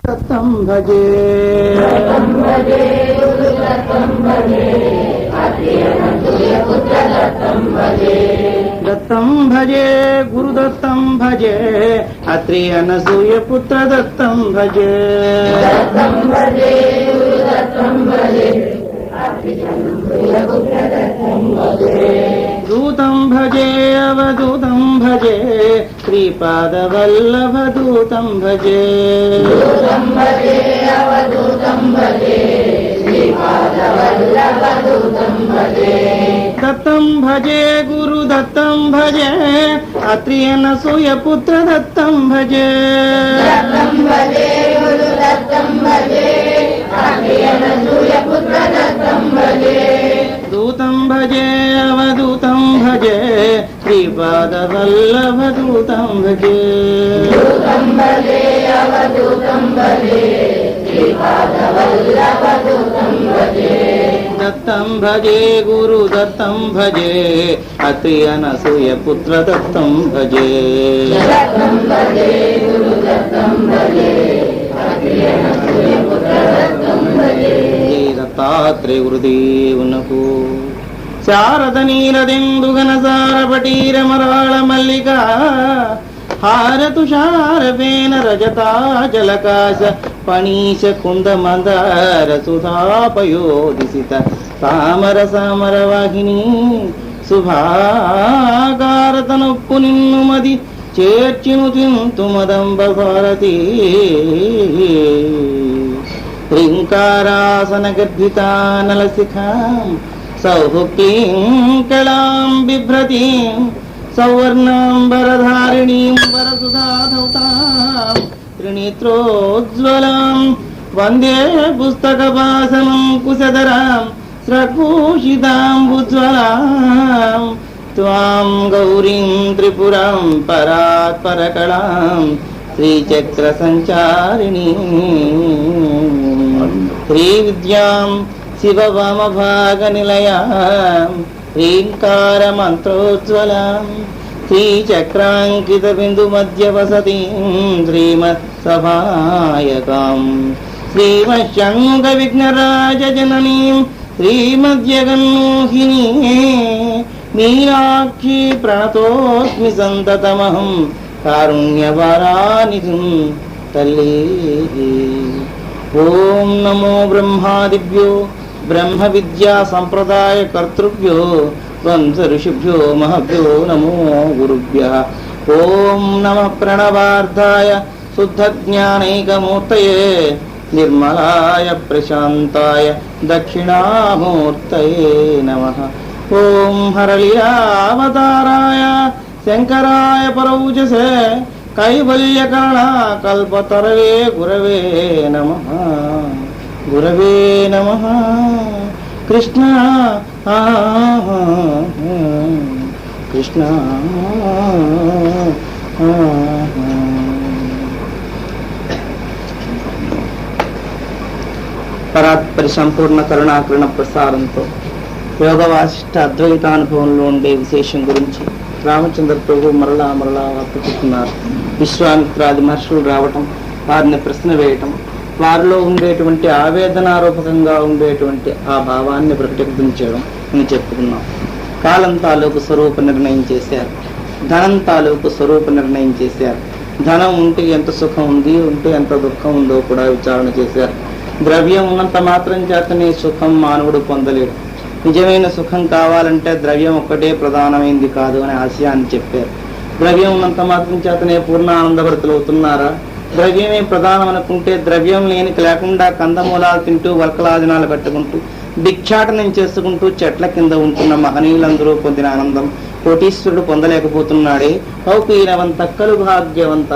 దత్తం భజే దత్తం భజే గురుదత్తం భజే అత్రి అనసూయ పుత్ర దత్తం భజే దూతం భజే అవధూతం భజే శ్రీపాదవల్లభ దూతం భజే దత్తం భజే గురు దత్తం భజే అత్రి అనసూయ పుత్ర దత్తం భజే దూతం భజే అవధూతం భజే శ్రీపాదవల్లభ దూతం భజే దత్తం భజే గురు దత్తం భజే అత్రి అనసూయ పుత్ర దత్తం భజే దత్తాత్రేయ గురుదేవునకు శారద నీలదెందుగనసారపటీర మరాళ మల్లిక హారతుషారవేణ రజతాచలకాశ పణీశ కుంద మందార సుధాపయోదిసిత తామర సామర వాహిని శుభాకారతనొప్పు నిన్ను మది చేర్చిను తింతుమదంబ భారతి హ్రీంకారాసన గర్భితానలశిఖాం సౌభుక్లీం కళాం బిభ్రతీం సౌవర్ణాంబరధారిణీం వరసుధాధౌతాం త్రినేత్రోజ్వలాం వందే పుస్తకపాసనం కుశధరాం స్రగ్భూషితాంబుజ్వలాం త్వాం గౌరీం త్రిపురాం పరాత్పరకళాం శ్రీచక్ర సంచారిణీ శ్రీవిద్యాం శివవామభాగనిలయాం హ్రీంకార మంత్రోజ్వలాం శ్రీచక్రాంకిత బిందు మధ్య వసతిం శ్రీమత్ సభాయకాం శ్రీమశంక విఘ్నరాజ జననీం శ్రీమద్యగన్మోహినీ మీనాక్షి ప్రణతోస్మి సంతతమహం కారుణ్యవరానిధిం తల్లి. ఓం నమో బ్రహ్మాదిభ్యో బ్రహ్మ విద్యా సంప్రదాయ కర్తృభ్యో వంశ ఋషిభ్యో మహభ్యో నమో గురుభ్యః. ఓం నమః ప్రణవార్థాయ శుద్ధ జ్ఞానైకమూర్తయే నిర్మలాయ ప్రశాంతాయ దక్షిణామూర్తయే నమః. ఓం హరళీయావతారాయ శంకరాయ పరౌజసే కైవల్యకరణ కల్పతరవే గురవే నమః. గురవే నమః. కృష్ణ కృష్ణ పరాత్పరి సంపూర్ణ కరుణాకరణ ప్రసారంతో యోగ వాసిష్ఠ అద్వైతానుభవంలో ఉండే విశేషం గురించి రామచంద్ర ప్రభు మరలా వర్తిస్తున్నారు. విశ్వామిత్రాది మహర్షులు రావటం, వారిని ప్రశ్న వేయటం, వారిలో ఉండేటువంటి ఆవేదనారూపకంగా ఉండేటువంటి ఆ భావాన్ని ప్రకటించడం అని చెప్పుకున్నాం. కాలం తాలూకు స్వరూప నిర్ణయం చేశారు, ధనం తాలూకు స్వరూప నిర్ణయం చేశారు. ధనం ఉంటే ఎంత సుఖం ఉంది, ఉంటే ఎంత దుఃఖం ఉందో కూడా విచారణ చేశారు. ద్రవ్యం ఉన్నంత మాత్రం చేతనే సుఖం మానవుడు పొందలేడు. నిజమైన సుఖం కావాలంటే ద్రవ్యం ఒక్కటే ప్రధానమైంది కాదు అనే ఆశయాన్ని చెప్పారు. ద్రవ్యం ఉన్నంత మాత్రం చేతనే పూర్ణానందభరితులు అవుతున్నారా? ద్రవ్యమే ప్రధానం అనుకుంటే ద్రవ్యం లేకుండా కందమూలాలు తింటూ వల్కలాజనాలు కట్టుకుంటూ భిక్షాటనం చేసుకుంటూ చెట్ల కింద ఉంటున్న మహనీయులందరూ పొందిన ఆనందం కోటీశ్వరుడు పొందలేకపోతున్నాడే. కౌపీనవంతక్కలు భాగ్యవంత.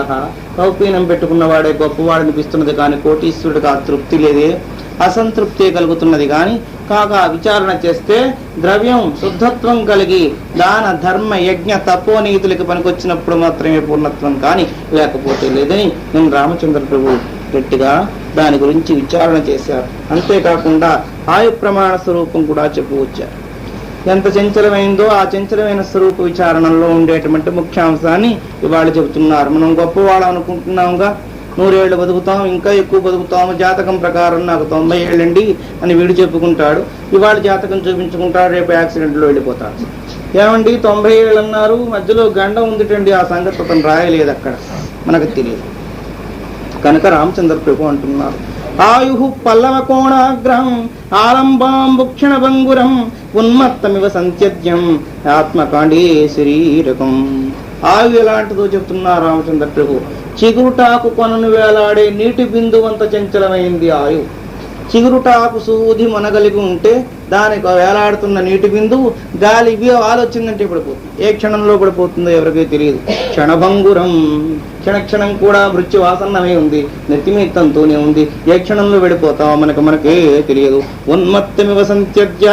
కౌపీనం పెట్టుకున్నవాడే గొప్పవాడనిపిస్తున్నది కానీ కోటీశ్వరుడికి ఆ తృప్తి లేదే, అసంతృప్తి కలుగుతున్నది. కానీ కాక విచారణ చేస్తే ద్రవ్యం శుద్ధత్వం కలిగి దాన ధర్మ యజ్ఞ తపోనీతులకి పనికొచ్చినప్పుడు మాత్రమే పూర్ణత్వం, కానీ లేకపోతే లేదని నేను రామచంద్ర ప్రభు గట్టిగా దాని గురించి విచారణ చేశారు. అంతేకాకుండా ఆయు ప్రమాణ స్వరూపం కూడా చెప్పువచ్చారు. ఎంత చంచలమైందో ఆ చంచలమైన స్వరూప విచారణలో ఉండేటువంటి ముఖ్యాంశాన్ని ఇవాళ చెబుతున్నారు. మనం గొప్పవాళ్ళం అనుకుంటున్నాముగా, 100 ఏళ్ళు బతుకుతాం, ఇంకా ఎక్కువ బతుకుతాము, జాతకం ప్రకారం నాకు 90 ఏళ్ళండి అని వీడు చెప్పుకుంటాడు. ఇవాళ జాతకం చూపించుకుంటాడు, రేపు యాక్సిడెంట్లో వెళ్ళిపోతాడు. ఏమండి 90 ఏళ్ళు అన్నారు, మధ్యలో గండం ఉందిటండి, ఆ సంగతి అతను రాయలేదు అక్కడ, మనకు తెలియదు. కనుక రామచంద్ర ప్రభు అంటున్నారు, ఆయు పల్లవ కోణాగ్రహం ఆలంబాంబుక్షణ భంగురం ఉన్మత్తమివ సంత్యజ్యం ఆత్మకాండే శరీరకం. ఆయు ఎలాంటిదో చెప్తున్నారు రామచంద్ర ప్రభు. చిగురుటాకు కొనను వేలాడే నీటి బిందువంత చంచలమైంది ఆయు. చిగురుటాకు సూది మనగలిగి ఉంటే దానికి వేలాడుతున్న నీటి బిందువు గాలి ఆలోచిందంటే పడిపోతుంది. ఏ క్షణంలో పడిపోతుందో ఎవరికీ తెలియదు. క్షణభంగురం, క్షణక్షణం కూడా మృత్యు వాసన్నమై ఉంది, నెత్తిమీత్తంతోనే ఉంది. ఏ క్షణంలో పడిపోతామో మనకే తెలియదు. ఉన్మత్తమివ సంత్యజ్య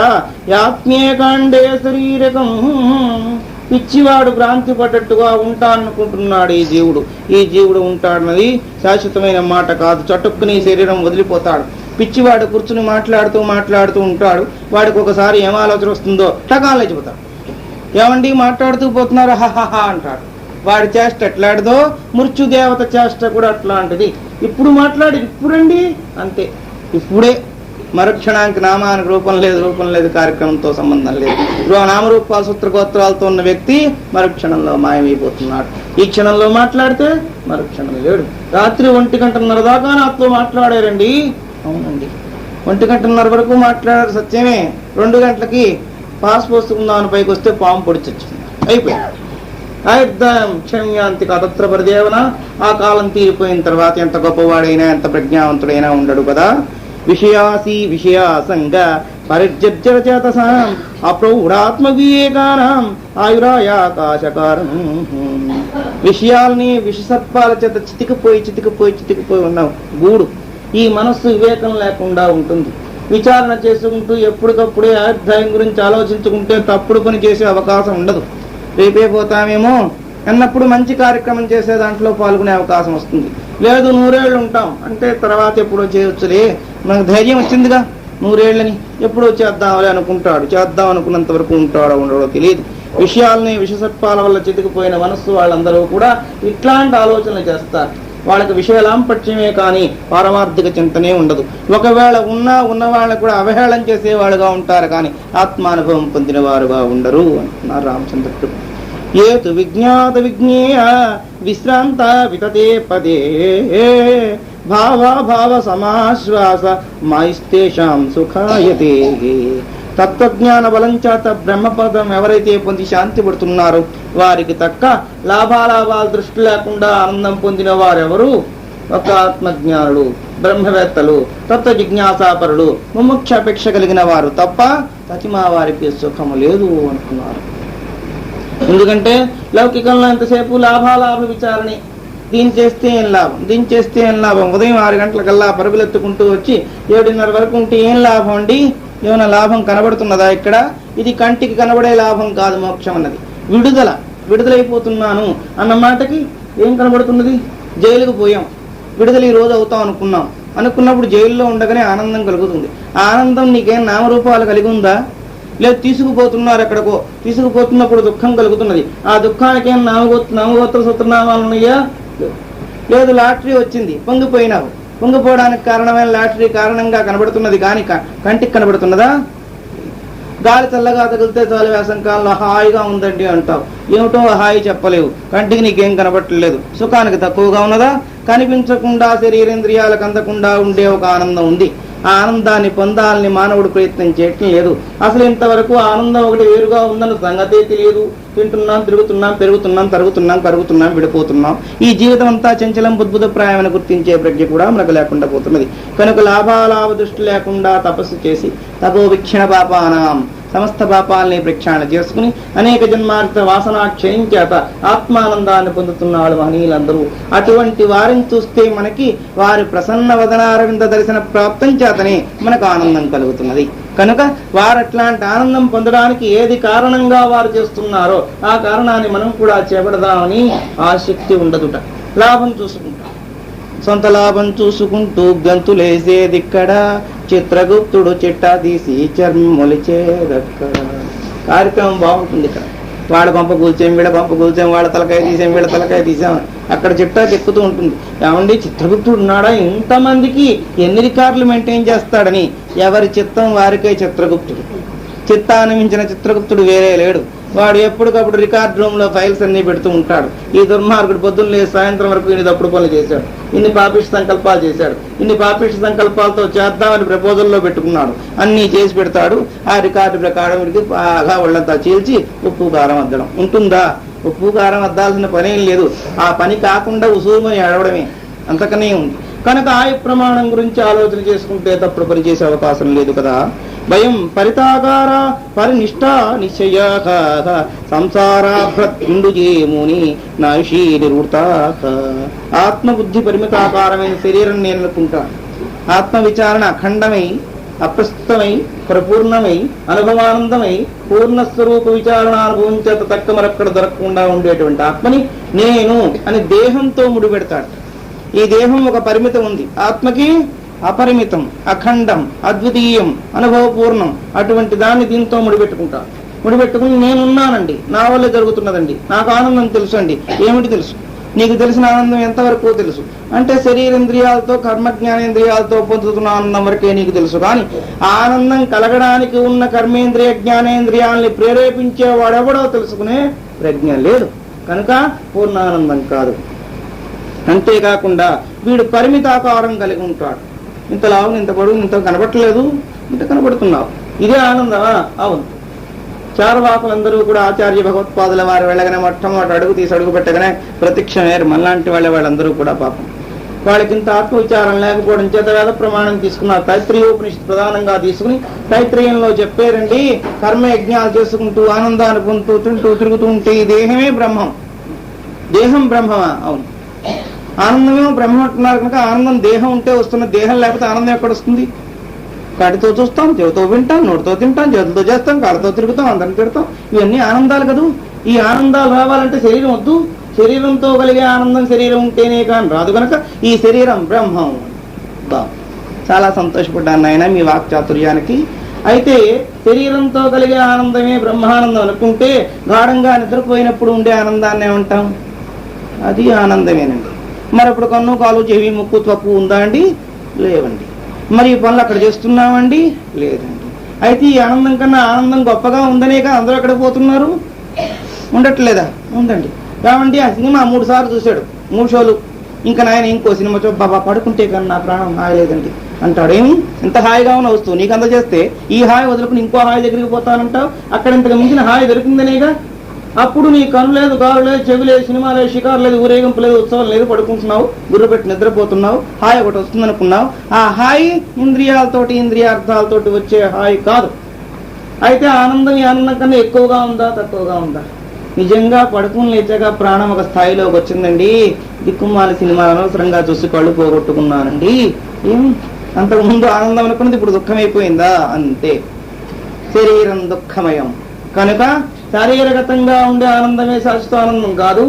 యాత్మేకాండే శరీరకం. పిచ్చివాడు భ్రాంతి పడ్డట్టుగా ఉంటాడనుకుంటున్నాడు ఈ జీవుడు ఉంటాడన్నది శాశ్వతమైన మాట కాదు. చటుక్కుని శరీరం వదిలిపోతాడు. పిచ్చివాడు కూర్చుని మాట్లాడుతూ ఉంటాడు. వాడికి ఒకసారి ఏం ఆలోచన వస్తుందో టకాలు లేచిపోతాడు. ఏమండి మాట్లాడుతూ పోతున్నారు హహహా అంటాడు. వాడి చేష్ట ఎట్లాంటిదో మృత్యుదేవత చేష్ట కూడా అట్లాంటిది. ఇప్పుడు ఇప్పుడండి అంతే, ఇప్పుడే. మరుక్షణానికి నామానికి రూపం లేదు, కార్యక్రమంతో సంబంధం లేదు. నామరూపాల సూత్రగోత్రాలతో ఉన్న వ్యక్తి మరుక్షణంలో మాయమైపోతున్నాడు. ఈ క్షణంలో మాట్లాడితే మరుక్షణం లేడు. రాత్రి 1:30 దాకా నాతో మాట్లాడారండి. అవునండి, 1:30 వరకు మాట్లాడారు, సత్యమే. 2 గంటలకి పాస్ పోసుకుందామని పైకి వస్తే పాము పొడిచొచ్చింది, అయిపోయింది. ఆయుర్దాయం క్షమ్యాంతి కతత్ర పరిదేవన. ఆ కాలం తీరిపోయిన తర్వాత ఎంత గొప్పవాడైనా ఎంత ప్రజ్ఞావంతుడైనా ఉండడు కదా. విషయాసంగ పరిజర్జరచేతసాం అప్రౌఢాత్మ వివేకానాం ఆయురాయాకాశకారం. విషయాల్ని విషసర్పాల చేత చితికిపోయి ఉన్నాం గూడు. ఈ మనస్సు వివేకం లేకుండా ఉంటుంది. విచారణ చేసుకుంటూ ఎప్పటికప్పుడే ఆయుర్దాయం గురించి ఆలోచించుకుంటే తప్పుడు పని చేసే అవకాశం ఉండదు. రేపే పోతామేమో అన్నప్పుడు మంచి కార్యక్రమం చేసే దాంట్లో పాల్గొనే అవకాశం వస్తుంది. లేదు 100 ఏళ్ళు ఉంటాం అంటే తర్వాత ఎప్పుడో చేయొచ్చులే, మనకు ధైర్యం వచ్చిందిగా 100 ఏళ్ళని, ఎప్పుడో చేద్దామని అనుకుంటాడు. చేద్దాం అనుకున్నంత వరకు ఉంటాడో ఉండడో తెలియదు. విషయాల్ని విషసర్పాల వల్ల చితికిపోయిన మనస్సు వాళ్ళందరూ కూడా ఇట్లాంటి ఆలోచనలు చేస్తారు. వాళ్ళకి విషయలాంపట్యమే కానీ పారమార్థిక చింతనే ఉండదు. ఒకవేళ ఉన్న వాళ్ళకు కూడా అవహేళన చేసేవాళ్ళుగా ఉంటారు కానీ ఆత్మానుభవం పొందిన వారుగా ఉండరు అంటున్నారు రామచంద్రుడు. ఏతు విజ్ఞాత విజ్ఞేయ విశ్రాంత వితతే పదే భావ సమాశ్వాస మైస్తేషాం సుఖాయతే. తత్వజ్ఞాన బలం చేత బ్రహ్మపదం ఎవరైతే పొంది శాంతి పడుతున్నారో వారికి తక్క లాభాలాభాలు దృష్టి లేకుండా ఆనందం పొందిన వారెవరు? ఒక ఆత్మజ్ఞానుడు, బ్రహ్మవేత్తలు, తత్వ జిజ్ఞాసాపరుడు, ముముక్షాపేక్ష కలిగిన వారు తప్ప ప్రతిమా వారికి సుఖము లేదు అంటున్నారు. ఎందుకంటే లౌకికంలో ఎంతసేపు లాభాలాభ విచారణి. దీని చేస్తే ఏం లాభం, ఉదయం 6 గంటలకల్లా పరుగులెత్తుకుంటూ వచ్చి 7:30 వరకు ఉంటే ఏం లాభం అండి? ఏమైనా లాభం కనబడుతున్నదా ఇక్కడ? ఇది కంటికి కనబడే లాభం కాదు మోక్షం అన్నది. విడుదలైపోతున్నాను అన్న మాటకి ఏం కనబడుతున్నది? జైలుకు పోయాం, విడుదల ఈ రోజు అవుతాం అనుకున్నప్పుడు జైల్లో ఉండగానే ఆనందం కలుగుతుంది. ఆ ఆనందం నీకేం నామరూపాలు కలిగి ఉందా? లేదు తీసుకుపోతున్నారు ఎక్కడికో, తీసుకుపోతున్నప్పుడు దుఃఖం కలుగుతున్నది. ఆ దుఃఖానికి ఏం నామగోత్ర సూత్రనామాలు ఉన్నాయా? లేదు లాటరీ వచ్చింది, పొంగిపోవడానికి కారణమైన లాటరీ కారణంగా కనబడుతున్నది కానీ కంటికి కనబడుతున్నదా? గాలి చల్లగా తగిలితే చాలు వేసంకాలంలో హాయిగా ఉందండి అంటావు. ఏమిటో హాయి చెప్పలేవు, కంటికి నీకేం కనబట్టలేదు. సుఖానికి తక్కువగా ఉన్నదా? కనిపించకుండా శరీరేంద్రియాలకు అందకుండా ఉండే ఒక ఆనందం ఉంది. ఆ ఆనందాన్ని పొందాలని మానవుడు ప్రయత్నం చేయటం లేదు. అసలు ఇంతవరకు ఆనందం ఒకటి వేరుగా ఉందన్న సంగతే తెలియదు. తింటున్నాం, తిరుగుతున్నాం, పెరుగుతున్నాం, తరుగుతున్నాం, కరుగుతున్నాం, విడిపోతున్నాం. ఈ జీవితం అంతా చంచలం బుద్భుతప్రాయమని గుర్తించే ప్రజ్ఞ కూడా మనకు లేకుండా పోతున్నది. కనుక లాభాలాభ దృష్టి లేకుండా తపస్సు చేసి తపోవిక్షణ పాపానాం సమస్త పాపాలని ప్రక్షాళన చేసుకుని అనేక జన్మార్జిత వాసనాక్షయం చేత ఆత్మానందాన్ని పొందుతున్నాడు మహనీయులందరూ. అటువంటి వారిని చూస్తే మనకి వారి ప్రసన్న వదనారవింద దర్శన ప్రాప్తం చేతనే మనకు ఆనందం కలుగుతున్నది. కనుక వారు అట్లాంటి ఆనందం పొందడానికి ఏది కారణంగా వారు చేస్తున్నారో ఆ కారణాన్ని మనం కూడా చేపడదామని ఆసక్తి ఉండదుట. లాభం చూసుకుంటాం, సొంత లాభం చూసుకుంటూ గంతులేసేదిక్కడ, చిత్రగుప్తుడు చిట్టా తీసి చర్మొలిచేదక్కడ. కార్యక్రమం బాగుంటుంది ఇక్కడ. వాళ్ళ కొంప కూల్చాం, వీళ్ళ కొంప కూల్చాం, వాళ్ళ తలకాయ తీసాం, వీళ్ళ తలకాయ తీసాం, అక్కడ చిట్టాకి ఎక్కుతూ ఉంటుంది. ఏమండి చిత్రగుప్తుడు ఉన్నాడా, ఇంతమందికి ఎన్ని రికార్డులు మెయింటైన్ చేస్తాడని. ఎవరి చిత్తం వారికే చిత్రగుప్తుడు. చిత్తాన్ని మించిన చిత్రగుప్తుడు వేరే లేడు. వాడు ఎప్పటికప్పుడు రికార్డ్ రూమ్ లో ఫైల్స్ అన్ని పెడుతూ ఉంటాడు. ఈ దుర్మార్గుడు పొద్దున్న లేదు సాయంత్రం వరకు ఇన్ని తప్పుడు పనులు చేశాడు, ఇన్ని పాపిష్టి సంకల్పాలు చేశాడు, ఇన్ని పాపిష్టి సంకల్పాలతో చేద్దామని ప్రపోజల్లో పెట్టుకున్నాడు, అన్ని చేసి పెడతాడు. ఆ రికార్డు ప్రకారం వీడికి బాగా ఒళ్ళంతా చీల్చి ఉప్పు కారం అద్దడం ఉంటుందా? ఉప్పు కారం అద్దాల్సిన పనేం లేదు. ఆ పని కాకుండా ఉసూరుమని ఏడవడమే, అంతకనే ఉంది. కనుక ఆయు ప్రమాణం గురించి ఆలోచన చేసుకుంటే తప్పుడు పని చేసే అవకాశం లేదు కదా. భయం పరితాకార పరినిష్ట నిశ్చయ సంసారాభ్రత్యుండుజేముని నాయుషీ నివృత్త. ఆత్మబుద్ధి పరిమితాకారమైన శరీరం నేను అనుకుంటాను. ఆత్మ విచారణ అఖండమై అప్రస్తుతమై పరిపూర్ణమై అనుభవానందమై పూర్ణస్వరూప విచారణ అనుభవం చేత తక్క మరక్కడ దొరకకుండా ఉండేటువంటి ఆత్మని నేను అని దేహంతో ముడిపెడతాడు. ఈ దేహం ఒక పరిమితం ఉంది, ఆత్మకి అపరిమితం, అఖండం, అద్వితీయం, అనుభవపూర్ణం. అటువంటి దాన్ని దీంతో ముడిపెట్టుకుంటా. ముడిపెట్టుకుని నేనున్నానండి, నా వల్లే జరుగుతున్నదండి, నాకు ఆనందం తెలుసు అండి. ఏమిటి తెలుసు? నీకు తెలిసిన ఆనందం ఎంతవరకు తెలుసు అంటే శరీరేంద్రియాలతో కర్మజ్ఞానేంద్రియాలతో పొందుతున్న ఆనందం వరకే నీకు తెలుసు. కానీ ఆనందం కలగడానికి ఉన్న కర్మేంద్రియ జ్ఞానేంద్రియాలని ప్రేరేపించే వాడెవడో తెలుసుకునే ప్రజ్ఞ లేదు. కనుక పూర్ణానందం కాదు. అంతేకాకుండా వీడు పరిమితాకారం కలిగి ఉంటాడు. ఇంత లావు, ఇంత పొడుగు, ఇంత కనబట్టలేదు, ఇంత కనబడుతున్నావు, ఇదే ఆనందమా? అవును. చార్వాకులందరూ కూడా ఆచార్య భగవత్పాదుల వారు వెళ్ళగానే మొట్టమొదటి అడుగు తీసి అడుగు పెట్టగానే ప్రతిక్షణేరు మనలాంటి వాళ్ళందరూ కూడా పాపం వాళ్ళకి ఇంత ఆత్మవిచారం లేకపోవడం చేత వేద ప్రమాణం తీసుకున్నారు. తైత్రీయోపనిషత్తు ప్రధానంగా తీసుకుని తైత్రీయంలో చెప్పారండి, కర్మయజ్ఞాలు చేసుకుంటూ ఆనందాన్ని పొందుతూ తింటూ తిరుగుతూ ఉంటే ఈ దేహమే బ్రహ్మం. దేహం బ్రహ్మమా? అవును. ఆనందమేమో బ్రహ్మం అంటున్నారు కనుక ఆనందం దేహం ఉంటే వస్తున్న, దేహం లేకపోతే ఆనందం ఎక్కడ వస్తుంది? కాటితో చూస్తాం, చెవితో వింటాం, నోటితో తింటాం, చేతులతో చేస్తాం, కాళ్ళతో తిరుగుతాం, అందరిని తిడతాం. ఇవన్నీ ఆనందాలు కదూ. ఈ ఆనందాలు రావాలంటే శరీరం వద్దు. శరీరంతో కలిగే ఆనందం శరీరం ఉంటేనే కానీ రాదు. కనుక ఈ శరీరం బ్రహ్మం. చాలా సంతోషపడ్డాను నాయన మీ వాక్చాతుర్యానికి. అయితే శరీరంతో కలిగే ఆనందమే బ్రహ్మానందం అనుకుంటే గాఢంగా నిద్రపోయినప్పుడు ఉండే ఆనందాన్ని ఏమంటాం? అది ఆనందమేనండి. మరి అప్పుడు కన్ను, కాలు, చెవి, ముక్కు, త్వక్కు ఉందా అండి? లేవండి. మరి ఈ పనులు అక్కడ చేస్తున్నామండి? లేదండి. అయితే ఈ ఆనందం కన్నా ఆనందం గొప్పగా ఉందనే కదా అందరూ అక్కడ పోతున్నారు. ఉండట్లేదా? ఉందండి. కావండి ఆ సినిమా 3 సార్లు చూశాడు, 3 షోలు. ఇంకా నాయన ఇంకో సినిమా బాబా పడుకుంటే కన్నా ప్రాణం హాయి లేదండి అంటాడు. ఏమి ఎంత హాయిగా ఉన్న వస్తువు నీకు అంత చేస్తే ఈ హాయి వదులుకుని ఇంకో హాయి దగ్గరికి పోతానంటావు. అక్కడ ఇంతకు మించిన హాయి దొరికిందనేగా. అప్పుడు నీ కను లేదు, కారు లేదు, చెవి లేదు, సినిమా లేదు, షికారు లేదు, ఊరేగింపు లేదు, ఉత్సవం లేదు, పడుకుంటున్నావు, గుర్రు పెట్టి నిద్రపోతున్నావు, హాయి ఒకటి వస్తుందనుకున్నావు. ఆ హాయి ఇంద్రియాలతోటి ఇంద్రియార్థాలతోటి వచ్చే హాయి కాదు. అయితే ఆనందం ఈ ఆనందం కన్నా ఎక్కువగా ఉందా, తక్కువగా ఉందా? నిజంగా పడుకుని లేచాక ప్రాణం ఒక స్థాయిలోకి వచ్చిందండి. దిక్కుమాల సినిమాలు అనవసరంగా చూసి కళ్ళు పోగొట్టుకున్నానండి. ఏం అంతకుముందు ఆనందం అనుకున్నది ఇప్పుడు దుఃఖమైపోయిందా? అంతే. శరీరం దుఃఖమయం కనుక శారీరగతంగా ఉండే ఆనందమే శాశ్వత ఆనందం కాదు.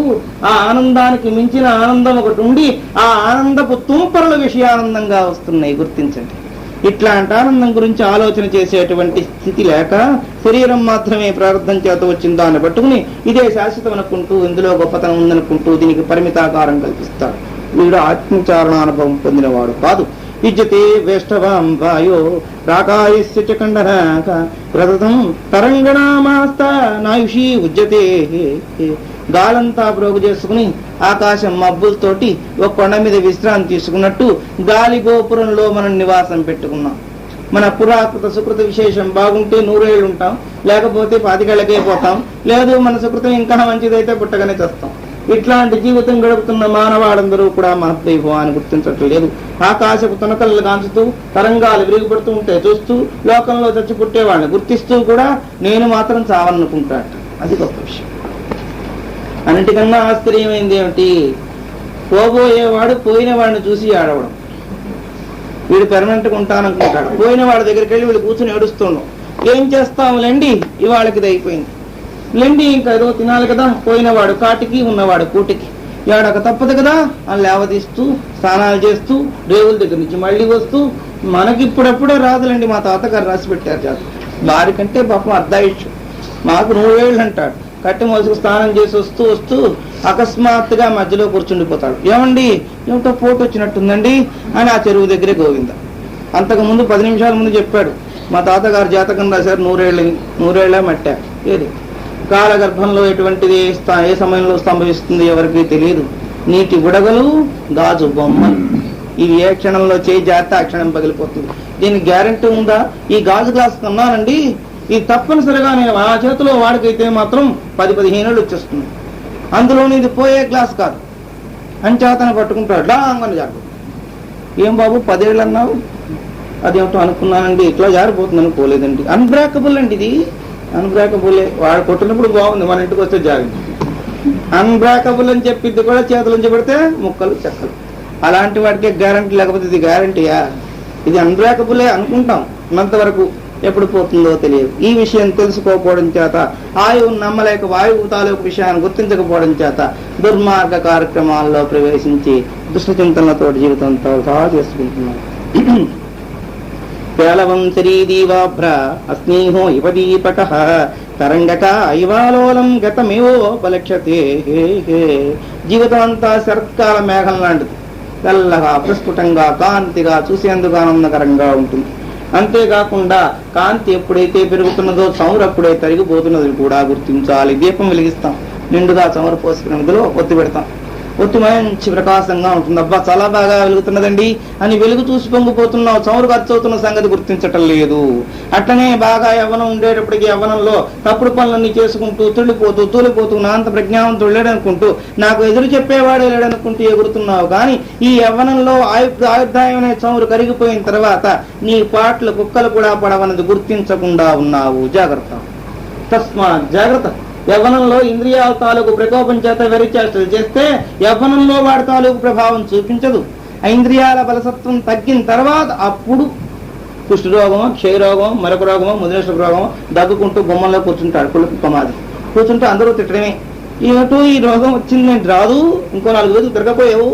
ఆ ఆనందానికి మించిన ఆనందం ఒకటి ఉండి ఆ ఆనందపు తుంపరల విషయానందంగా వస్తున్నాయి, గుర్తించండి. ఇట్లాంటి ఆనందం గురించి ఆలోచన చేసేటువంటి స్థితి లేక శరీరం మాత్రమే ప్రారంభం చేత వచ్చిందా అని పట్టుకుని ఇదే శాశ్వతం అనుకుంటూ, ఇందులో గొప్పతనం ఉందనుకుంటూ దీనికి పరిమితాకారం కల్పిస్తాడు. వీడు ఆత్మచారణానుభవం పొందినవాడు కాదు. యుజ్యతే వేష్టవాం వాయో రాకాయస్య చ కండనాక ప్రదతం తరంగణామాస్త నాయుషీ ఉజ్యతే. గాలంతా ప్రోగు చేసుకుని ఆకాశం మబ్బులతోటి ఒక కొండ మీద విశ్రాంతి తీసుకున్నట్టు గాలి గోపురంలో మనం నివాసం పెట్టుకున్నాం. మన పురాకృత సుకృత విశేషం బాగుంటే 100 ఏళ్ళు ఉంటాం, లేకపోతే 10 ఏళ్ళకే పోతాం. లేదు మన సుకృతం ఇంకా మంచిదైతే పుట్టగానే చేస్తాం. ఇట్లాంటి జీవితం గడుపుతున్న మానవాళ్ళందరూ కూడా మహద్వైభవాన్ని గుర్తించట్లేదు. ఆకాశపు తునకలు కాంచుతూ తరంగాలు విరిగిపడుతూ ఉంటే చూస్తూ లోకంలో చచ్చి పుట్టేవాడిని గుర్తిస్తూ కూడా నేను మాత్రం చావనుకుంటాట. అది గొప్ప విషయం. అన్నిటికన్నా ఆశ్చర్యమైంది ఏమిటి? పోబోయేవాడు పోయిన వాడిని చూసి ఆడవడం. వీడు పెర్మనెంట్గా ఉంటాననుకుంటాడు. పోయిన వాడి దగ్గరికి వెళ్ళి వీళ్ళు కూర్చుని ఏడుస్తున్నాం. ఏం చేస్తాములేండి, ఇవాళకి అయిపోయింది లేండి, ఇంకా ఏదో తినాలి కదా. పోయినవాడు కాటికి, ఉన్నవాడు కూటికి, ఏడక తప్పదు కదా అని లేవదీస్తూ స్నానాలు చేస్తూ రేవుల దగ్గర నుంచి మళ్ళీ వస్తూ మనకి ఇప్పుడప్పుడే రాదులేండి. మా తాతగారు రాసి పెట్టారు జాతర. వారికంటే పాపం అర్ధాయుష్యం, మాకు 100 ఏళ్ళు అంటాడు. కట్టె మోసుకు స్నానం చేసి వస్తూ వస్తూ అకస్మాత్తుగా మధ్యలో కూర్చుండిపోతాడు. ఏమండి ఏమిటో పోటు వచ్చినట్టుందండి అని ఆ చెరువు దగ్గరే గోవింద. అంతకుముందు 10 నిమిషాల ముందు చెప్పాడు, మా తాతగారు జాతకం రాశారు, 100 ఏళ్ళ మట్ట. ఏది కాలగర్భంలో ఎటువంటిది ఏ సమయంలో సంభవిస్తుంది ఎవరికి తెలియదు. నీటి బుడగలు, గాజు బొమ్మలు, ఇవి ఏ క్షణంలో చేయి జాగ్రత్త ఆ క్షణం పగిలిపోతుంది. దీనికి గ్యారంటీ ఉందా? ఈ గాజు గ్లాస్ కొన్నానండి, ఇది తప్పనిసరిగా నేను ఆ చేతిలో వాడికైతే మాత్రం 10-15 ఏళ్ళు వచ్చేస్తుంది. అందులోని ఇది పోయే గ్లాస్ కాదు. అంచేతన పట్టుకుంటాడు లాంగని జాగ్రత్త. ఏం బాబు 10 ఏళ్ళు అన్నావు? అదేమిటో అనుకున్నానండి, ఇట్లా జారిపోతుంది అనుకోలేదండి. అన్బ్రేకబుల్ అండి, ఇది అన్బ్రేకబులే. వాడు కొట్టినప్పుడు బాగుంది, మన ఇంటికి వస్తే జాగ్రత్త. అన్బ్రేకబుల్ అని చెప్పింది కూడా చేతులుంచి పెడితే ముక్కలు చెక్కలు. అలాంటి వాడికే గ్యారంటీ, లేకపోతే ఇది గ్యారంటీయా? ఇది అన్బ్రేకబులే అనుకుంటాం, ఉన్నంతవరకు ఎప్పుడు పోతుందో తెలియదు. ఈ విషయం తెలుసుకోకపోవడం చేత, ఆయువు నమ్మలేక వాయువు తాలూకు విషయాన్ని గుర్తించకపోవడం చేత దుర్మార్గ కార్యక్రమాల్లో ప్రవేశించి దుష్టచింతనలతో జీవితంతో సహా చేసుకుంటున్నాం. పేలవం శరీదీవాభ్ర అస్నేహో ఇవదీపట తరంగక ఐవాలోలం గతమేవోపలక్ష్యతే. జీవితం అంతా శరత్కాల మేఘం లాంటిది, తెల్లగా ప్రస్ఫుటంగా కాంతిగా చూసేందుకు ఆనందకరంగా ఉంటుంది. అంతేకాకుండా కాంతి ఎప్పుడైతే పెరుగుతున్నదో చమురు అప్పుడే తరిగిపోతున్నది కూడా గుర్తించాలి. దీపం వెలిగిస్తాం, నిండుగా చమురు పోసుకున్న నిధిలో ఒత్తి పెడతాం, ఒత్తి మంచి ప్రకాశంగా ఉంటుంది. అబ్బా చాలా బాగా వెలుగుతున్నదండి అని వెలుగు చూసి పొంగిపోతున్నావు, చమురు ఖర్చు అవుతున్న సంగతి గుర్తించటం లేదు. అట్లనే బాగా యవ్వనం ఉండేటప్పటికి యవ్వనంలో తప్పుడు పనులన్నీ చేసుకుంటూ తూలిపోతూ నా అంత ప్రజ్ఞావంతుడు లేడనుకుంటూ, నాకు ఎదురు చెప్పేవాడే లేడనుకుంటూ ఎగురుతున్నావు. కానీ ఈ యవ్వనంలో ఆయుర్దాయం అనే చమురు కరిగిపోయిన తర్వాత నీ పాటలు కుక్కలు కూడా పడవన్నది గుర్తించకుండా ఉన్నావు. జాగ్రత్త, తస్మాత్ జాగ్రత్త. యవ్వనంలో ఇంద్రియాల తాలూకు ప్రకోపం చేత వెరిచేష్టలు చేస్తే యవ్వనంలో వాడి తాలూకు ప్రభావం చూపించదు. ఇంద్రియాల బలసత్వం తగ్గిన తర్వాత అప్పుడు కుష్ఠరోగమో, క్షయరోగమో, మరొక రోగమో, ముదిరేశ్వర రోగమో దగ్గుకుంటూ గుమ్మంలో కూర్చుంటాడు. కుళ్ళకి ప్రమాది కూర్చుంటే అందరూ తిట్టడమే, ఏమిటో ఈ రోగం వచ్చిందేంటి, రాదు ఇంకో 4 రోజులు తిరగపోయావు,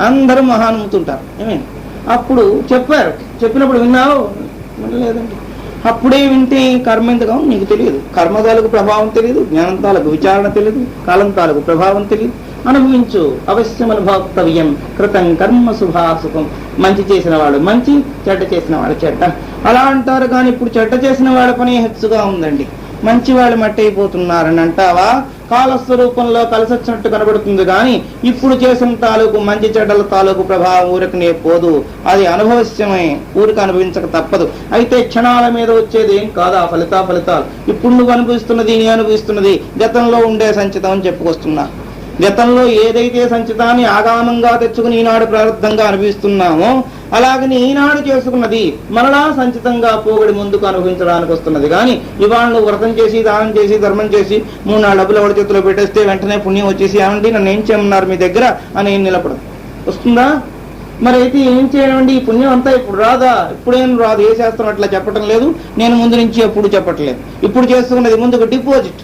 అందరూ మహానుముతుంటారు. అప్పుడు చెప్పారు, చెప్పినప్పుడు విన్నావు లేదండి. అప్పుడే వింటే కర్మ ఎంతగా నీకు తెలియదు, కర్మ తాలూకు ప్రభావం తెలియదు, జ్ఞానం తాలూకు విచారణ తెలియదు, కాలం తాలూకు ప్రభావం తెలియదు. అనుభవించు, అవశ్యం అనుభవక్తవ్యం కృతం కర్మ శుభాసుఖం. మంచి చేసిన వాడు మంచి, చెడ్డ చేసిన వాడు చెడ్డ అలా అంటారు. కానీ ఇప్పుడు చెడ్డ చేసిన వాడి పని హెచ్చుగా ఉందండి, మంచి వాళ్ళు మట్టి అయిపోతున్నారని అంటావా? కాలస్వరూపంలో కలిసొచ్చినట్టు కనబడుతుంది, కానీ ఇప్పుడు చేసిన తాలూకు మంచి చెడ్డల తాలూకు ప్రభావం ఊరికనే పోదు, అది అనుభవశ్యమే, ఊరికి అనుభవించక తప్పదు. అయితే క్షణాల మీద వచ్చేది ఏం కాదు ఆ ఫలితాలు. ఇప్పుడు నువ్వు అనుభవిస్తున్నది, నీ అనుభవిస్తున్నది గతంలో ఉండే సంచితం అని చెప్పుకొస్తున్నా. గతంలో ఏదైతే సంచితాన్ని ఆగామంగా తెచ్చుకుని ఈనాడు ప్రారంభంగా అనుభవిస్తున్నామో అలాగని ఈనాడు చేసుకున్నది మరలా సంచితంగా పోగడి ముందుకు అనుభవించడానికి వస్తున్నది. కానీ ఇవాళ నువ్వు వ్రతం చేసి, దానం చేసి, ధర్మం చేసి 3-4 డబ్బులు ఎవరి చేతిలో పెట్టేస్తే వెంటనే పుణ్యం వచ్చేసి ఏమండి నన్ను ఏం చేయమన్నారు మీ దగ్గర అని నిలబడదు, వస్తుందా? మరి అయితే ఏం చేయమండి, ఈ పుణ్యం అంతా ఇప్పుడు రాదా? ఇప్పుడేం రాదు, ఏ శాస్త్రం అట్లా చెప్పటం లేదు, నేను ముందు నుంచి ఎప్పుడు చెప్పట్లేదు. ఇప్పుడు చేసుకున్నది ముందుకు డిపాజిట్.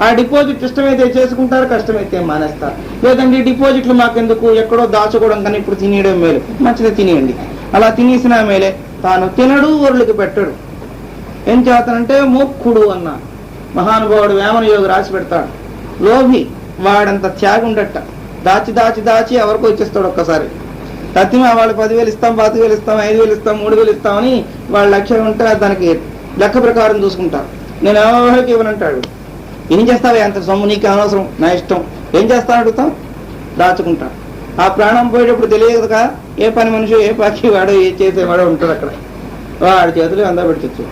ఆ డిపాజిట్ ఇష్టమైతే చేసుకుంటారు, కష్టమైతే మానేస్తారు. లేదండి డిపాజిట్లు మాకెందుకు, ఎక్కడో దాచుకోవడం కానీ ఇప్పుడు తినేయడం మేలు, మంచిగా తినేయండి. అలా తినేసినా మేలే, తాను తినడు వరులకి పెట్టడు. ఏం చేస్తానంటే మోక్కుడు అన్న మహానుభావుడు వేమన యోగి రాసి పెడతాడు. లోభి వాడంత త్యాగం ఉండట, దాచి ఎవరికో ఇచ్చేస్తాడు ఒక్కసారి. తత్తిమ వాళ్ళు 10,000 ఇస్తాం, 25,000 ఇస్తాం, 5,000 ఇస్తాం, 3,000 ఇస్తామని వాళ్ళ లక్ష్యం ఉంటే దానికి లెక్క ప్రకారం చూసుకుంటారు. నేను ఎవరికి ఇవ్వనంటాడు. ఏం చేస్తావే అంత సొమ్ము, నీకు అనవసరం, నా ఇష్టం, ఏం చేస్తాను అడుగుతాం, దాచుకుంటా. ఆ ప్రాణం పోయేటప్పుడు తెలియదు కదా ఏ పని మనిషి, ఏ పాకి వాడో, ఏ చేసేవాడో ఉంటాడు అక్కడ, వాడి చేతులు అందా పెట్టచ్చు.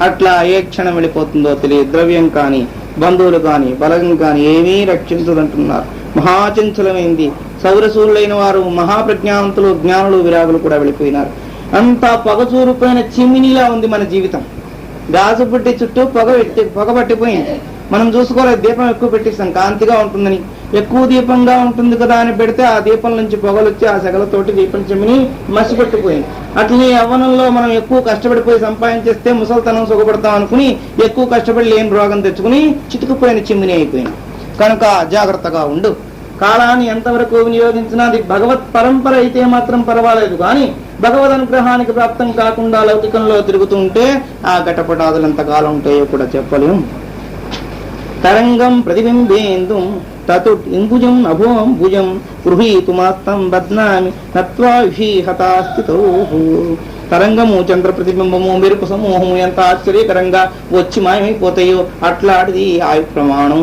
అట్లా ఏ క్షణం వెళ్ళిపోతుందో తెలియదు. ద్రవ్యం కానీ, బంధువులు కానీ, బలగం కానీ ఏమీ రక్షించదంటున్నారు. మహాచంచలమైంది. సౌరసూరులైన వారు, మహాప్రజ్ఞావంతులు, జ్ఞానులు, విరాగులు కూడా వెళ్ళిపోయినారు. అంతా పొగచూరుపోయిన చిమ్మినిలా ఉంది మన జీవితం. గాజు బుడ్డి చుట్టూ పొగ పట్టిపోయింది. మనం చూసుకోలేదు, దీపం ఎక్కువ పెట్టిస్తాం కాంతిగా ఉంటుందని. ఎక్కువ దీపంగా ఉంటుంది కదా అని పెడితే ఆ దీపం నుంచి పొగలు వచ్చి ఆ సెగలతోటి దీపం చెమ్మిని మసిపెట్టిపోయింది. అట్లనే యవ్వనంలో మనం ఎక్కువ కష్టపడిపోయి సంపాదించేస్తే ముసలితనం సుఖపడతాం అనుకుని ఎక్కువ కష్టపడి లేని రోగం తెచ్చుకుని చిటుకుపోయిన చిమ్మిని అయిపోయింది. కనుక జాగ్రత్తగా ఉండు. కాలాన్ని ఎంతవరకు వినియోగించినా అది భగవత్ పరంపర అయితే మాత్రం పర్వాలేదు, కానీ భగవద్ అనుగ్రహానికి ప్రాప్తం కాకుండా లౌకికంలో తిరుగుతూ ఉంటే ఆ ఘటపటాదులు ఎంతకాలం ఉంటాయో కూడా చెప్పలేం. తరంగం ప్రతిబింబేందుం తతు ఇంబుజం అభోం భుజం గృహీతుమాస్తం బధ్నామి నత్వా విషీహతాస్థితో. తరంగము, చంద్ర ప్రతిబింబము, మెరుపు సమూహము ఎంత ఆశ్చర్యకరంగా వచ్చి మాయమైపోతాయో అట్లాంటిది ఆయు ప్రమాణం.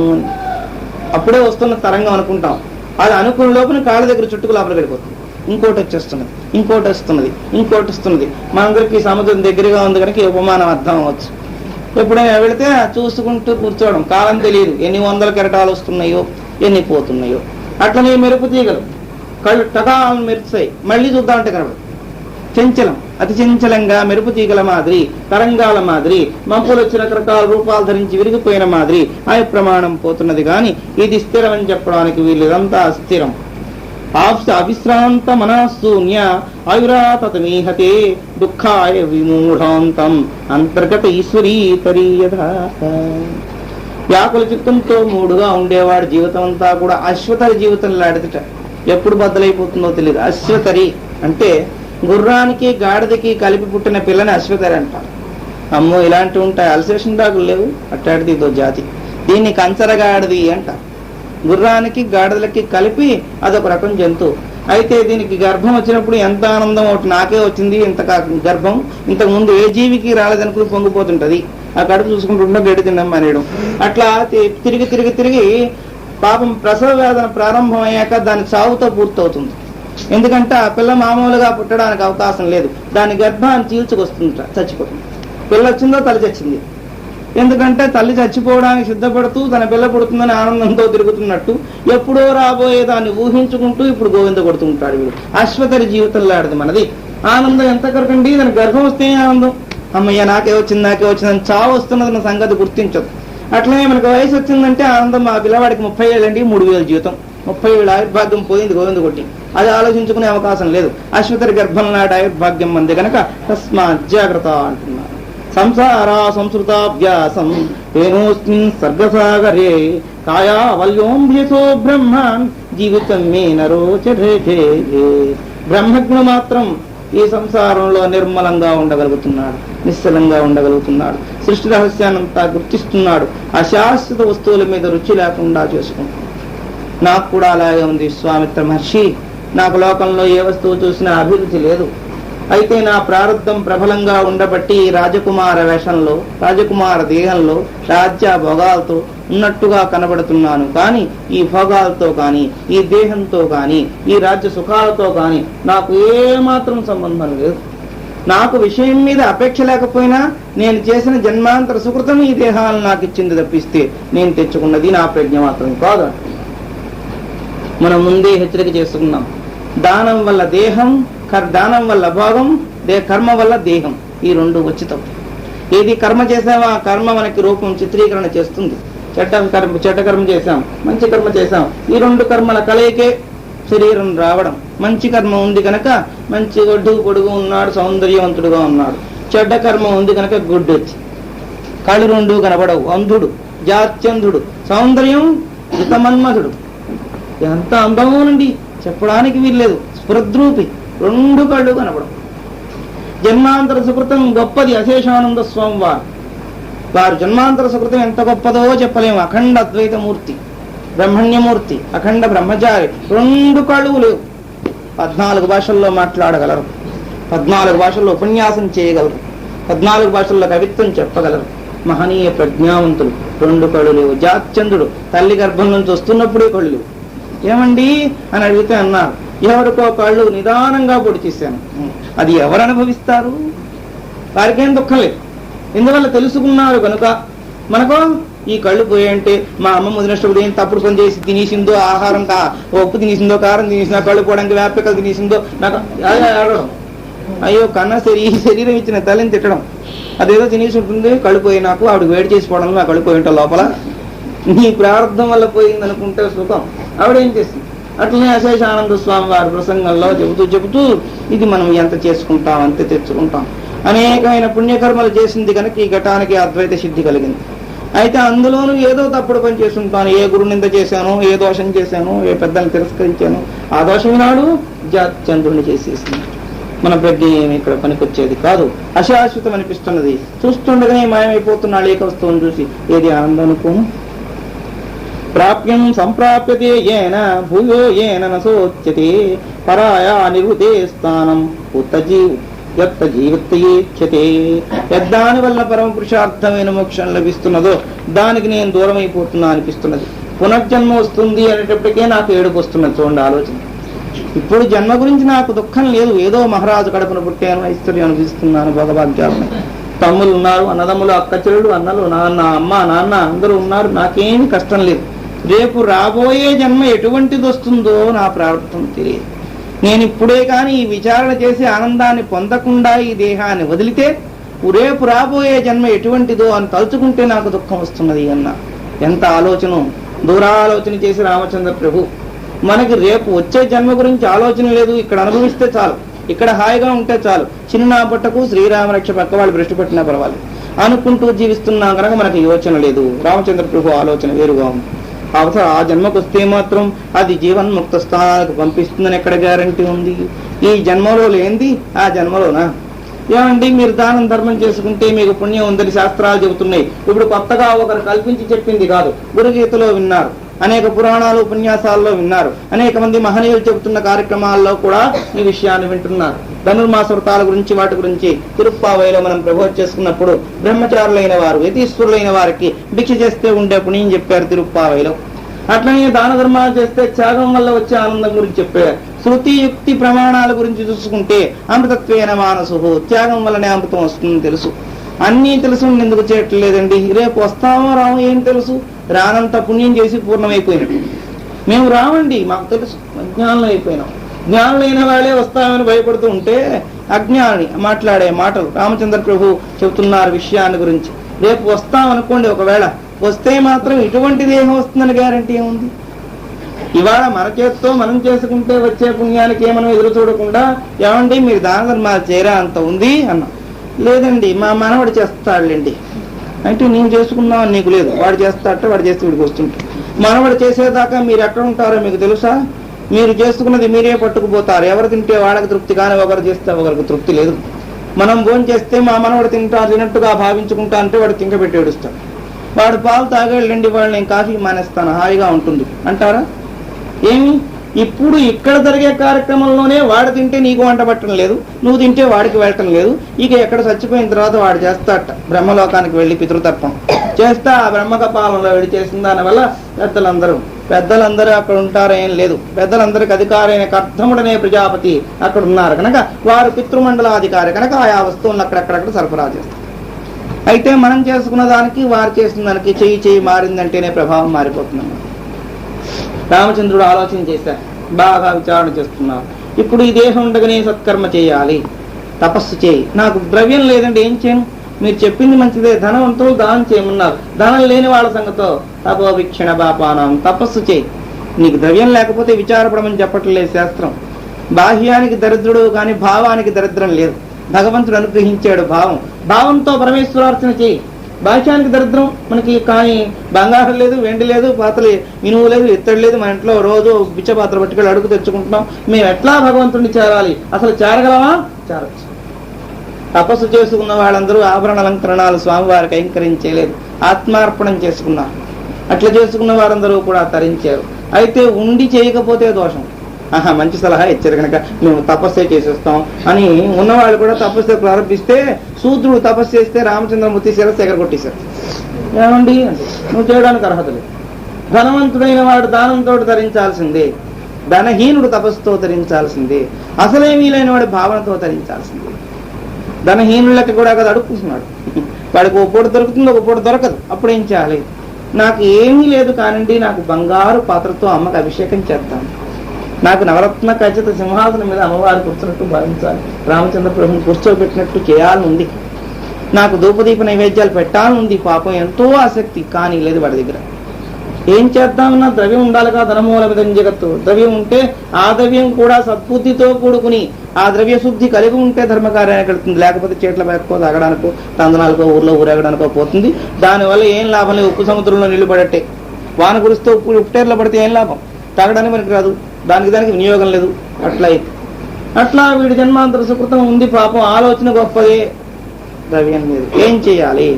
అప్పుడే వస్తున్న తరంగం అనుకుంటాం, అది అనుకున్న లోపల కాళ్ళ దగ్గర చుట్టుకు లోపల వెళ్ళిపోతుంది. ఇంకోటి వచ్చేస్తున్నది, ఇంకోటి వస్తున్నది, ఇంకోటి వస్తున్నది. మనందరికీ సముద్రం దగ్గరగా ఉంది కనుక ఉపమానం అర్థం అవ్వచ్చు. ఎప్పుడైనా వెళితే చూసుకుంటూ కూర్చోవడం, కాలం తెలియదు ఎన్ని వందల కెరటాలు వస్తున్నాయో ఎన్ని పోతున్నాయో. అట్లనే మెరుపు తీగలు కళ్ళు టకాలను మెరుస్తాయి, మళ్ళీ చూద్దామంటే కనబడు. చంచలం, అతి చంచలంగా మెరుపు తీగల మాదిరి, తరంగాల మాదిరి, మంపులు వచ్చి రకరకాల రూపాలు ధరించి విరిగిపోయిన మాదిరి ఆయు ప్రమాణం పోతున్నది. కానీ ఇది స్థిరం అని చెప్పడానికి వీళ్ళు ఇదంతా అస్థిరం. అవిశ్రాంత మనశూన్య ఆయురాతమీహతే దుఃఖాయ విమూఢాంతం అంతర్గత ఈశ్వరీతరీయథ. వ్యాకుల చిత్తంతో మూడుగా ఉండేవాడు జీవితం అంతా కూడా అశ్వతరి జీవితం లాడితట. ఎప్పుడు బద్దలైపోతుందో తెలియదు. అశ్వతరి అంటే గుర్రానికి గాడిదకి కలిపి పుట్టిన పిల్లని అశ్వతరి అంటారు. అమ్మో ఇలాంటివి ఉంటాయి, అల్సేషన్ డాగులు లేవు, అట్టాడిది ఇదో జాతి. దీన్ని కంచరగాడిది అంటారు. గుర్రానికి గాడిదలకి కలిపి అదొక రకం జంతువు. అయితే దీనికి గర్భం వచ్చినప్పుడు ఎంత ఆనందం, ఒకటి నాకే వచ్చింది ఇంత గర్భం, ఇంతకు ముందు ఏ జీవికి రాలేదనుకుని పొంగిపోతుంటది. ఆ కడుపు చూసుకుంటుంటే గడ్డి తినడం మానేయడం. అట్లా తిరిగి తిరిగి తిరిగి పాపం ప్రసవ వేదన ప్రారంభం అయ్యాక దాని చావుతో పూర్తవుతుంది. ఎందుకంటే ఆ పిల్ల మామూలుగా పుట్టడానికి అవకాశం లేదు, దాని గర్భాన్ని చీల్చుకొస్తుంట, చచ్చిపోతుంది. పిల్ల వచ్చిందో తల్లి చచ్చింది. ఎందుకంటే తల్లి చచ్చిపోవడానికి సిద్ధపడుతూ తన పిల్ల పుడుతుందని ఆనందంతో తిరుగుతున్నట్టు ఎప్పుడో రాబోయే దాన్ని ఊహించుకుంటూ ఇప్పుడు గోవింద కొడుతుంటాడు వీడు. అశ్వతరి జీవితంలో ఆడదు మనది. ఆనందం ఎంత కరకండి, దాని గర్భం వస్తే ఆనందం, అమ్మయ్య నాకే వచ్చింది నాకే వచ్చిందని. చావు వస్తున్నదన్న సంగతి గుర్తించదు. అట్లనే మనకు వయసు వచ్చిందంటే ఆనందం. మా పిల్లవాడికి 30 ఏళ్ళండి, 3000 జీవితం, 30 ఏళ్ళ ఆయుర్భాగ్యం పోయింది గోవింద కొట్టి, అది ఆలోచించుకునే అవకాశం లేదు. అశ్వతరి గర్భం నాటి ఆయుర్భాగ్యం మంది కనుక తస్మాత్ జాగ్రత్త అంటున్నారు. సంసారా సంస్కృతాభ్యాసం తేనోస్మిన్ సర్గసాగరే కాయావల్యోంభ్యసో బ్రహ్మాన్ జీవితం మే నరోచరే. బ్రహ్మజ్ఞుడు మాత్రం ఈ సంసారంలో నిర్మలంగా ఉండగలుగుతున్నాడు, నిశ్చలంగా ఉండగలుగుతున్నాడు. సృష్టి రహస్యాన్నంతా గుర్తిస్తున్నాడు. అశాశ్వత వస్తువుల మీద రుచి లేకుండా చేసుకుంటున్నాడు. నాకు కూడా అలాగే ఉంది విశ్వామిత్ర మహర్షి. నాకు లోకంలో ఏ వస్తువు చూసినా అభిరుచి లేదు. అయితే నా ప్రారంధం ప్రబలంగా ఉండబట్టి రాజకుమార వేషంలో, రాజకుమార దేహంలో, రాజ్య భోగాలతో ఉన్నట్టుగా కనబడుతున్నాను. కానీ ఈ భోగాలతో కానీ, ఈ దేహంతో కానీ, ఈ రాజ్య సుఖాలతో కానీ నాకు ఏమాత్రం సంబంధం లేదు. నాకు విషయం మీద అపేక్ష లేకపోయినా నేను చేసిన జన్మాంతర సుకృతం ఈ దేహాలను నాకు ఇచ్చింది తప్పిస్తే నేను తెచ్చుకున్నది నా ప్రజ్ఞ మాత్రం కాదు. మనం ముందే హెచ్చరిక చేసుకున్నాం. దానం వల్ల దేహం, దానం వల్ల భోగం, కర్మ వల్ల దేహం, ఈ రెండు ఉచితం. ఏది కర్మ చేసామో ఆ కర్మ మనకి రూపం చిత్రీకరణ చేస్తుంది. చెడ్డ కర్మ చేశాం, మంచి కర్మ చేశాం, ఈ రెండు కర్మల కలయికే శరీరం రావడం. మంచి కర్మ ఉంది కనుక మంచి గొడ్డు పొడుగు ఉన్నాడు, సౌందర్యవంతుడుగా ఉన్నాడు. చెడ్డ కర్మ ఉంది కనుక గుడ్డు వచ్చి కళ్ళు రెండు కనబడవు, అంధుడు, జాత్యంధుడు, సౌందర్యం యుతమన్మధుడు. ఎంత అందమోనండి చెప్పడానికి వీల్లేదు. స్ఫురద్రూపి, రెండు కళ్ళు కనపడవు. జన్మాంతర సుకృతం గొప్పది. అశేషానంద స్వామి వారు జన్మాంతర సుకృతం ఎంత గొప్పదో చెప్పలేము. అఖండ అద్వైతమూర్తి, బ్రహ్మణ్యమూర్తి, అఖండ బ్రహ్మచారి, రెండు కళ్ళు లేవు. 14 భాషల్లో మాట్లాడగలరు, 14 భాషల్లో ఉపన్యాసం చేయగలరు, 14 భాషల్లో కవిత్వం చెప్పగలరు. మహనీయ ప్రజ్ఞావంతులు, రెండు కళ్ళు లేవు. జాత్యందుడు తల్లి గర్భం నుంచి వస్తున్నప్పుడే కళ్ళు లేవు. ఏమండి అని అడిగితే అన్నారు, ఎవరికో కళ్ళు నిదానంగా పొడి చేశాను. అది ఎవరు అనుభవిస్తారు? వారికేం దుఃఖం లేదు. ఇందువల్ల తెలుసుకున్నారు కనుక. మనకో ఈ కళ్ళు పోయంటే మా అమ్మ ముదినప్పుడు ఏం తప్పుడు పని చేసి తినేసిందో, ఆహారం ఉప్పు తినేసిందో, కారం తినేసిందో, కళ్ళు పోవడానికి వేపకలు తినేసిందో, నాకు ఆడడం. అయ్యో కన్నా శరీరం ఇచ్చిన తల్లిని తిట్టడం. అదేదో తినేసి ఉంటుంది, కళ్ళు పోయి నాకు ఆవిడ వేడి చేసిపోవడం, నా కళ్ళు పోయి ఉంటా లోపల. నీ ప్రారంభం వల్ల పోయింది అనుకుంటే సుఖం. ఆవిడేం చేస్తుంది? అట్లనే అశేషానంద స్వామి వారి ప్రసంగంలో చెబుతూ ఇది మనం ఎంత చేసుకుంటాం అంతే తెచ్చుకుంటాం. అనేకమైన పుణ్యకర్మలు చేసింది కనుక ఈ ఘటానికి అద్వైత సిద్ధి కలిగింది. అయితే అందులోనూ ఏదో తప్పుడు పని చేస్తుంటాను. ఏ గురు నింద చేశాను, ఏ దోషం చేశాను, ఏ పెద్దల్ని తిరస్కరించాను, ఆ దోషం నాడు జాత్యంద్రుని చేసేసింది. మన ప్రజ్ఞ ఏమి ఇక్కడ పనికొచ్చేది కాదు. అశాశ్వతం అనిపిస్తున్నది. చూస్తుండగానే మాయమైపోతున్న అనేక వస్తువును చూసి ఏది ఆనందం అనుకోము. ప్రాప్యం సంప్రాప్యతే ఏన భూయో ఏన నశోచ్యతే పరాయా నివృతే స్థానం ఉత్త జీవితయేచ్యతే. దాని వల్ల పరమ పురుషార్థమైన మోక్షం లభిస్తున్నదో దానికి నేను దూరం అయిపోతున్నా అనిపిస్తున్నది. పునర్జన్మ వస్తుంది అనేటప్పటికే నాకు ఏడుపు వస్తున్నది. చూడండి ఆలోచన. ఇప్పుడు జన్మ గురించి నాకు దుఃఖం లేదు. ఏదో మహారాజు కడుపున పుట్టాను, ఐశ్వర్యం అనిపిస్తున్నాను, భోగభాగ్యాలను. తమ్ముళ్ళు ఉన్నారు, అన్నదమ్ములు, అక్క చెల్లెళ్ళు, అన్నలు, నాన్న, అమ్మ, నాన్న అందరూ ఉన్నారు. నాకేమీ కష్టం లేదు. రేపు రాబోయే జన్మ ఎటువంటిది వస్తుందో నా ప్రారంభం తెలియదు. నేను ఇప్పుడే కానీ ఈ విచారణ చేసి ఆనందాన్ని పొందకుండా ఈ దేహాన్ని వదిలితే రేపు రాబోయే జన్మ ఎటువంటిదో అని తలుచుకుంటే నాకు దుఃఖం వస్తున్నది అన్న. ఎంత ఆలోచన, దూరాలోచన చేసి రామచంద్ర ప్రభు మనకి రేపు వచ్చే జన్మ గురించి ఆలోచన లేదు. ఇక్కడ అనుభవిస్తే చాలు, ఇక్కడ హాయిగా ఉంటే చాలు, చిన్న పట్టకు శ్రీరామరక్ష పక్క వాళ్ళు భ్రష్టు పెట్టినా పర్వాలేదు అనుకుంటూ జీవిస్తున్నాం కనుక మనకి యోచన లేదు. రామచంద్ర ప్రభు ఆలోచన వేరుగా ఉంది. అవసరం ఆ జన్మకు వస్తే మాత్రం అది జీవన్ముక్త స్థానాలకు పంపిస్తుందని ఎక్కడ గ్యారంటీ ఉంది? ఈ జన్మలో లేనిది ఆ జన్మలోనా? ఏమండి, మీరు దానం ధర్మం చేసుకుంటే మీకు పుణ్యం ఉందని శాస్త్రాలు చెబుతున్నాయి. ఇప్పుడు కొత్తగా ఒకరు కల్పించి చెప్పింది కాదు. గురుగీతలో విన్నారు, అనేక పురాణాలు ఉపన్యాసాల్లో విన్నారు, అనేక మంది మహనీయులు చెబుతున్న కార్యక్రమాల్లో కూడా ఈ విషయాన్ని వింటున్నారు. ధనుర్మాస వ్రతాల గురించి వాటి గురించి తిరుప్పావైలో మనం ప్రబోధ చేసుకున్నప్పుడు బ్రహ్మచారులైన వారు, యతీశ్వరులైన వారికి భిక్ష చేస్తే ఉండే పుణ్యం చెప్పారు తిరుప్పావైలో. అట్లనే దాన ధర్మాలు చేస్తే త్యాగం వల్ల వచ్చే ఆనందం గురించి చెప్పారు. శృతి యుక్తి ప్రమాణాల గురించి చూసుకుంటే అమృతత్వేన మానసు, త్యాగం వల్లనే అమృతం వస్తుందని తెలుసు. అన్నీ తెలుసు, ఎందుకు చేయట్లేదండి? రేపు వస్తామో రామో ఏం తెలుసు? రానంత పుణ్యం చేసి పూర్ణమైపోయినట్టు. మేము రావండి, మాకు తెలుసు, అజ్ఞానం అయిపోయినాం. జ్ఞానులైన వాళ్ళే వస్తామని భయపడుతూ ఉంటే అజ్ఞాని మాట్లాడే మాటలు. రామచంద్ర ప్రభు చెబుతున్నారు విషయాన్ని గురించి. రేపు వస్తామనుకోండి, ఒకవేళ వస్తే మాత్రం ఇటువంటి దేహం వస్తుందని గ్యారంటీ ఏముంది? ఇవాళ మన చేతితో మనం చేసుకుంటే వచ్చే పుణ్యానికి మనం ఎదురు చూడకుండా, ఏమండి మీరు దాన ధర్మాలు చేరా అంత ఉంది అన్నా. లేదండి మా మనవాడు చేస్తాడులేండి అంటే, నేను చేసుకున్నామని నీకు లేదు, వాడు చేస్తాడట, వాడు చేస్తే వీడికి వస్తుంటే. మనవాడు చేసేదాకా మీరు ఎక్కడ ఉంటారో మీకు తెలుసా? మీరు చేసుకున్నది మీరే పట్టుకుపోతారు. ఎవరు తింటే వాళ్ళకి తృప్తి, కానీ ఒకరు చేస్తే ఒకరికి తృప్తి లేదు. మనం భోజనం చేస్తే మా మనవాడు తినట్టుగా భావించుకుంటా అంటే వాడు తింకబెట్టి ఏడుస్తాడు. వాడు పాలు తాగేళ్ళండి, వాళ్ళు నేను కాఫీ మానేస్తాను, హాయిగా ఉంటుంది అంటారా? ఏమి? ఇప్పుడు ఇక్కడ జరిగే కార్యక్రమంలోనే వాడు తింటే నీకు వంట పట్టడం లేదు, నువ్వు తింటే వాడికి వెళ్ళటం లేదు. ఇక ఎక్కడ చచ్చిపోయిన తర్వాత వాడు చేస్తాట బ్రహ్మలోకానికి వెళ్ళి పితృతర్పం చేస్తా ఆ బ్రహ్మకపాలంలో వెళ్ళి చేసిన దానివల్ల పెద్దలందరూ అక్కడ ఉంటారేం లేదు. పెద్దలందరికి అధికారైన కర్ధముడనే ప్రజాపతి అక్కడ ఉన్నారు కనుక వారు పితృమండలాధికారి కనుక ఆయా వస్తువులను అక్కడక్కడ సరఫరా చేస్తారు. అయితే మనం చేసుకున్న దానికి వారు చేసిన దానికి చెయ్యి మారిందంటేనే ప్రభావం మారిపోతుంది. రామచంద్రుడు ఆలోచన చేశారు, బాగా విచారణ చేస్తున్నారు. ఇప్పుడు ఈ దేహం ఉండగానే సత్కర్మ చేయాలి, తపస్సు చేయి. నాకు ద్రవ్యం లేదంటే ఏం చేయను? మీరు చెప్పింది మంచిదే, ధనవంతులు దానం చేయమన్నారు. ధనం లేని వాళ్ళ సంగతో తపోవీక్షణ బాపానం, తపస్సు చేయి. నీకు ద్రవ్యం లేకపోతే విచారపడమని చెప్పట్లేదు శాస్త్రం. బాహ్యానికి దరిద్రుడు కానీ భావానికి దరిద్రం లేదు. భగవంతుడు అనుగ్రహించాడు భావంతో పరమేశ్వరార్చన చేయి. బాహ్యానికి దరిద్రం మనకి, కానీ బంగారం లేదు, వెండి లేదు, పాత్రలు ఇనువు లేదు, ఇత్తడి లేదు. మన ఇంట్లో రోజు బిచ్చ పాత్ర పట్టుకెళ్ళి అడుగు తెచ్చుకుంటున్నాం. మేము ఎట్లా భగవంతుడిని చేరాలి? అసలు చేరగలమా? చేరచ్చు. తపస్సు చేసుకున్న వాళ్ళందరూ ఆభరణ అలంకరణాలు స్వామివారికి అంకరించలేదు, ఆత్మార్పణం చేసుకున్నారు. అట్లా చేసుకున్న వారందరూ కూడా తరించారు. అయితే ఉండి చేయకపోతే దోషం. మంచి సలహా ఇచ్చారు కనుక మేము తపస్సే చేసేస్తాం అని ఉన్నవాళ్ళు కూడా తపస్సు ప్రారంభిస్తే, శూద్రుడు తపస్సు చేస్తే రామచంద్రమూర్తి శిరస్సు ఎగరగొట్టేశారు. ఏమండి నువ్వు చేయడానికి అర్హత లేదు. ధనవంతుడైన వాడు దానంతో ధరించాల్సిందే, ధనహీనుడు తపస్సుతో ధరించాల్సిందే, అసలే వీలైన వాడు భావనతో ధరించాల్సిందే. ధనహీనులకి కూడా కదా అడుక్కుంటున్నాడు. వాడికి ఒక పూట దొరుకుతుంది, ఒక పూట దొరకదు. అప్పుడు ఏం చేయాలి? నాకు ఏమీ లేదు కానండి, నాకు బంగారు పాత్రతో అమ్మకి అభిషేకం చేస్తాను, నాకు నవరత్న ఖచ్చిత సింహాసనం మీద అమ్మవారు కూర్చున్నట్టు భావించాలి, రామచంద్ర ప్రభుని కూర్చోబెట్టినట్టు చేయాలనుంది, నాకు ధూపదీప నైవేద్యాలు పెట్టాలనుంది. పాపం ఎంతో ఆసక్తి, కానీ లేదు వాడి దగ్గర. ఏం చేద్దామన్నా ద్రవ్యం ఉండాలిగా. ధనమూలమిదం జగత్తు. ద్రవ్యం ఉంటే ఆ ద్రవ్యం కూడా సద్బుద్ధితో కూడుకుని ఆ ద్రవ్య శుద్ధి కలిగి ఉంటే ధర్మకార్యానికి వెళ్తుంది. లేకపోతే చేట్ల పెట్టుకో, తాగడానికో, తందనాలకో, ఊర్లో ఊరేగడానికో పోతుంది. దానివల్ల ఏం లాభం లేదు. ఉప్పు సముద్రంలో నీళ్లు పడట్టే. వాన కురిస్తే ఉప్పుటేర్లో పడితే ఏం లాభం? తాగడానికి మనకి రాదు, దానికి వినియోగం లేదు. అట్లా వీడి జన్మాంతర సుకృతం ఉంది. పాపం ఆలోచన గొప్పదే, ద్రవ్యం లేదు. ఏం చేయాలి?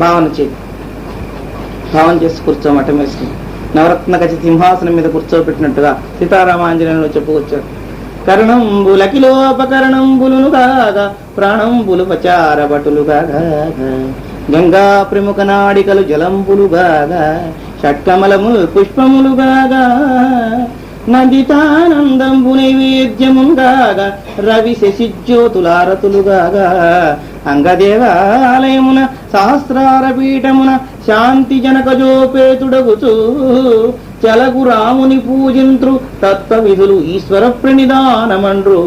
భావన చేసి కూర్చోమటం వేసుకుని నవరత్న గజ సింహాసనం మీద కూర్చోబెట్టినట్టుగా సీతారామాంజనేయులు చెప్పుకొచ్చారు. కరణంబులకిలోపకరణంబులును కాగా ప్రాణంబులు పచార భటులు కాగా గంగా ప్రముఖ నాడికలు జలంబులు గాగా షట్కమలములు పుష్పములు గాగా నదితానందంబు నైవేద్యముగాగా రవి శశిజ్యోతులారతులు గాగా అంగదేవాలయమున సహస్రార పీఠమున శాంతి జనకజోపేతుడగుచు చలగు రాముని పూజింత్రు తత్వ విధులు ఈశ్వర ప్రణిధానమండ్రు.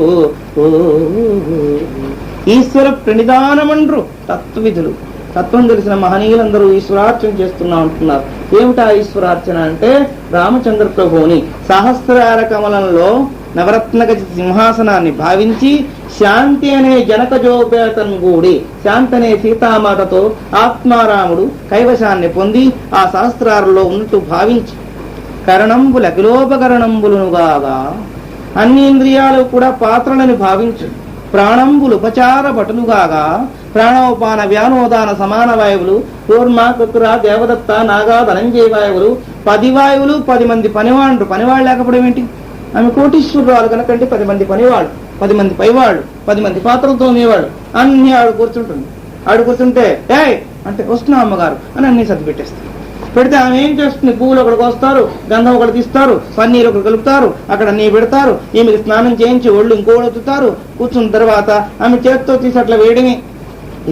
ఈశ్వర ప్రణిధానమండ్రు తత్వ విధులు. తత్వం తెలిసిన మహనీయులందరూ ఈశ్వరార్చన చేస్తున్నా ఉంటున్నారు. ఏమిటా ఈశ్వరార్చన అంటే రామచంద్ర ప్రభువుని సహస్రార కమలంలో నవరత్న గజ సింహాసనాన్ని భావించి శాంతి అనే జనకజోపేతను కూడి శాంతి అనే సీతామాతతో ఆత్మారాముడు కైవశాన్ని పొంది ఆ సహస్రారులో ఉన్నట్టు భావించి కరణంబుల అఖిలోపకరణంబులునుగాగా అన్ని ఇంద్రియాలు కూడా పాత్రలని భావించు ప్రాణంబులు ఉపచార భటులుగాగా ప్రాణోపాన వ్యానోదాన సమాన వాయువులు కూర్మ కుకుర దేవదత్త నాగా ధనంజయ వాయువులు 10 వాయువులు 10 మంది పనివాళ్ళు. పనివాళ్ళు లేకపోవడం ఏంటి? ఆమె కోటీశ్వరురాలు కనుకంటే 10 మంది పనివాళ్ళు, 10 మంది పైవాళ్ళు, 10 మంది పాత్రలతో ఉండేవాళ్ళు అన్ని ఆడు కూర్చుంటుంది. ఆడు కూర్చుంటే ఏయ్ అంటే వస్తున్నా అమ్మగారు అని అన్ని సర్ది పెట్టేస్తారు. పెడితే ఆమె ఏం చేస్తుంది? పువ్వులు ఒకరికి వస్తారు, గంధం ఒకటి తీస్తారు, పన్నీరు ఒకరు కలుపుతారు, అక్కడ నీ పెడతారు, ఈమెకి స్నానం చేయించి ఒళ్ళు ఇంకోటి ఒత్తుతారు. కూర్చున్న తర్వాత ఆమె చేతితో తీసి అట్లా వేయడమే.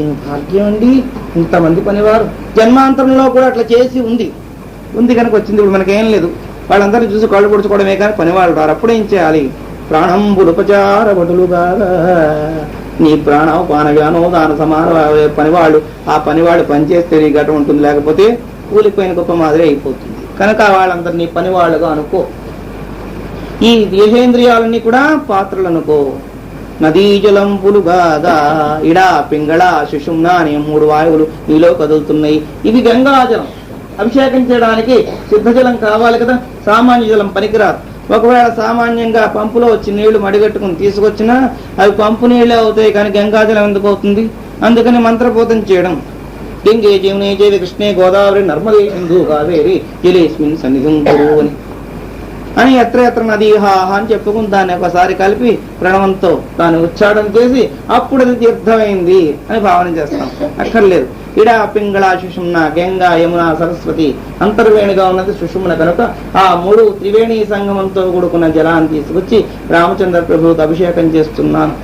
ఏం భాగ్యం అండి! ఇంతమంది పనివారు జన్మాంతరంలో కూడా అట్లా చేసి ఉంది కనుక వచ్చింది. ఇప్పుడు మనకేం లేదు, వాళ్ళందరినీ చూసి కళ్ళు పొడుచుకోవడమే కానీ పనివాళ్ళు రారు. అప్పుడేం చేయాలి? ప్రాణంబులుపచార భటులుగా నీ ప్రాణోపాన వ్యానోదాన సమాన పనివాళ్ళు. ఆ పనివాళ్ళు పనిచేస్తే నీ ఘటం ఉంటుంది, లేకపోతే కూలిపోయిన గొప్ప మాదిరి అయిపోతుంది. కనుక వాళ్ళందరినీ పనివాళ్ళుగా అనుకో. ఈ దేహేంద్రియాలన్నీ కూడా పాత్రలు అనుకో. నదీ జలంబులుగాగా ఇడా పింగళ సుషుమ్న అనే 3 వాయువులు నీలో కదులుతున్నాయి. ఇవి గంగాజలం. అభిషేకం చేయడానికి సిద్ధజలం కావాలి కదా, సామాన్య జలం పనికిరాదు. ఒకవేళ సామాన్యంగా పంపులో వచ్చి నీళ్లు మడిగట్టుకుని తీసుకొచ్చినా అవి పంపు నీళ్లే అవుతాయి, కానీ గంగాజలం ఎందుకు అవుతుంది? అందుకని మంత్రపోతం చేయడం. గంగే జీవనే జైవి కృష్ణే గోదావరి నర్మదే సింధు కావేరి జలేస్మిన్ సన్నిధిం కురు అని ఎత్ర ఎత్ర నదీ హాహ అని చెప్పుకుని దాన్ని ఒకసారి కలిపి ప్రణవంతో దాన్ని ఉచ్చారణ చేసి అప్పుడు అది తీర్థమైంది అని భావన చేస్తాం. అక్కర్లేదు. ఇడా పింగళ సుషుమ్న గంగా యమున సరస్వతి అంతర్వేణిగా ఉన్నది సుషుమ్న కనుక ఆ 3 త్రివేణి సంగమంతో కూడుకున్న జలాన్ని తీసుకొచ్చి రామచంద్ర ప్రభువుకి అభిషేకం చేస్తున్నాను.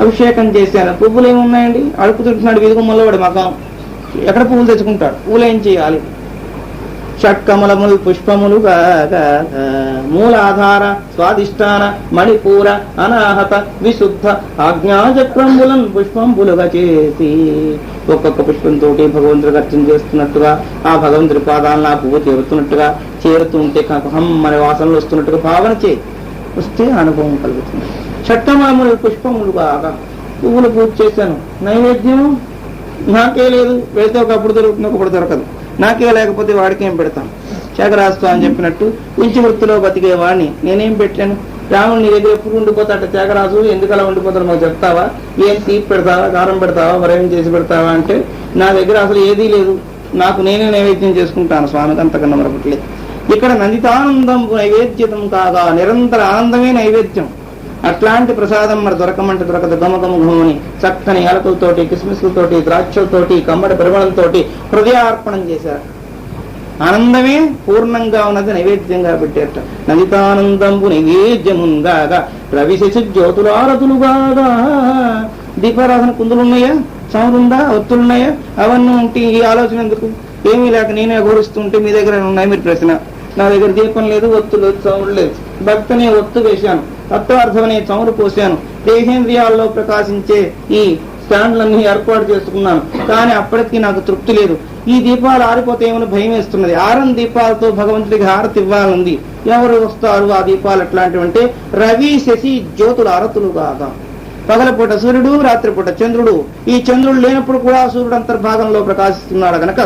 అభిషేకం చేశాను. పువ్వులు ఏమున్నాయండి? అడుపుతుంటున్నాడు వీధిగుమ్మలో వాడి మకం. ఎక్కడ పువ్వులు తెచ్చుకుంటాడు? పువ్వులు ఏం చేయాలి? షట్కమలములు పుష్పములు మూలాధార స్వాదిష్టాన మణిపూర అనాహత విశుద్ధ ఆజ్ఞాచక్రములను పుష్పంబులుగా చేసి ఒక్కొక్క పుష్పంతో భగవంతుడికి అర్చన చేస్తున్నట్టుగా ఆ భగవంతుడి పాదాలను ఆ పువ్వు చేరుతున్నట్టుగా చేరుతుంటే హమ్మని వాసనలు వస్తున్నట్టుగా భావన చేయి. వస్తే అనుభవం కలుగుతుంది. షట్కమలములు పుష్పములుగా పువ్వులు పూజ చేశాను. నైవేద్యం నాకే లేదు, వెళితే ఒకప్పుడు దొరుకుతుంది, ఒకప్పుడు దొరకదు. నాకే లేకపోతే వాడికేం పెడతాం? త్యాగరాజస్వామి అని చెప్పినట్టు ఇంచి వృత్తిలో బతికే వాడిని నేనేం పెట్టాను? రాముడు నీ దగ్గర ఎప్పుడు ఉండిపోతాట త్యాగరాజు, ఎందుకు అలా ఉండిపోతాడు మాకు చెప్తావా? ఏం తీపి పెడతావా, కారం పెడతావా, మరేం చేసి పెడతావా అంటే నా దగ్గర అసలు ఏదీ లేదు, నాకు నేనే నైవేద్యం చేసుకుంటాను స్వామికి, అంతకన్నా మరొకట్లేదు. ఇక్కడ నందితానందం నైవేద్యం కాగా నిరంతర ఆనందమే నైవేద్యం. అట్లాంటి ప్రసాదం మరి దొరకమంటే దొరకదు. గమగమని చక్కని యాలకులతోటి, కిస్మిస్లతోటి, ద్రాక్షలతోటి, కమ్మడి పరిమళంతో హృదయార్పణం చేశారు. ఆనందమే పూర్ణంగా ఉన్నది నైవేద్యంగా పెట్టేట. నదితానందంబు నైవేద్యముందాగా రవిశిశు జ్యోతులారతులుగాగా. దీపారాధన కుందులున్నాయా? చమురుందా? ఒత్తులున్నాయా? అవన్నీ ఉంటే ఈ ఆలోచన ఎందుకు? ఏమీ లేక నేనే ఘోరిస్తుంటే మీ దగ్గర ఉన్నాయి. మీరు ప్రశ్న, నా దగ్గర దీపం లేదు, ఒత్తు లేదు, చమురు లేదు. భక్తనే ఒత్తు వేశాను, తత్వార్థమనే చమురు పోసాను, దేహేంద్రియాల్లో ప్రకాశించే ఈ స్టాండ్లన్నీ ఏర్పాటు చేసుకున్నాను. కానీ అప్పటికీ నాకు తృప్తి లేదు. ఈ దీపాలు ఆరిపోతే ఏమైనా భయం వేస్తున్నది. ఆరం దీపాలతో భగవంతుడికి హారతి ఇవ్వాలంది. ఎవరు వస్తారు ఆ దీపాలు? ఎట్లాంటివంటే రవి శశి జ్యోతులు అరతులుగాగా. పగలపూట సూర్యుడు, రాత్రిపూట చంద్రుడు. ఈ చంద్రుడు లేనప్పుడు కూడా సూర్యుడు అంతర్భాగంలో ప్రకాశిస్తున్నాడు కనుక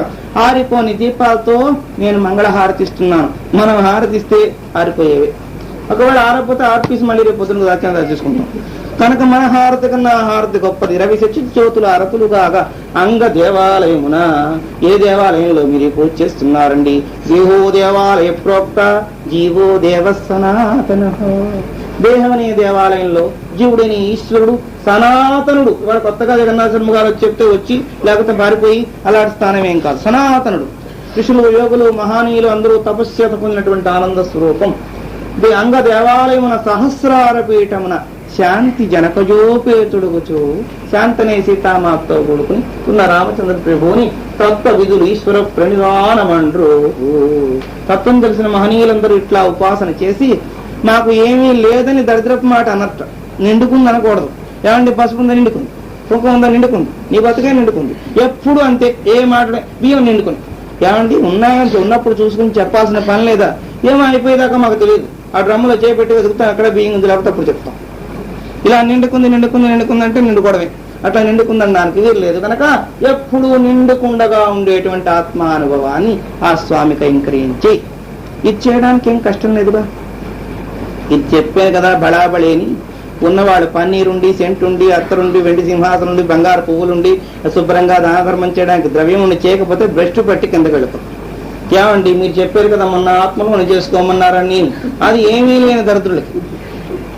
ఆరిపోని దీపాలతో నేను మంగళహారతిస్తున్నాను. మనం హారతిస్తే ఆరిపోయేవి. ఒకవేళ ఆరకపోతే ఆర్పీస్ మళ్ళీ రేపు పొద్దున దాచాను చేసుకుంటాం. కనుక మన హారతి కన్నా హారతి గొప్పది. రవి జ్యోతుల అరతులు కాగా అంగ దేవాలయమున, ఏ దేవాలయంలో మీరు పూజ చేస్తున్నారండి? దేహో దేవాలయ ప్రోక్త జీవో దేవ సనాతన. దేహం అనే దేవాలయంలో జీవుడని ఈశ్వరుడు సనాతనుడు. వాడు కొత్తగా జగన్నాథ శర్మ గారు చెప్తే వచ్చి లేకపోతే పారిపోయి అలాంటి స్థానం ఏం కాదు, సనాతనుడు. ఋషులు, యోగులు, మహానీయులు అందరూ తపస్యత పొందినటువంటి ఆనంద స్వరూపం. అంగ దేవాలయమున సహస్రార పీఠమున శాంతి జనకజోపేతుడుగుచు, శాంతనే సీతామాతతో కూడుకుని ఉన్న రామచంద్ర ప్రభువుని తత్వ విధులు ఈశ్వర ప్రణిధానమండ్రు. తత్వం తెలిసిన మహనీయులందరూ ఇట్లా ఉపాసన చేసి, మాకు ఏమీ లేదని దరిద్రపు మాట అనట్ట. నిండుకుంది అనకూడదు. ఏమండి, పసుపు ఉందా నిండుకుంది, కుంకుమ ఉందా నిండుకుంది, నీ బతుకే నిండుకుంది. ఎప్పుడు అంతే, ఏ మాట బియ్యం నిండుకుంది. ఏమండి, ఉన్నాయంటే ఉన్నప్పుడు చూసుకుని చెప్పాల్సిన పని లేదా? ఏమో అయిపోయేదాకా మాకు తెలియదు. ఆ డ్రమ్ములో చేపెట్టి వెతుకుతాం, అక్కడ బియ్యం ఉంది, లేకపోతే అప్పుడు చెప్తాం. ఇలా నిండుకుంది నిండుకుంది నిండుకుంది అంటే నిండుకోవడమే. అట్లా నిండుకుందని దానికి వీలు లేదు. కనుక ఎప్పుడు నిండుకుండగా ఉండేటువంటి ఆత్మానుభవాన్ని ఆ స్వామి కైంకరించి ఇది చేయడానికి ఏం కష్టం లేదుగా. ఇది చెప్పాను కదా, బళాబళేని ఉన్నవాళ్ళు పన్నీరుండి, సెంటుండి, అత్తరుండి, వెండి సింహాసనుండి, బంగారు పువ్వులుండి, శుభ్రంగా దానధర్మం చేయడానికి ద్రవ్యం ఉండి చేయకపోతే భ్రష్టు పట్టి కిందకి వెళుతాం. ఏమండి, మీరు చెప్పారు కదా మొన్న ఆత్మను చేసుకోమన్నారని, అది ఏమీ లేని దరిద్రులకి.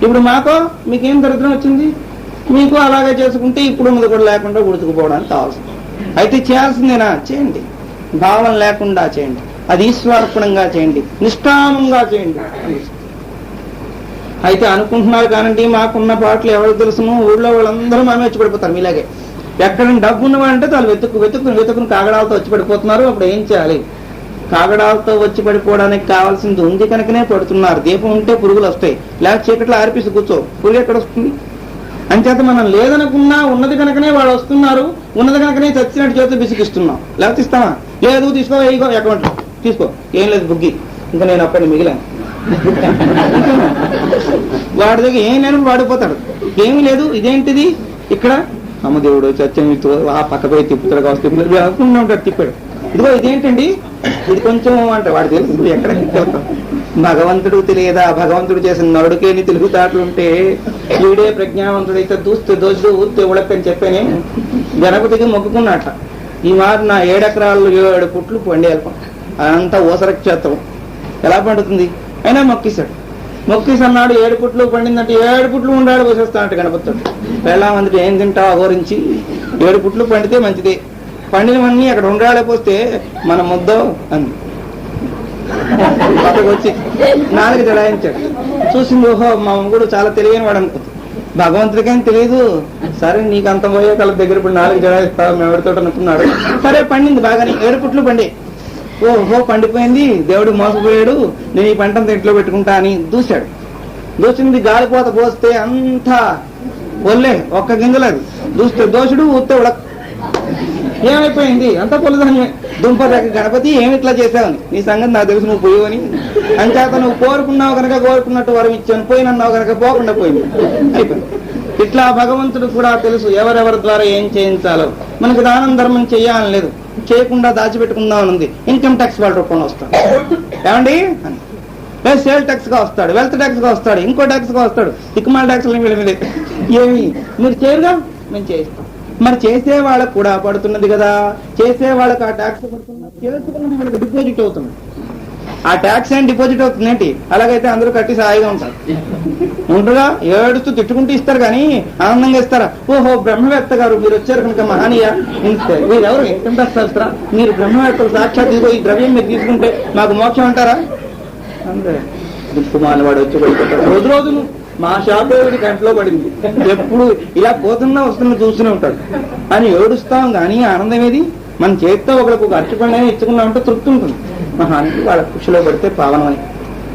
ఇప్పుడు మాకో మీకేం దరిద్రం వచ్చింది? మీకు అలాగే చేసుకుంటే ఇప్పుడు ఉన్నది కూడా లేకుండా గుర్తుకుపోవడానికి కావాల్సింది. అయితే చేయాల్సిందేనా? చేయండి. భావం లేకుండా చేయండి, అది ఈశ్వరార్పణంగా చేయండి, నిష్కామంగా చేయండి. అయితే అనుకుంటున్నారు కానండి, మాకున్న పాటలు ఎవరు తెలుసును, ఊళ్ళో వాళ్ళందరూ మనం వచ్చి పడిపోతారు. మీలాగే ఎక్కడ డబ్బు ఉన్నవాడంటే వాళ్ళు వెతుక్కుని కాగడాలతో వచ్చి పడిపోతున్నారు. అప్పుడు ఏం చేయాలి? కాగడాలతో వచ్చి పడిపోవడానికి కావాల్సింది ఉంది కనుకనే పడుతున్నారు. దీపం ఉంటే పురుగులు వస్తాయి, లేకపోతే చీకట్లో ఆర్పిసి కూర్చో, పురుగు ఎక్కడ వస్తుంది? అంచేత మనం లేదనుకున్నా ఉన్నది కనుకనే వాళ్ళు వస్తున్నారు. ఉన్నది కనుకనే చచ్చినట్టు చేతులు బిసికిస్తున్నాం. లేకపోతే ఇస్తామా? లేదు, తీసుకో, ఇగో అకౌంట్ తీసుకో, ఏం లేదు బుగ్గి, ఇంకా నేను అప్పటి మిగిలాను. వాడి దగ్గర ఏం లేని వాడిపోతాడు. ఏమీ లేదు, ఇదేంటిది ఇక్కడ అమ్మదేవుడు చచ్చమితో ఆ పక్కపై తిప్పుతాడు, కావచ్చు తిప్పుతాడు, అనుకుంటూ ఉంటాడు, తిప్పాడు. ఇదిగో ఇదేంటండి, ఇది కొంచెం అంటే వాడు తెలుసు ఎక్కడ వెళ్తాం. భగవంతుడు తెలియదా? భగవంతుడు చేసిన నరుడికేని తెలుగుతాట్లుంటే వీడే ప్రజ్ఞావంతుడైతే దూస్తే దోషుడు ఊరితే ఉడకని చెప్పానే. గణపతికి మొక్కుకున్నట్ట, ఈ మాట నా 7 ఎకరాలు 7 పుట్లు పండేయాలి, అదంతా ఓసరక్షేత్రం ఎలా పండుతుంది? అయినా మొక్కిస్తాడు. మొక్కిసి అన్నాడు 7 పుట్లు పండిందంటే 7 పుట్లు ఉండాడు పోసేస్తానంట గణపతుడు. వెళ్ళా మందికి ఏం తింటావు అగోరించి? 7 పుట్లు పండితే మంచిదే, పండినవన్నీ అక్కడ ఉండాలే పోస్తే మన ముద్దో అంది. అక్కడికి వచ్చి 4 జడాయించాడు. చూసింది, ఓహో మా కూడా చాలా తెలియని వాడు అనుకుంది. భగవంతుడికేం తెలియదు. సరే నీకు అంత పోయే కళ్ళ దగ్గర ఇప్పుడు 4 జడాయిస్తావు మేము ఎవరితో అనుకున్నాడు. సరే పండింది బాగానే, 7 పుట్లు పండి. ఓహో పండిపోయింది, దేవుడు మోసపోయాడు, నేను ఈ పంటంతా ఇంట్లో పెట్టుకుంటా అని దూశాడు. దూసింది గాలిపోత పోస్తే అంతా ఒళ్ళే, ఒక్క గింజలేదు. దూస్తే దోషుడు, ఊస్తే ఉడక. ఏమైపోయింది? అంతా పొలదాన్ని దుంపదాక గణపతి ఏమి ఇట్లా చేసావని, నీ సంగతి నాకు తెలుసు, నువ్వు పోయావని. అంచేత నువ్వు కోరుకున్నావు కనుక కోరుకున్నట్టు వరం ఇచ్చాను, పోయినన్నావు కనుక పోకుండా పోయింది, అయిపోయింది. ఇట్లా భగవంతుడు కూడా తెలుసు ఎవరెవరి ద్వారా ఏం చేయించాలో. మనకు దానం ధర్మం చెయ్యాలని లేదు, చేయకుండా దాచిపెట్టుకుందామని ఉంది. ఇన్కమ్ ట్యాక్స్ వాళ్ళ రూపంలో వస్తాడు. ఏమండి అని లేదు, సేల్ ట్యాక్స్ గా వస్తాడు, వెల్త్ ట్యాక్స్ గా వస్తాడు, ఇంకో ట్యాక్స్ గా వస్తాడు, దిక్కుమాల ట్యాక్స్ వీళ్ళ మీద. ఏమి మీరు చేయరుగా, మేము చేయిస్తాం. మరి చేసే వాళ్ళకు కూడా పడుతున్నది కదా, చేసే వాళ్ళకి ఆ ట్యాక్స్ పడుతున్నది, చేసుకున్నది వాళ్ళకి డిపాజిట్ అవుతుంది. ఆ ట్యాక్స్ ఏం డిపాజిట్ అవుతుంది ఏంటి? అలాగైతే అందరూ కట్టి సాయిగా ఉంటారు. ఉండగా ఏడుస్తూ తిట్టుకుంటూ ఇస్తారు కానీ ఆనందంగా ఇస్తారా? ఓహో బ్రహ్మవేత్త గారు మీరు వచ్చారు కనుక మహానీయ, మీరెవరు ఇన్కమ్ ట్యాక్స్ వస్తారా? మీరు బ్రహ్మవేత్తలు సాక్షాత్ ఇదిగో ఈ ద్రవ్యం మీరు తీసుకుంటే మాకు మోక్షం అంటారా? అంటే దిక్కుమాల వాడు వచ్చి పడిపోతాడు. రోజు రోజును మా షాపేవుడి కంట్లో పడింది, ఎప్పుడు ఇలా పోతున్నా వస్తున్నా చూస్తూనే ఉంటాడు అని ఏడుస్తాం. కానీ ఆనందం ఏది? మన చేతితో ఒకరికి ఒక అరటిపండు ఇచ్చుకున్నామంటే తృప్తి ఉంటుంది. మహానికి వాళ్ళ కుక్షిలో పడితే పావనం అని.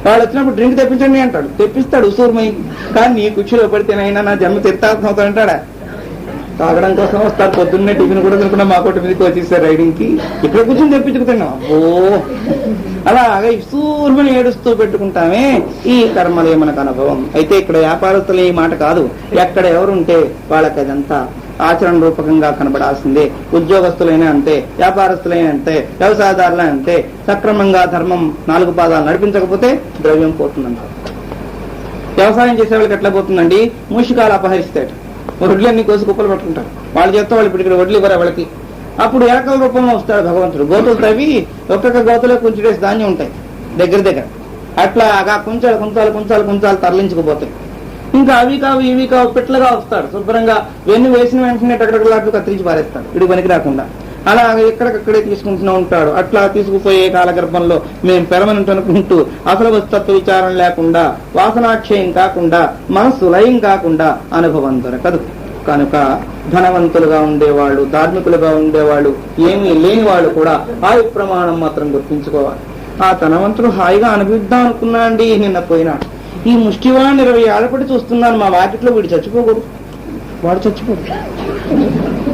వాళ్ళు వచ్చినప్పుడు డ్రింక్ తెప్పించండి అంటాడు, తెప్పిస్తాడు ఉసూరుమై. కానీ నీ కుక్షిలో పడితేనైనా నా జన్మ తీర్థార్థం అవుతా అంటాడా? తాగడం కోసం వస్తారు, పొద్దున్నే టిఫిన్ కూడా తినకుండా మా కోటి మీదకి వచ్చేస్తారు రైడింగ్ కి. ఇక్కడ కూర్చొని తెప్పించుకుతున్నాం. ఓ అలాగా సూర్యుని ఏడుస్తూ పెట్టుకుంటామే, ఈ కర్మలే మనకు అనుభవం. అయితే ఇక్కడ వ్యాపారస్తులు ఈ మాట కాదు, ఎక్కడ ఎవరుంటే వాళ్ళకి అదంతా ఆచరణ రూపకంగా కనబడాల్సిందే. ఉద్యోగస్తులైనా అంతే, వ్యాపారస్తులైనా అంతే, వ్యవసాయదారులైనా అంతే. సక్రమంగా ధర్మం 4 పాదాలు నడిపించకపోతే ద్రవ్యం పోతుందంట. వ్యవసాయం చేసే వాళ్ళకి ఎట్లా పోతుందండి, మూషికాలు అపహరిస్తాయట. వడ్లన్నీ కోసి కుప్పలు పట్టుకుంటారు, వాళ్ళ చేత వాళ్ళు ఇప్పుడు ఇక్కడ వడ్లు ఇవ్వరు వాళ్ళకి. అప్పుడు ఏకల రూపంలో వస్తాడు భగవంతుడు. గోతులు తవ్వి ఒక్కొక్క గోతులో కుంచెడేసి ధాన్యం ఉంటాయి దగ్గర దగ్గర. అట్లా కుంచాలు కుంచాలు కుంచాలు కుంచాలు తరలించుకుపోతాయి. ఇంకా అవి కావు ఇవి కావు పిట్లగా వస్తాడు. శుభ్రంగా వెన్ను వేసిన వెంటనే టక్కడలాట్లు కత్తిరించి పారేస్తాడు ఇటు పనికి రాకుండా. అలా ఎక్కడికక్కడే తీసుకుంటూనే ఉంటాడు. అట్లా తీసుకుపోయే కాలగర్భంలో మేము పెరమనంట అనుకుంటూ అసలు వస్తత్వ విచారం లేకుండా, వాసనాక్షయం కాకుండా, మనస్సు లయం కాకుండా అనుభవం దొరకదు. కనుక ధనవంతులుగా ఉండేవాళ్ళు, ధార్మికులుగా ఉండేవాళ్ళు, ఏమీ లేని వాళ్ళు కూడా ఆయు ప్రమాణం మాత్రం గుర్తించుకోవాలి. ఆ ధనవంతుడు హాయిగా అనుభవిద్దాం అనుకున్నా అండి, నిన్న పోయినాడు. ఈ ముష్టివాడిని 20 ఏళ్ళపడి చూస్తున్నాను మా వాకిట్లో, వీడు చచ్చిపోకూడదు, వాడు చచ్చిపోదు.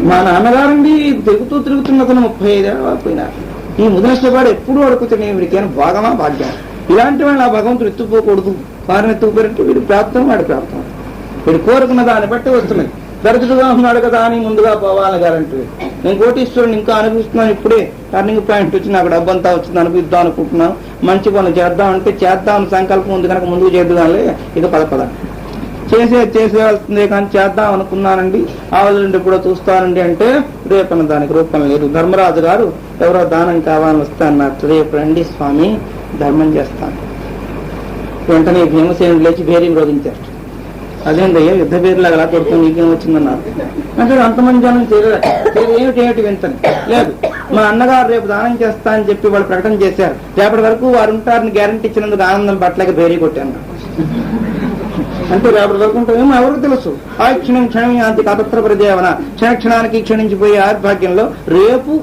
మా నాన్నగారండి తిరుగుతున్న అతను 35 ఏళ్ళ పోయినారు. ఈ ముదినష్టవాడు ఎప్పుడు అడుగుతాడు, వీడికేమైనా భాగమా భాగ్యం. ఇలాంటి వాళ్ళు ఆ భగవంతుడు ఎత్తుపోకూడదు. వారిని ఎత్తుకుపోయారంటే వీడు ప్రాప్తం, వాడి ప్రాప్తం. వీడు కోరుకున్న దాన్ని బట్టి వస్తున్నది. దరిద్రుడుగా ఉన్నాడు కదా అని ముందుగా పోవాలి గ్యారంటీ. నేను కోటీశ్వరుని ఇంకా అనుభవిస్తున్నాను, ఇప్పుడే టర్నింగ్ పాయింట్ వచ్చి నాకు డబ్బంతా వచ్చింది, అనుభవిద్దాం అనుకుంటున్నాను, మంచి పనులు చేద్దాం అంటే చేద్దాం సంకల్పం ఉంది కనుక ముందుకు చేద్దాంలే, ఇక పద చేసేయాల్సిందే కానీ చేద్దాం అనుకున్నానండి, ఆవలండి కూడా చూస్తానండి అంటే రేపన్న దానికి రూపం లేదు. ధర్మరాజు గారు ఎవరో దానం కావాలని వస్తే అన్నారు, రేపు రండి స్వామి ధర్మం చేస్తాను. వెంటనే భీమసేనుడు లేచి భేరీ విరోధించారు. అదేందయ్యా యుద్ధ పేరులాగా అలా కొడుతుంది, నీకేం వచ్చిందన్నారు. అంటే అంతమంది జనం ఏమిటి వింతని లేదు. మా అన్నగారు రేపు దానం చేస్తా అని చెప్పి వాళ్ళు ప్రకటన చేశారు, రేపటి వరకు వారు ఉంటారని గ్యారంటీ ఇచ్చినందుకు ఆనందం పట్లకి భేరీ కొట్టాను. అంటే రేపటి వరకు ఉంటామేమో ఎవరికి తెలుసు. ఆ క్షణం క్షణం యాంతి కతత్ర ప్రదేవన, క్షణక్షణానికి క్షణించిపోయే ఆర్భాగ్యంలో రేపు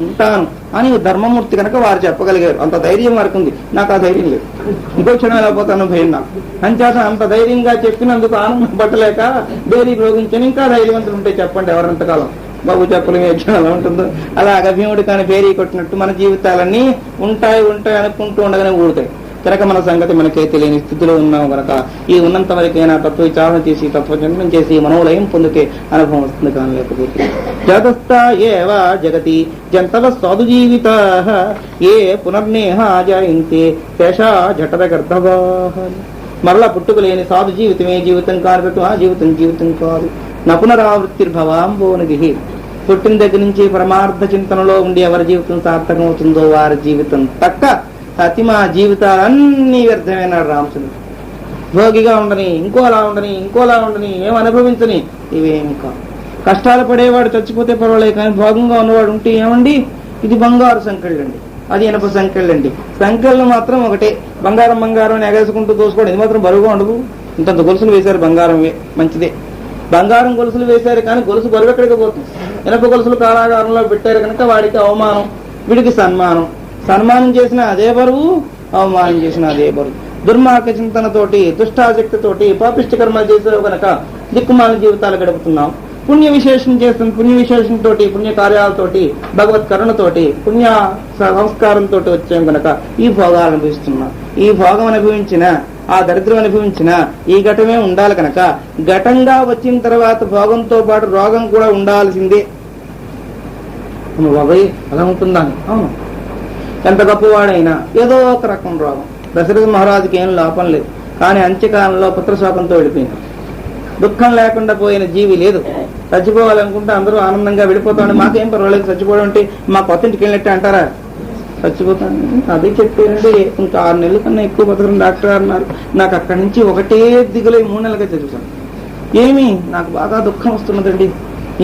ఉంటాను అని ధర్మమూర్తి కనుక వారు చెప్పగలిగారు. అంత ధైర్యం వారికి ఉంది, నాకు ఆ ధైర్యం లేదు. ఇంకో క్షణం వెళ్ళిపోతాను భయం నాకు. అంచేత అంత ధైర్యంగా చెప్పినందుకు ఆనందం పట్టలేక డైరీ రోగించని ఇంకా ధైర్యవంతులు ఉంటే చెప్పండి ఎవరంతకాలం. బాబు చెప్పలేము ఏ క్షణం ఉంటుందో. అలాగ భీముడి కానీ భేరీ కొట్టినట్టు మన జీవితాలన్నీ ఉంటాయి అనుకుంటూ ఉండగానే ఊడుతాయి. కనుక మన సంగతి మనకే తెలియని స్థితిలో ఉన్నాం కనుక ఈ ఉన్నంత వరకైనా తత్వ విచారణ చేసి తత్వచింతనం చేసి మనోలయం పొందితే అనుభవం వస్తుంది. కానీ లేకపోతే జగస్థ ఏవ జగతి జంతవ సాధు జీవిత ఏ పునర్నేహ జయంతే శేషా జఠర గర్భవా. మరలా పుట్టుక లేని సాధు జీవితమే జీవితం కాదు, ఆ జీవితం కాదు. నపునరావృత్తిర్భవాంబోనిధి. పుట్టిన దగ్గర నుంచి పరమార్థ చింతనలో ఉండి ఎవరి జీవితం సార్థకమవుతుందో వారి జీవితం తక్క అతిమా జీవితాలన్నీ వ్యర్థమైనాడు రామచంద్రుడు. భోగిగా ఉండని, ఇంకోలా ఉండని, ఏం అనుభవించని, ఇవేమి కాదు. కష్టాలు పడేవాడు చచ్చిపోతే పర్వాలేదు, కానీ భోగంగా ఉన్నవాడు ఉంటే ఏమండి, ఇది బంగారు సంకెళ్ళండి, అది ఇనప సంకెళ్ళండి. సంకెళ్ళు మాత్రం ఒకటే, బంగారం అని ఎగేసుకుంటూ దోసుకోవడం. ఇది మాత్రం బరువుగా ఉండదు. ఇంతంత గొలుసులు వేశారు, బంగారం మంచిదే. బంగారం గొలుసులు వేశారు కానీ గొలుసు బరువు ఎక్కడికి పోతుంది. ఇనప గొలుసులు కారాగారంలో పెట్టారు కనుక వాడికి అవమానం, వీడికి సన్మానం. సన్మానం చేసిన అదే బరువు, అవమానం చేసిన అదే బరువు. దుర్మార్గ చింతనతోటి, దుష్టాశక్తితోటి, పాపిష్టి కర్మలు చేసే కనుక దిక్కుమాల జీవితాలు గడుపుతున్నాం. పుణ్య విశేషంతో, పుణ్య కార్యాలతోటి, భగవత్ కరుణతోటి, పుణ్య సంస్కారంతో వచ్చాం కనుక ఈ భోగాలు అనుభవిస్తున్నాం. ఈ భోగం అనుభవించిన, ఆ దరిద్రం అనుభవించిన ఈ ఘటమే ఉండాలి కనుక ఘటంగా వచ్చిన తర్వాత భోగంతో పాటు రోగం కూడా ఉండాల్సిందే. బాబాయ్ అలా ఉంటుందని, అవును, ఎంత గొప్పవాడైనా ఏదో ఒక రకం రోగం. దశరథ మహారాజుకి ఏం లోపం లేదు, కానీ అంత్యకాలంలో పుత్రశోకంతో వెళ్ళిపోయింది. దుఃఖం లేకుండా పోయిన జీవి లేదు. చచ్చిపోవాలనుకుంటే అందరూ ఆనందంగా వెళ్ళిపోతాడు. మాకేం పర్వాలేదు, చచ్చిపోవడం అంటే మా కొత్త ఇంటికి వెళ్ళినట్టే అంటారా? చచ్చిపోతాను అదే చెప్పారండి. ఇంకా 6 నెలల కన్నా ఎక్కువ బతకడం డాక్టర్ అన్నారు. నాకు అక్కడి నుంచి ఒకటే దిగులు 3 నెలలుగా చదువుతాను. ఏమి నాకు బాగా దుఃఖం వస్తున్నదండి.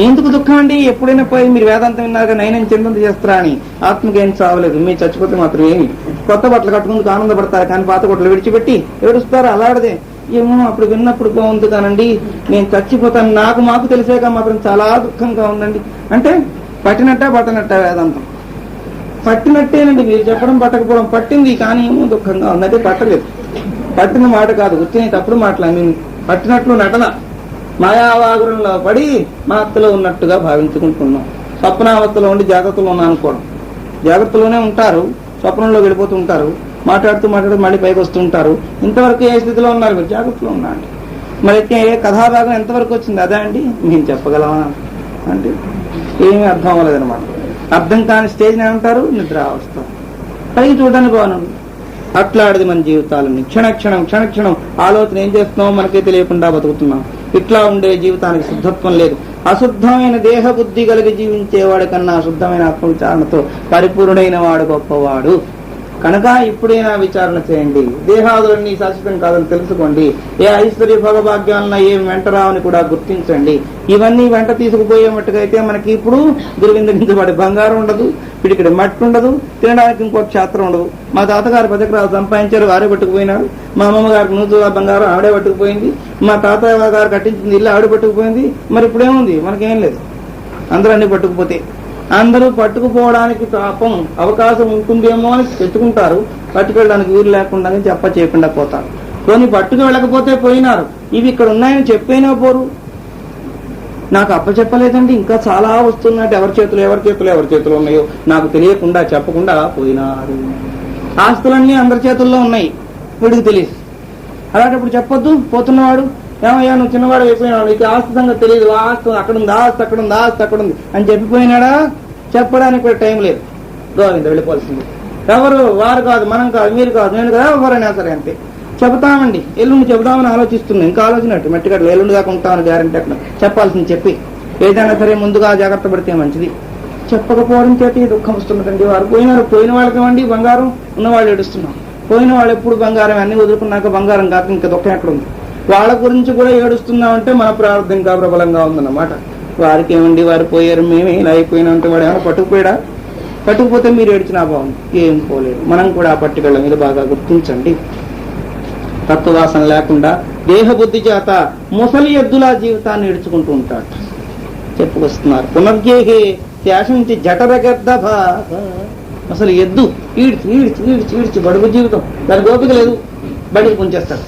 ఎందుకు దుఃఖం అండి? ఎప్పుడైనా పోయి మీరు వేదాంతం విన్నారుగా, నైనం చెందంత చేస్తారా అని. ఆత్మకేం చావలేదు, మీరు చచ్చిపోతే మాత్రం ఏమి. కొత్త బట్టలు కట్టుకుందుకు ఆనందపడతారు, కానీ పాత బట్టలు విడిచిపెట్టి ఏడుస్తారు. అలాడదే ఏమో అప్పుడు విన్నప్పుడు బాగుంది కానండి, నేను చచ్చిపోతాను నాకు మాకు తెలిసాక మాత్రం చాలా దుఃఖంగా ఉందండి. అంటే పట్టినట్ట వేదాంతం పట్టినట్టేనండి. మీరు చెప్పడం పట్టకపోవడం పట్టింది, కానీ ఏమో దుఃఖంగా ఉంది. అంటే పట్టలేదు, పట్టిన మాట కాదు, వచ్చిన తప్పుడు మాటలు. పట్టినట్లు నటన, మాయావాగురంలో పడి మాత్రలో ఉన్నట్టుగా భావించుకుంటున్నాం. స్వప్నావస్థలో ఉండి జాగ్రత్తలో ఉన్నా అనుకోవడం. జాగ్రత్తలోనే ఉంటారు, స్వప్నంలో వెళ్ళిపోతూ ఉంటారు, మాట్లాడుతూ మళ్ళీ పైకి వస్తుంటారు. ఇంతవరకు ఏ స్థితిలో ఉన్నారు మీరు? జాగ్రత్తలో ఉన్నా అండి. మరి కథాభాగం ఎంతవరకు వచ్చింది? అదే అండి మేము చెప్పగలమా అంటే ఏమీ అర్థం అవ్వలేదనమాట. అర్థం కాని స్టేజ్ని ఏమంటారు? నిద్రావస్థ. పైకి చూడడానికి బాగుంది, అట్లాడిది మన జీవితాలని క్షణక్షణం ఆలోచన ఏం చేస్తున్నామో మనకే తెలియకుండా బతుకుతున్నాం. ఇట్లా ఉండే జీవితానికి శుద్ధత్వం లేదు. అశుద్ధమైన దేహ బుద్ధి కలిగి జీవించేవాడి కన్నా అశుద్ధమైన ఆత్మవిచారణతో పరిపూర్ణైన వాడు గొప్పవాడు. కనుక ఇప్పుడైనా విచారణ చేయండి. దేహాదులన్నీ శాశ్వతం కాదని తెలుసుకోండి. ఏ ఐశ్వర్య భోగభాగ్యాలన్నా ఏం వెంట రావని కూడా గుర్తించండి. ఇవన్నీ వెంట తీసుకుపోయే మట్టుకైతే మనకి ఇప్పుడు గురువిందగించబడి బంగారం ఉండదు, పిడికిడి మట్టి ఉండదు, తినడానికి ఇంకొక క్షేత్రం ఉండదు. మా తాతగారు 10 ఎకరాలు సంపాదించారు, వారే పట్టుకుపోయినారు. మా అమ్మమ్మ గారికి 100 బంగారం ఆవిడే పట్టుకుపోయింది. మా తాతయ్య గారు కట్టించింది ఇల్లు ఆవిడ పట్టుకుపోయింది. మరి ఇప్పుడేముంది? మనకేం లేదు. అందరూ అన్ని పట్టుకుపోతే అందరూ పట్టుకుపోవడానికి పాపం అవకాశం ఉంటుందేమో అని తెచ్చుకుంటారు. పట్టుకెళ్ళడానికి ఊరు లేకుండా చేయకుండా పోతారు. కొన్ని పట్టుకు వెళ్ళకపోతే పోయినారు. ఇవి ఇక్కడ ఉన్నాయని చెప్పైనా పోరు. నాకు అప్పచెప్పలేదండి, ఇంకా చాలా వస్తున్నట్టు ఎవరి చేతులు ఉన్నాయో నాకు తెలియకుండా చెప్పకుండా పోయినారు. ఆస్తులన్నీ అందరి చేతుల్లో ఉన్నాయి, వీడికి తెలియదు. అలాంటప్పుడు చెప్పొద్దు. పోతున్నవాడు ఏమయ్యా నువ్వు చిన్నవాడు అయిపోయినాడు, నీకు ఆస్తి సంగతి తెలియదు, ఆస్తి అక్కడుంది, ఆస్తి అక్కడుంది అని చెప్పిపోయినాడా? చెప్పడానికి కూడా టైం లేదు. గోవింద వెళ్ళిపోవాల్సింది. ఎవరు? వారు కాదు, మనం కాదు, మీరు కాదు, నేను కదా, ఎవరైనా సరే అంతే. చెబుతామండి, ఎల్లుండి చెబుదామని ఆలోచిస్తుంది. ఇంకా ఆలోచనట్టు మట్టిగడ్డలు ఎల్లుండి దాకా ఉంటామని గ్యారంటీ అక్కడ చెప్పాల్సింది చెప్పి ఏదైనా సరే ముందుగా జాగ్రత్త పడితే మంచిది. చెప్పకపోవడం చేతి దుఃఖం వస్తున్నదండి. వారు పోయినారు. పోయిన వాళ్ళకి వండి బంగారం, ఉన్నవాళ్ళు ఏడుస్తున్నాం. పోయిన వాళ్ళు ఎప్పుడు బంగారం అన్ని వదులుకున్నాక బంగారం కాక ఇంకా దుఃఖం ఎక్కడుంది? వాళ్ళ గురించి కూడా ఏడుస్తున్నామంటే మన ప్రార్థన ఇంకా ప్రబలంగా ఉందన్నమాట. వారికి ఏమండి, వారు పోయారు, మేమే ఇలా అయిపోయినా అంటే వాడు ఏమైనా పట్టుకుపోయాడా? పట్టుకుపోతే మీరు ఏడ్చినా బాగుంది, ఏం పోలేదు. మనం కూడా ఆ పట్టుకెళ్ళ మీద బాగా గుర్తించండి. తత్వవాసన లేకుండా దేహబుద్ధి చేత ముసలి ఎద్దులా జీవితాన్ని ఏడ్చుకుంటూ ఉంటాడు. చెప్పుకొస్తున్నారు. పునర్గేహే శాసించి జఠరగద్ద అసలు ఎద్దు ఈడ్చి బడుగు జీవితం, దాని గోపిక లేదు, బడికి పుంచేస్తాడు.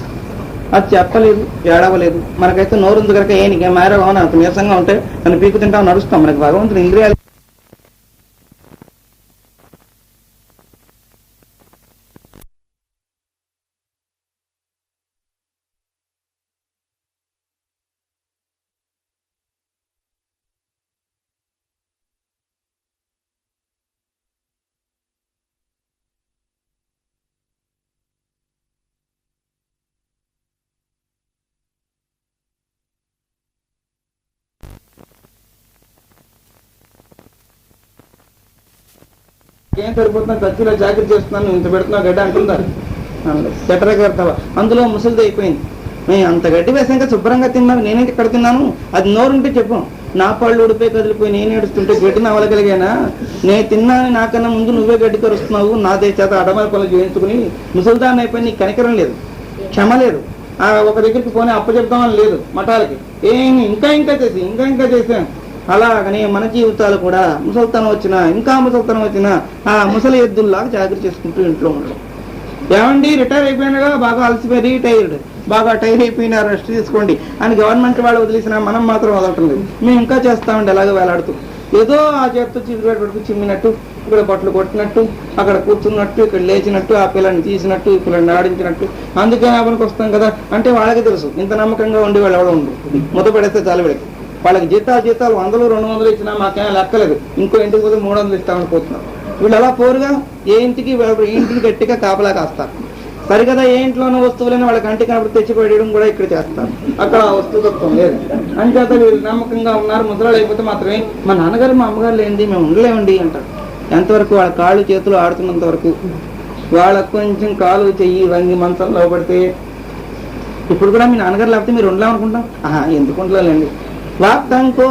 అది చెప్పలేదు, ఏడవలేదు. మనకైతే నోరుంది కనుక ఏనికే మారవని అంత నీరసంగా ఉంటే నన్ను పీకు తింటాం, నడుస్తాం. మనకి భగవంతుని ఇంద్రియాలు ఏం సరిపోతున్నా, ఖర్చులో జాగ్రత్త చేస్తున్నాను, ఇంత పెడుతున్నావు గడ్డ అంటున్నారు. చెట్టరగా పెడతావా? అందులో ముసలిది అయిపోయింది. నేను అంత గడ్డి వేసాక శుభ్రంగా తిన్నాను, నేనేంటి ఇక్కడ తిన్నాను? అది నోరుంటే చెప్పు. నా పళ్ళు ఉడిపోయి కదిలిపోయి నేను ఏడుస్తుంటే గడ్డి నవ్వగలిగానా? నేను తిన్నాను, నాకన్నా ముందు నువ్వే గడ్డి కరుస్తున్నావు. నా చేత అడమల పనులు చేయించుకుని ముసలిదాన్ని అయిపోయి నీకు కనికరం లేదు, క్షమ లేదు. ఒక దగ్గరికి పోనీ అప్పచెప్తామని లేదు మఠాలకి. ఏమి ఇంకా చేసాను. అలాగనే మన జీవితాలు కూడా ముసలితనం వచ్చినా, ఇంకా ముసలితనం వచ్చినా ఆ ముసలి ఎద్దుల్లాగా జాగ్రత్త చేసుకుంటూ ఇంట్లో ఉండడం. ఏమండి రిటైర్ అయిపోయినాగా, బాగా అలసిపోయి బాగా టైర్ అయిపోయినా రెస్ట్ తీసుకోండి అని గవర్నమెంట్ వాళ్ళు వదిలేసినా మనం మాత్రం వదలటం లేదు. మేము ఇంకా చేస్తామండి అలాగే వేలాడుతూ. ఏదో ఆ చేతితో చిరుపెట్టుకు చిమ్మినట్టు, ఇక్కడ బట్టలు కొట్టినట్టు, అక్కడ కూర్చున్నట్టు, ఇక్కడ లేచినట్టు, ఆ పిల్లని తీసినట్టు, ఈ పిల్లని ఆడించినట్టు. అందుకే పనికి వస్తాం కదా అంటే వాళ్ళకి తెలుసు. ఇంత నమ్మకంగా ఉండి వాళ్ళు ఎవడో ఉండు, ముద్ద పెడితే చాలు. వీళ్ళకి వాళ్ళకి జీతాలు 100, 200 ఇచ్చినా మాకేం లెక్కలేదు. ఇంకో ఇంటికి పోతే 300 ఇస్తామని పోతున్నారు. వీళ్ళు అలా పోరుగా ఏ ఇంటికి గట్టిగా కాపలా కాస్తారు. సరికదా ఏ ఇంట్లోనూ వస్తువులైనా వాళ్ళ కంటికి కనపడి తెచ్చిపెట్టడం కూడా ఇక్కడ చేస్తారు. అక్కడ వస్తుతత్వం లేదు. అంచేత వీళ్ళు నమ్మకంగా ఉన్నారు. ముసలాళ్ళు అయిపోతే మాత్రమే మా నాన్నగారు మా అమ్మగారు లేనిది మేము ఉండలేమండి అంటారు. ఎంతవరకు? వాళ్ళ కాళ్ళు చేతులు ఆడుతున్నంత వరకు. వాళ్ళకు కొంచెం కాలు చెయ్యి వంగి మంచంలో పడితే ఇప్పుడు కూడా మీ నాన్నగారు లేకపోతే మీరు ఉండలేమనుకుంటాం. ఎందుకు ఉండలేండి. వాక్తంకో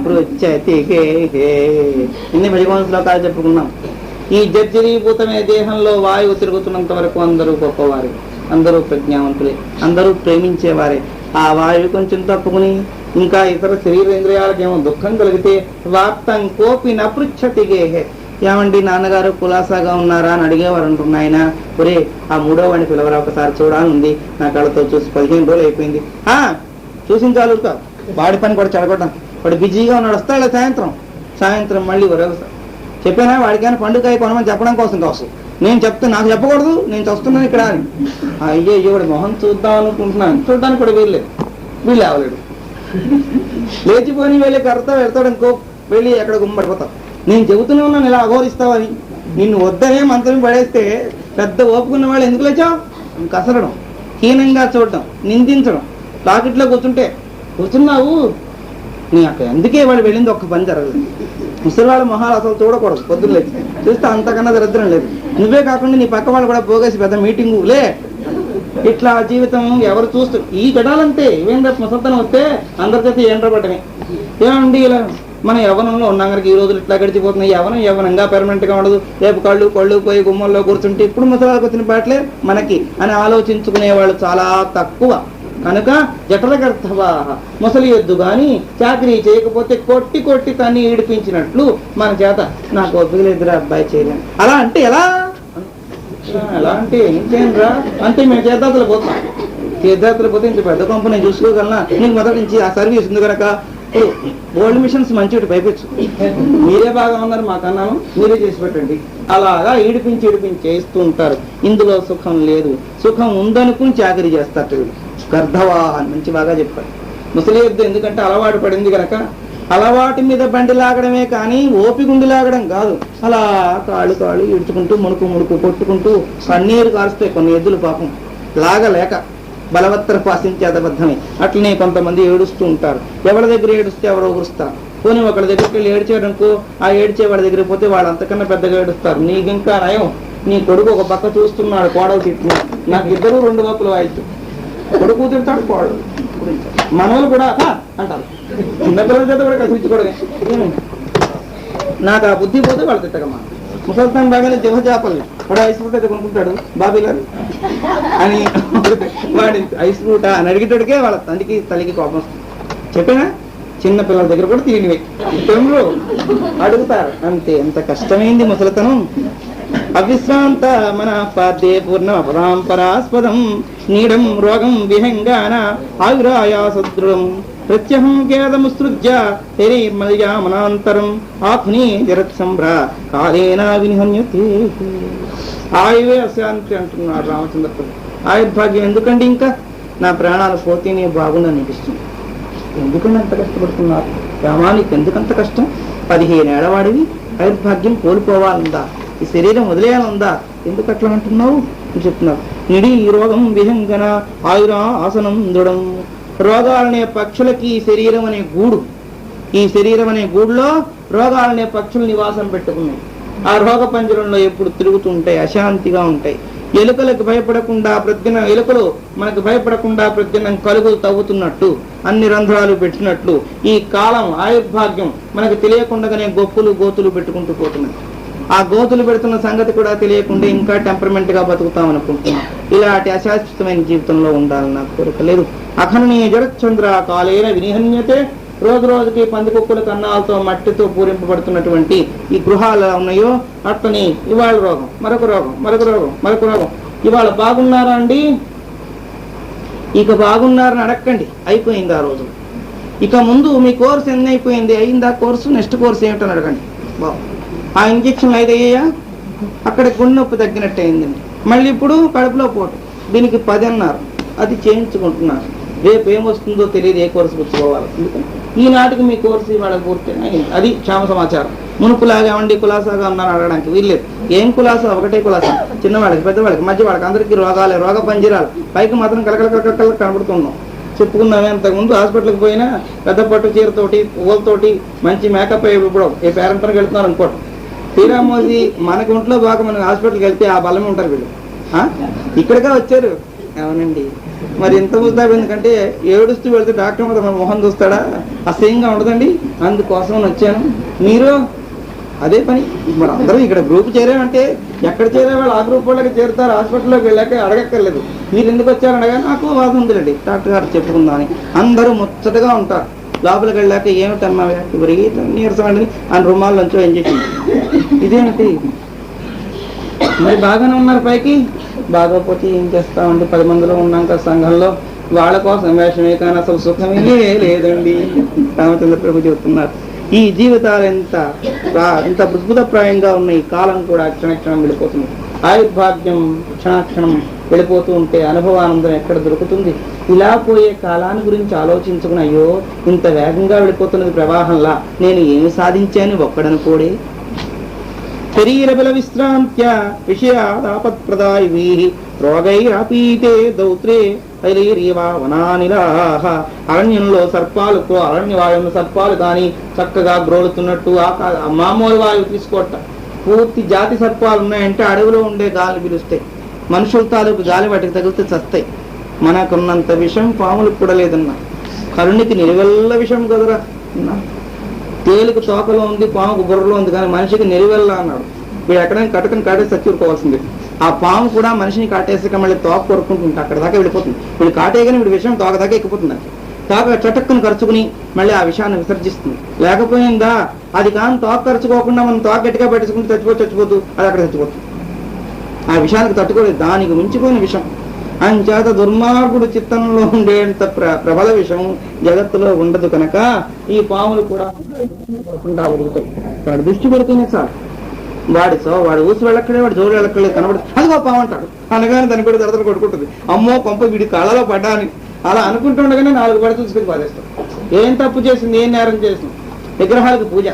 పృచ్చతికే ఇన్ని భజగోన్ శ్లోకాలు చెప్పుకున్నాం. ఈ జర్జరీభూతమే దేహంలో వాయువు తిరుగుతున్నంత వరకు అందరూ గొప్పవారే, అందరూ ప్రజ్ఞావంతులే, అందరూ ప్రేమించేవారే. ఆ వాయువు కొంచెం తప్పుకుని ఇంకా ఇతర శరీరేంద్రియాలకు ఏమో దుఃఖం కలిగితే వాక్తం కోపి నపృచ్చతికే. ఏమండి నాన్నగారు కులాసాగా ఉన్నారా అని అడిగేవారు అంటున్నాయన. ఒరే ఆ 3వ వాడిని పిలవరా, ఒకసారి చూడాలనుంది, నా కళ్ళతో చూసి 15 రోజులు అయిపోయింది. చూసించాలు కాదు, వాడి పని కూడా చెడగొట్టాం. వాడు బిజీగా ఉన్నాడు, వస్తాడు సాయంత్రం మళ్ళీ చెప్పానా వాడికైనా పండుగ కొనమని చెప్పడం కోసం నేను చెప్తే నాకు చెప్పకూడదు, నేను చూస్తున్నాను ఇక్కడ అని. అయ్యో వాడి మొహం చూద్దాం అనుకుంటున్నాను, చూడడానికి కూడా వీళ్ళు లేవలేడు. లేచిపోయి వెళ్ళి కడతా వెళ్తాడు అనుకో, వెళ్ళి ఎక్కడ గుమ్మడిపోతావు. నేను చెబుతూనే ఉన్నాను ఇలా అఘోరిస్తావని. నిన్ను వద్దనే మంత్రం పడేస్తే పెద్ద ఓపుకున్న వాళ్ళు ఎందుకు లేచావు? కసరడం, హీనంగా చూడటం, నిందించడం. లాకెట్లో కూర్చున్నావు నీ అక్కడ ఎందుకే వాడు వెళ్ళింది ఒక్క పని జరగదు. ముసలివాళ్ళ మొహాలు అసలు చూడకూడదు. పొద్దున్న లేచి చూస్తే అంతకన్నా దరిద్రం లేదు. నువ్వే కాకుండా నీ పక్క వాళ్ళు కూడా పోగేసి పెద్ద మీటింగు లే. ఇట్లా జీవితం ఎవరు చూస్తూ ఈ గడాలంటే ఇవేం రేపు ముసల్తనం వస్తే అందరి చేత ఏంటపడమే. ఏమండి ఇలా మన యవ్వనంలో ఉన్నాం కనుక ఈ రోజులు ఇట్లా గడిచిపోతున్నాయి. యవ్వనంగా పెర్మనెంట్ గా ఉండదు. రేపు కళ్ళు పోయి గుమ్మల్లో కూర్చుంటే ఇప్పుడు ముసలాలకు వచ్చిన పాటలే మనకి అని ఆలోచించుకునే వాళ్ళు చాలా తక్కువ. కనుక జఠరగర్ధవా ముసలి ఎద్దు గాని చాకరీ చేయకపోతే కొట్టి తన్ని ఈడిపించినట్లు మన చేత నాకు ఒప్పికలేదురా అబ్బాయి చేయలేను. అలా అంటే ఎలా అంటే ఏం చేయనురా అంటే మేము తీర్థయాత్రలు పోతాం. తీర్థయాత్రలు పోతే ఇంత పెద్ద కంపెనీ నేను చూసుకోగలనా? నీకు మొదటి నుంచి ఆ సర్వీస్ ఉంది కనుక ఓల్డ్ మిషన్స్ మంచి పైపించు. మీరే బాగా ఉన్నారు మాకన్నాను, మీరే చేసి పెట్టండి. అలాగా ఈడిపించి చేస్తూ ఉంటారు. ఇందులో సుఖం లేదు. సుఖం ఉందనుకుని చాకరీ చేస్తారు. గర్ధవా అని మంచి బాగా చెప్పారు. ముసలి యుద్ధం ఎందుకంటే అలవాటు పడింది కనుక అలవాటు మీద బండి లాగడమే కానీ ఓపిగుండి లాగడం కాదు. అలా కాళ్ళు ఈడ్చుకుంటూ ముడుకు కొట్టుకుంటూ కన్నీరు కారుస్తాయి కొన్ని ఎద్దులు పాపం లాగలేక. బలవత్తర పాసించేదబద్ధమే. అట్లనే కొంతమంది ఏడుస్తూ ఉంటారు. ఎవరి దగ్గర ఏడుస్తే ఎవరో గురుస్తారు. పోనీ ఒకళ్ళ దగ్గరికి వెళ్ళి ఏడ్చేయడంకో ఆ ఏడ్చే వాడి దగ్గరికి పోతే వాళ్ళు అంతకన్నా పెద్దగా ఏడుస్తారు. నీకింకా నయం, నీ కొడుకు ఒక పక్క చూస్తున్నాడు, కోడలు తిట్టున్నాడు. నాకు ఇద్దరు 2 వక్కులు వాయిస్తూ కొడుకు తిడతాడు, కోడలు. మనవలు కూడా అంటారు. చిన్నపిల్లల చేత కూడా కసిరించుకోవడమే. నాకు ఆ బుద్ధి పోతే వాళ్ళు తిట్టకమ్మా. ముసల్తాన్ బాగానే జివజాపల్ని వాడు ఐస్ ఫ్రూట్ అయితే కొనుక్కుంటాడు బాబీలారు అని వాడి ఐస్ ఫ్రూట్ అని అడిగేటోడికే వాళ్ళ తండ్రికి తల్లికి కోపం వస్తుంది. చెప్పినా చిన్న పిల్లల దగ్గర కూడా తిరిగినవి పెంలో అడుగుతారు. అంతే. ఎంత కష్టమైంది ముసలితనం. అవిశ్రాంత మన పాదే పూర్ణ పరాంపరాస్పదం నీడం రోగం విహంగాన ఆయురాయాసదృఢం ప్రత్యహం కేదముసృజ్య శరీర్మయామనాంతరం ఆత్మని జరత్సంభ్ర కాలేన వినిహన్యతే. ఆయువే అశాంతి అంటున్నారు రామచంద్రపురం. ఆయుర్భాగ్యం ఎందుకండి? ఇంకా నా ప్రాణాలు పోతేనే బాగుందని అనిపిస్తుంది. ఎందుకంటే అంత కష్టపడుతున్నారు రామానికి? ఎందుకంత కష్టం? 15 ఏళ్లవాడివి ఆయుర్భాగ్యం కోల్పోవాలందా? ఈ శరీరం వదిలేయాలందా? ఎందుకు అట్లా అంటున్నావు అని చెప్తున్నారు. నిడి రోగం విహంగన ఆయురా ఆసనం దృఢం. రోగాలనే పక్షులకి ఈ శరీరం అనే గూడు. ఈ శరీరం అనే గూడులో రోగాలనే పక్షులు నివాసం పెట్టుకున్నాయి. ఆ రోగ పంజరంలో ఎప్పుడు తిరుగుతూ ఉంటాయి, అశాంతిగా ఉంటాయి. ఎలుకలకు భయపడకుండా ప్రతిదినం ఎలుకలు మనకు భయపడకుండా ప్రతిదినం కలుగులు తవ్వుతున్నట్టు, అన్ని రంధ్రాలు పెట్టినట్లు ఈ కాలం ఆయుర్భాగ్యం మనకు తెలియకుండానే గోతులు పెట్టుకుంటూ పోతున్నాయి. ఆ గోతులు పెడుతున్న సంగతి కూడా తెలియకుండా ఇంకా టెంపర్మెంట్ గా బతుకుతాం అనుకుంటున్నాం. ఇలాంటి అశాశ్వతమైన జీవితంలో ఉండాలని నాకు కోరిక లేదు. అఖననీయ జగచ్చంద్ర కాలేన వినిహన్యతే. రోజుకి పందికొక్కుల కన్నాలతో మట్టితో పూరింపబడుతున్నటువంటి ఈ గృహాలు ఉన్నాయో అట్లని ఇవాళ రోగం, మరొక రోగం. ఇవాళ బాగున్నారా అండి? ఇక బాగున్నారని అడక్కండి. అయిపోయింది ఆ రోజు. ఇక ముందు మీ కోర్సు ఎన్ని అయిపోయింది? అయిందా కోర్సు? నెక్స్ట్ కోర్సు ఏమిటని అడగండి. బాబు ఆ ఇంజక్షన్లు 5 అయ్యాయా? అక్కడ గుండె నొప్పి తగ్గినట్టు అయిందండి. మళ్ళీ ఇప్పుడు కడుపులో పోటు, దీనికి 10 అన్నారు. అది చేయించుకుంటున్నారు. రేపు ఏమొస్తుందో తెలియదు, ఏ కోర్సు పుచ్చుకోవాలి. ఈనాటికి మీ కోర్సు ఇవాళ పూర్తి అయింది. అది క్షేమ సమాచారం. మునుపులాగా ఉండి కులాసాగా ఉన్నాను అడగడానికి వీల్లేదు. ఏం కులాసా? ఒకటే కులాసా. చిన్నవాళ్ళకి, పెద్దవాళ్ళకి, మధ్య వాళ్ళకి అందరికీ రోగాలే, రోగ పంజరాలు. పైకి మాత్రం కలకల కనబడుతున్నాం. చెప్పుకున్నామే. అంతకుముందు హాస్పిటల్కి పోయినా పెద్ద పట్టు చీరతోటి, పువ్వులతోటి, మంచి మేకప్ ఇవ్వడం, ఏ పేరెంట్కి వెళ్తున్నారు అనుకోవడం. శ్రీరామోజీ మనకి ఒంట్లో బాగా మనం హాస్పిటల్కి వెళ్తే ఆ బలమే ఉంటారు వీళ్ళు. ఇక్కడికే వచ్చారు. అవునండి. మరి ఎంత ముస్తాబు ఎందుకంటే ఏడుస్తూ వెళ్తే డాక్టర్ మన మొహం చూస్తాడా? అసహ్యంగా ఉండదండి. అందుకోసం వచ్చాను. మీరు అదే పని. మరి అందరూ ఇక్కడ గ్రూప్ చేరామంటే ఎక్కడ చేరేవాళ్ళు ఆ గ్రూప్ వాళ్ళకి చేరుతారు. హాస్పిటల్లోకి వెళ్ళాక అడగక్కర్లేదు. మీరు ఎందుకు వచ్చారనగా నాకు వాదం ఉందిలేండి, డాక్టర్ గారు చెప్పుకుందామని. అందరూ ముచ్చటగా ఉంటారు. లోపలికి వెళ్ళాక ఏమిటమ్మా విపరీతం నీరసం అండి అని రుమాల్లోంచో ఇంజక్షన్. ఇదేమిటి? మరి బాగానే ఉన్నారు పైకి, బాగోపోతే ఏం చేస్తామండి? 10 మందిలో ఉన్నాక సంఘంలో వాళ్ళ కోసం వేషమే కానీ అసలు సుఖమే లేదండి. రామచంద్ర ప్రభు చెబుతున్నారు. ఈ జీవితాలు ఎంత బుద్భుతప్రాయంగా ఉన్న ఈ కాలం కూడా క్షణక్షణం వెళ్ళిపోతుంది. ఆయుర్భాగ్యం క్షణక్షణం వెళ్ళిపోతూ ఉంటే అనుభవానందం ఎక్కడ దొరుకుతుంది? ఇలా పోయే కాలాన్ని గురించి ఆలోచించుకుని అయ్యో ఇంత వేగంగా వెళ్ళిపోతున్నది ప్రవాహంలా, నేను ఏమి సాధించాను ఒక్కడనుకోడే. శరీర బల విశ్రాంత్య విషయాదాపత్ప్రదాయివీ రోగైరాపీతే దౌత్రే వనానిలాహ. అరణ్యంలో సర్పాలు, అరణ్యవాయువున్న సర్పాలు కానీ చక్కగా గ్రోలుతున్నట్టు మామూలు వాయువు తీసుకోట పూర్తి జాతి సర్పాలు ఉన్నాయంటే అడవిలో ఉండే గాలి పిలుస్తాయి. మనుషుల తాలూకు గాలి వాటికి తగిలితే చస్తాయి. మనకున్నంత విషం పాములకు కూడా లేదన్నా. కరుణికి నిలువెల్ల విషం కదరా. తేలికి తోకలో ఉంది, పాముకు బుర్రలో ఉంది, కానీ మనిషికి నిలువెల్ల అన్నాడు. వీడు ఎక్కడైనా కట్టుకుని కాటేసి చచ్చిపోవాల్సింది. ఆ పాము కూడా మనిషిని కాటేసాక మళ్ళీ తోక కొరుకుంటుంది, అక్కడ దాకా వెళ్ళిపోతుంది. వీడు కాటేయగానే వీడి విషయం తోక దాకా ఎక్కిపోతుంది. తోక చటక్కును ఖర్చుకుని మళ్ళీ ఆ విషయాన్ని విసర్జిస్తుంది. లేకపోయిందా అది కానీ తోక ఖర్చుకోకుండా మనం తోక గట్టిగా పట్టించుకుంటే చచ్చిపోతూ అది అక్కడ చచ్చిపోతుంది. ఆ విషయానికి తట్టుకోలేదు, దానికి మించిపోయిన విషయం. అంచేత దుర్మార్గుడు చిత్తంలో ఉండేంత ప్రబల విషయం జగత్తులో ఉండదు కనుక ఈ పాములు కూడా వాడు దృష్టి పెడితేనే చాలు. వాడు ఊసి వెళ్ళక్కడే, వాడు జోడు వెళ్ళక్కలేదు, కనబడి అదిగో పాము అంటాడు. అనగానే దాన్ని కూడా దరదలు కొట్టుకుంటుంది. అమ్మో కొంప వీడి కళ్ళలో పడ్డా అని అలా అనుకుంటుండగానే 4 పడి చూసుకొని బాధేస్తాడు. ఏం తప్పు చేసింది, ఏం నేరం చేసింది? విగ్రహాలకు పూజ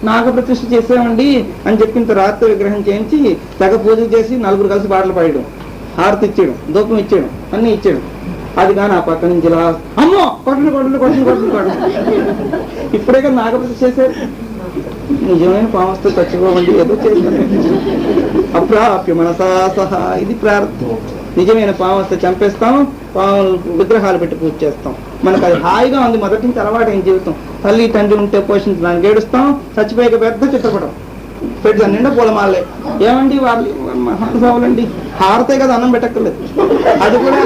నాగప్రతిష్ఠ చేసామండి అని చెప్పిన రాత్రి విగ్రహం చేయించి తెగ పూజలు చేసి 4 కలిసి పాటలు పాడడం, హారతి ఇచ్చేయడం, ధూపం ఇచ్చేయడం, అన్ని ఇచ్చేయడం. అది కానీ ఆ పక్క నుంచి ఇలా అమ్మో కొట్టండి. ఇప్పుడే కదా నాగప్రతిష్ఠ చేశారు. నిజమైన పామస్తో చచ్చిపోవండి, ఏదో చేశారు. అప్రాప్య మనసా సహా ఇది ప్రార్థన. నిజమైన పామస్తో చంపేస్తాం, పాములు విగ్రహాలు పెట్టి పూజ చేస్తాం. మనకు అది హాయిగా ఉంది, మొదటి నుంచి అలవాటైన జీవితం. తల్లి తండ్రి ఉంటే పోషించడానికి ఏడుస్తాం, చచ్చిపోయాక పెద్ద చిత్రపటం పెట్టి నిండా పూలమాలే. ఏమండి వాళ్ళు మహానుభావులండి, హారతే కదా, అన్నం పెట్టక్కర్లేదు. అది కూడా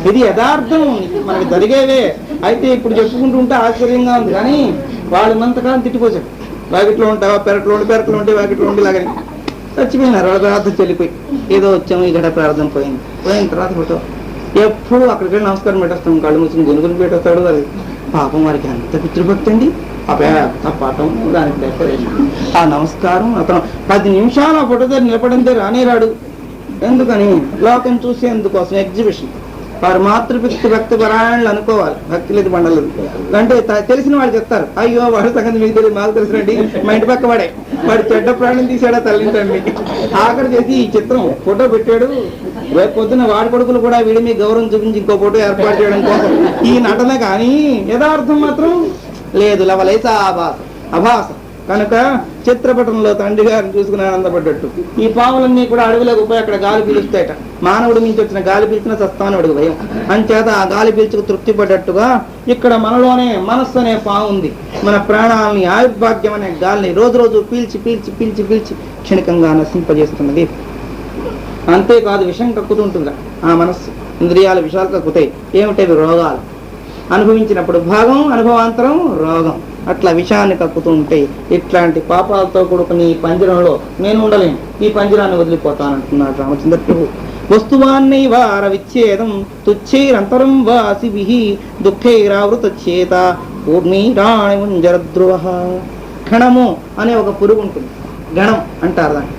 ఇది యథార్థం, మనకి జరిగేవే. అయితే ఇప్పుడు చెప్పుకుంటూ ఉంటే ఆశ్చర్యంగా ఉంది, కానీ వాళ్ళు మంతకాలం తిట్టిపోసాడు. వాకిట్లో ఉంటావా, పెరట్లో ఉంటే వాకిట్లో ఉండి లాగానే చచ్చిపోయినారు. వాళ్ళ ప్రార్థన చెల్లిపోయి ఏదో వచ్చాము, ఈ గడ ప్రార్థన పోయిన తర్వాత ఫోటో ఎప్పుడు అక్కడికి వెళ్ళి నమస్కారం పెట్టేస్తాం. కళ్ళు మూసుకుని గునుగుని పెట్టేస్తాడు. అది పాపం వారికి అంత పితృభక్తి అండి. ఆ పెద్ద పాఠం దానికి డెకరేషన్, ఆ నమస్కారం. అతను 10 నిమిషాలు ఆ ఫోటో దగ్గర నిలబడంతే రానేరాడు. ఎందుకని? లోకం చూసేందుకోసం ఎగ్జిబిషన్. వారు మాతృపితృ భక్తి పరాయణలు అనుకోవాలి, భక్తి లేదు బండలేదు. అంటే తెలిసిన వాళ్ళు చెప్తారు, అయ్యో వాడు సంగతి మీకు తెలియదు, మాకు తెలుసునండి, మా ఇంటి పక్క వాడు చెడ్డ ప్రాణం తీసాడా తల్లింటండి. ఆఖరి చేసి ఈ చిత్రం ఫోటో పెట్టాడు. రేపు పొద్దున వాడి కొడుకులు కూడా వీడి మీ గౌరవం చూపించి ఇంకో ఫోటో ఏర్పాటు చేయడం కోసం ఈ నటన. కానీ యథార్థం మాత్రం లేదు, లవలేస అభాస. కనుక చిత్రపటంలో తండ్రి గారిని చూసుకుని ఆనందపడ్డట్టు ఈ పాములన్నీ కూడా అడవిలోకి పోయి అక్కడ గాలి పీలుస్తాయట. మానవుడి నుంచి వచ్చిన గాలి పీల్చిన సస్తానవుడికి భయం. అంచేత ఆ గాలి పీల్చుకు తృప్తి పడ్డట్టుగా ఇక్కడ మనలోనే మనస్సు అనే పాము ఉంది. మన ప్రాణాలని, ఆయుర్భాగ్యం అనే గాలిని రోజు పీల్చి పీల్చి పీల్చి పీల్చి క్షణికంగా నశింపజేస్తున్నది. అంతేకాదు విషం కక్కుతుంటుందా ఆ మనస్సు. ఇంద్రియాల విషయాలు కక్కుతాయి. ఏమిటవి? రోగాలు. అనుభవించినప్పుడు భాగం, అనుభవాంతరం రోగం. అట్లా విషయాన్ని కక్కుతూ ఉంటాయి. ఇట్లాంటి పాపాలతో కూడుకుని ఈ పంజరంలో నేను ఉండలేను, ఈ పంజరాన్ని వదిలిపోతానంటున్నాడు రామచంద్ర ప్రభు. వస్తువాన్నైవ విచ్ఛేదం తుచ్చైరంతరం వాసిభిః దుఃఖైరావృత చేత పూర్ణీరాణిముంజరద్రువ. ఘణము అనే ఒక పురుగు ఉంటుంది, గణం అంటారు దాన్ని.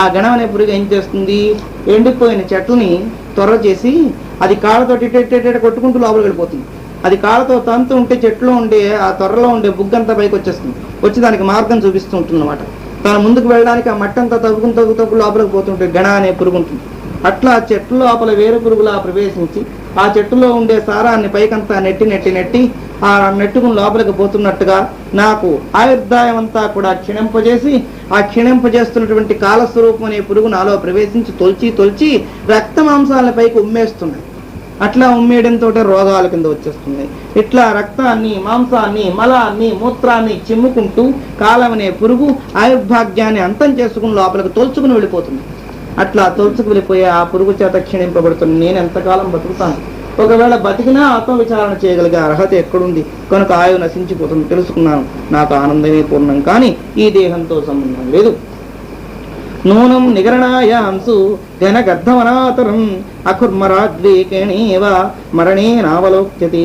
ఆ గణం అనే పురుగు ఏం చేస్తుంది? ఎండిపోయిన చెట్లని త్వర చేసి అది కాళ్ళతో టిట్టెట్ట కొట్టుకుంటూ లోపలికి వెళ్ళిపోతుంది. అది కాళ్ళతో తంతు ఉంటే చెట్లో ఉండే ఆ త్వరలో ఉండే బుగ్గంతా పైకి వచ్చేస్తుంది. వచ్చి దానికి మార్గం చూపిస్తూ ఉంటుంది అన్నమాట. తను ముందుకు వెళ్ళడానికి ఆ మట్టంతా తగ్గు లోపలికి పోతుంటే గణ అనే పురుగు ఉంటుంది. అట్లా చెట్ల లోపల వేరు పురుగులా ప్రవేశించి ఆ చెట్టులో ఉండే సారాన్ని పైకంతా నెట్టి ఆ నెట్టుకుని లోపలికి పోతున్నట్టుగా నాకు ఆయుర్దాయం అంతా కూడా క్షీణింపజేసి ఆ క్షీణింపజేస్తున్నటువంటి కాలస్వరూపం అనే పురుగు నాలో ప్రవేశించి తొలిచి రక్త మాంసాల పైకి ఉమ్మేస్తున్నాయి. అట్లా ఉమ్మేయడంతో రోగాల కింద వచ్చేస్తున్నాయి. ఇట్లా రక్తాన్ని, మాంసాన్ని, మలాన్ని, మూత్రాన్ని చిమ్ముకుంటూ కాలం అనే పురుగు ఆయుర్భాగ్యాన్ని అంతం చేసుకుని లోపలికి తోల్చుకుని వెళ్ళిపోతుంది. అట్లా తోల్చుకు వెళ్ళిపోయే ఆ పురుగు చేత క్షీణింపబడుతుంది. నేను ఎంతకాలం బతుకుతాను? ఒకవేళ బతికినా ఆత్మవిచారణ చేయగలిగే అర్హత ఎక్కడుంది? కనుక ఆయువు నశించిపోతుంది. తెలుసుకున్నాను, నాకు ఆనందమే పూర్ణం, కానీ ఈ దేహంతో సంబంధం లేదు. నూనం నిగరణాయాంసు ఘన గర్ధమనాతరం అఖుర్మరాద్వేకేణేవ మరణేనావలోక్యతే.